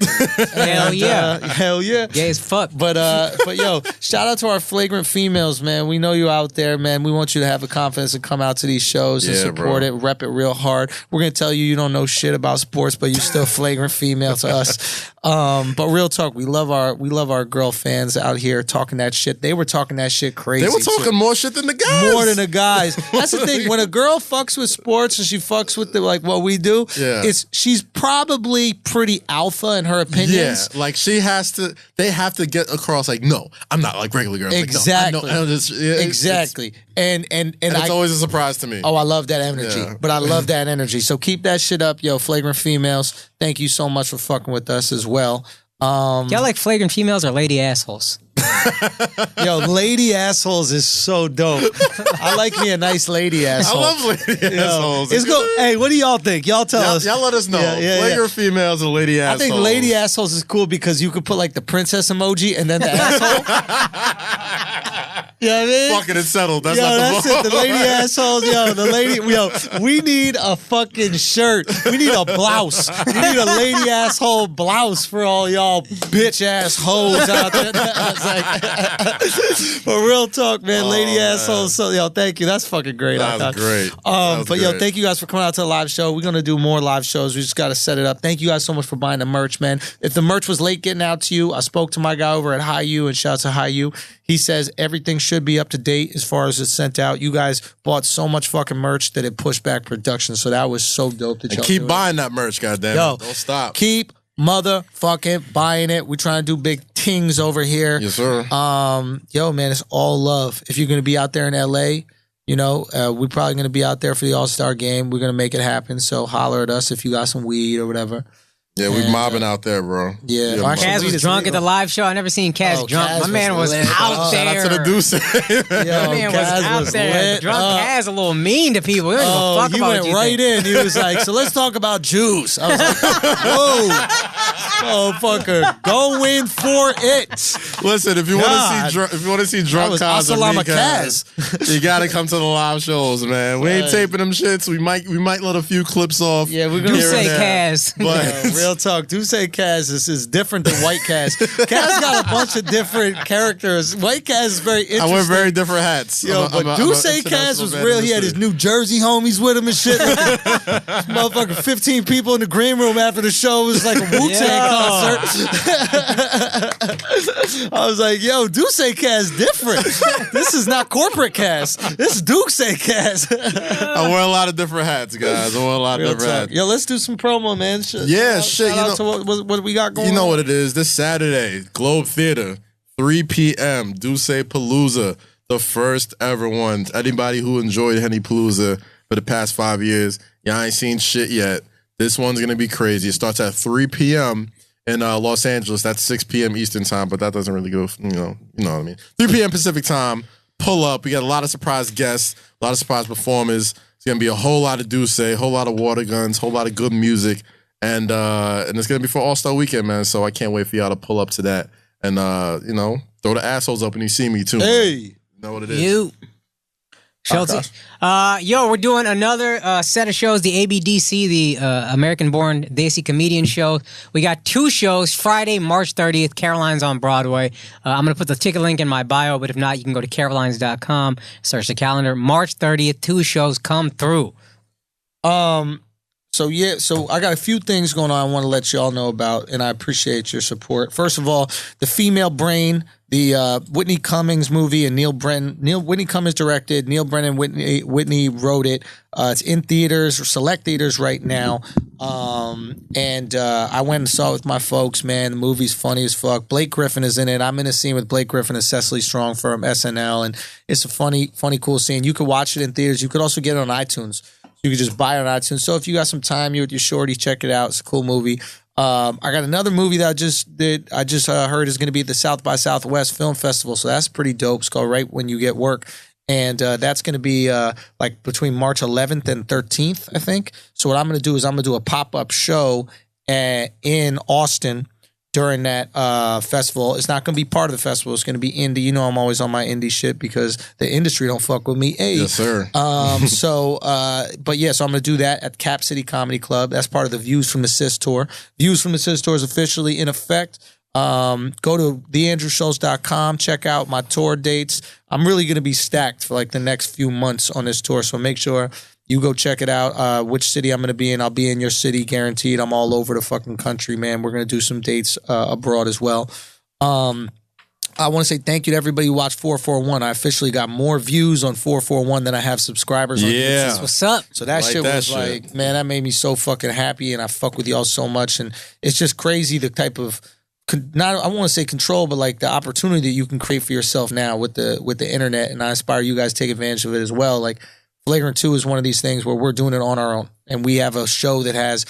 Hell yeah. Hell yeah. Gay as fuck. But yo, shout out to our flagrant females, man. We know you out there, man. We want you to have the confidence to come out to these shows and support it, rep it real hard. We're gonna tell you don't know shit about sports, but you're still flagrant female to us. But real talk, we love our girl fans out here talking that shit. They were talking that shit crazy. They were talking more shit than the guys. More than the guys. That's the thing. When a girl fucks with sports and she fucks with what we do, she's probably pretty alpha in her opinions. Yeah, like they have to get across like, no, I'm not like regular girls. Exactly. Like, no, exactly. And it's always a surprise to me. Oh, I love that energy. Yeah. But I love that energy. So keep that shit up, yo, flagrant females. Thank you so much for fucking with us as well. Y'all like flagrant females or lady assholes? Yo, lady assholes is so dope. I like me a nice lady asshole. I love lady assholes. It's go. Hey, what do y'all think? Y'all tell us. Y'all let us know. Flagrant females or lady assholes? I think lady assholes is cool because you could put like the princess emoji and then the asshole. You know what I mean? Fucking it's settled. That's it. The lady assholes. We need a fucking shirt. We need a blouse. We need a lady asshole blouse for all y'all bitch ass hoes out there. But real talk, man. Lady assholes. So, thank you. That's fucking great. That was great. Thank you guys for coming out to the live show. We're gonna do more live shows. We just gotta set it up. Thank you guys so much for buying the merch, man. If the merch was late getting out to you, I spoke to my guy over at High U, and shout out to High U. He says everything should be up to date as far as it's sent out. You guys bought so much fucking merch that it pushed back production. So that was so dope. That y'all keep buying that merch, goddamn. Don't stop. Keep motherfucking buying it. We're trying to do big things over here. Yes, sir. Man, it's all love. If you're gonna be out there in LA, we're probably gonna be out there for the All-Star game. We're gonna make it happen. So holler at us if you got some weed or whatever. Yeah, we mobbing out there, bro. Yeah. Kaz was drunk at the live show. I never seen Kaz drunk. My man was out there. Shout out to the Deuce. My man was out there. Drunk Kaz a little mean to people. He don't give a fuck he about went right in. He was like, so let's talk about Jews. I was like, whoa. Motherfucker, go in for it. Listen, if you want to see drunk Kaz or me, Kaz, you gotta come to the live shows, man. We ain't taping them shits. We might let a few clips off. Yeah, we're gonna say Kaz. But real talk. Do say Kaz is different than White Kaz. Kaz got a bunch of different characters. White Kaz is very interesting. I wear very different hats. But Do say Kaz was real. He had his New Jersey homies with him and shit. Motherfucker, 15 people in the green room after the show. It was like a Wu-Tang concert. I was like, yo, Do say Kaz different. This is not corporate Kaz. This is Duke say Kaz. I wear a lot of different hats, guys. I wear a lot of different hats. Yo, let's do some promo, man. Shout out to what we got going on. You know what it is. This Saturday, Globe Theater, 3 p.m., Duce Palooza. the first ever one. Anybody who enjoyed Henny Palooza for the past 5 years, y'all ain't seen shit yet. This one's going to be crazy. It starts at 3 p.m. in Los Angeles. That's 6 p.m. Eastern time, but that doesn't really go, you know what I mean. 3 p.m. Pacific time. Pull up. We got a lot of surprise guests, a lot of surprise performers. It's going to be a whole lot of Douce, a whole lot of water guns, a whole lot of good music. And it's going to be for All-Star Weekend, man. So I can't wait for y'all to pull up to that. And, throw the assholes up when you see me, too. Hey. You know what it is. You. Schultz. We're doing another set of shows, the ABDC, the American-born Desi Comedian Show. We got 2 shows, Friday, March 30th, Caroline's on Broadway. I'm going to put the ticket link in my bio, but if not, you can go to carolines.com, search the calendar. March 30th, 2 shows come through. So I got a few things going on I want to let y'all know about, and I appreciate your support. First of all, The Female Brain, the Whitney Cummings movie, and Whitney Cummings directed, Neil Brennan Whitney wrote it. It's in theaters, or select theaters right now. And I went and saw it with my folks, man. The movie's funny as fuck. Blake Griffin is in it. I'm in a scene with Blake Griffin and Cecily Strong from SNL, and it's a funny, cool scene. You could watch it in theaters. You could also get it on iTunes. You can just buy it on iTunes. So if you got some time, you're with your shorty, check it out. It's a cool movie. I got another movie that I just heard is going to be at the South by Southwest Film Festival. So that's pretty dope. It's called Right When You Get Work. And that's going to be like between March 11th and 13th, I think. So what I'm going to do is I'm going to do a pop-up show in Austin during that festival. It's not going to be part of the festival. It's going to be indie. You know I'm always on my indie shit because the industry don't fuck with me. Hey. Yes, sir. So I'm going to do that at Cap City Comedy Club. That's part of the Views from the Sis Tour. Views from the Sis Tour is officially in effect. Go to theandrewschulz.com. Check out my tour dates. I'm really going to be stacked for like the next few months on this tour. So make sure you go check it out. Which city I'm going to be in. I'll be in your city, guaranteed. I'm all over the fucking country, man. We're going to do some dates abroad as well. I want to say thank you to everybody who watched 441. I officially got more views on 441 than I have subscribers on YouTube. That's what's up. So that shit was like, man, that made me so fucking happy, and I fuck with y'all so much. And it's just crazy the type of, I want to say control, but like the opportunity that you can create for yourself now with the internet. And I aspire you guys to take advantage of it as well. Like, Flagrant 2 is one of these things where we're doing it on our own. And we have a show that has,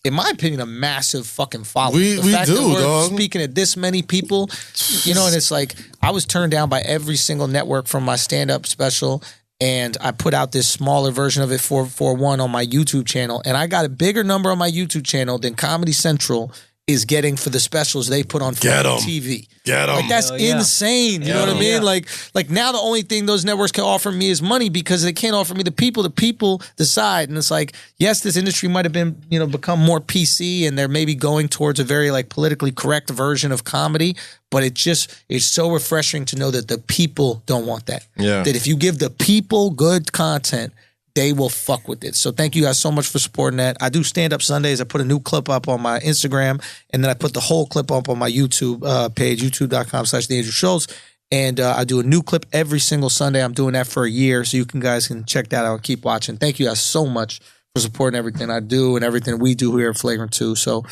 in my opinion, a massive fucking following. We do, dog. Speaking to this many people, and it's like, I was turned down by every single network from my stand-up special. And I put out this smaller version of it, 441, on my YouTube channel. And I got a bigger number on my YouTube channel than Comedy Central is getting for the specials they put on TV. Get them. Like, that's insane. You know what I mean? Yeah. Like now the only thing those networks can offer me is money because they can't offer me the people. The people decide. And it's like, yes, this industry might have been, become more PC and they're maybe going towards a very like politically correct version of comedy. But it's so refreshing to know that the people don't want that. Yeah. That if you give the people good content, they will fuck with it. So thank you guys so much for supporting that. I do stand-up Sundays. I put a new clip up on my Instagram, and then I put the whole clip up on my YouTube page, youtube.com/theandrewschulz. And I do a new clip every single Sunday. I'm doing that for a year, so you guys can check that out and keep watching. Thank you guys so much for supporting everything I do and everything we do here at Flagrant 2. So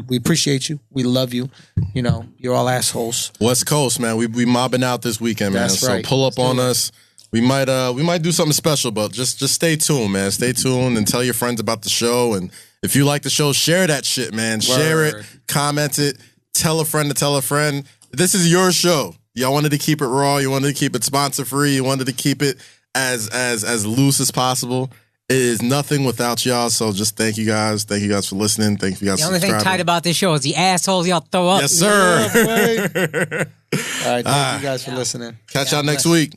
we appreciate you. We love you. You're all assholes. West Coast, man. We mobbing out this weekend, man. That's right. So pull up on us. We might do something special, but just stay tuned, man. Stay tuned and tell your friends about the show. And if you like the show, share that shit, man. Word. Share it, comment it, tell a friend to tell a friend. This is your show. Y'all wanted to keep it raw. You wanted to keep it sponsor free. You wanted to keep it as loose as possible. It is nothing without y'all. So just thank you guys. Thank you guys for listening. Thank you guys for subscribing. The only thing tight about this show is the assholes y'all throw up. Yes, sir. Yeah, all right. Thank you guys for listening. Catch y'all next week.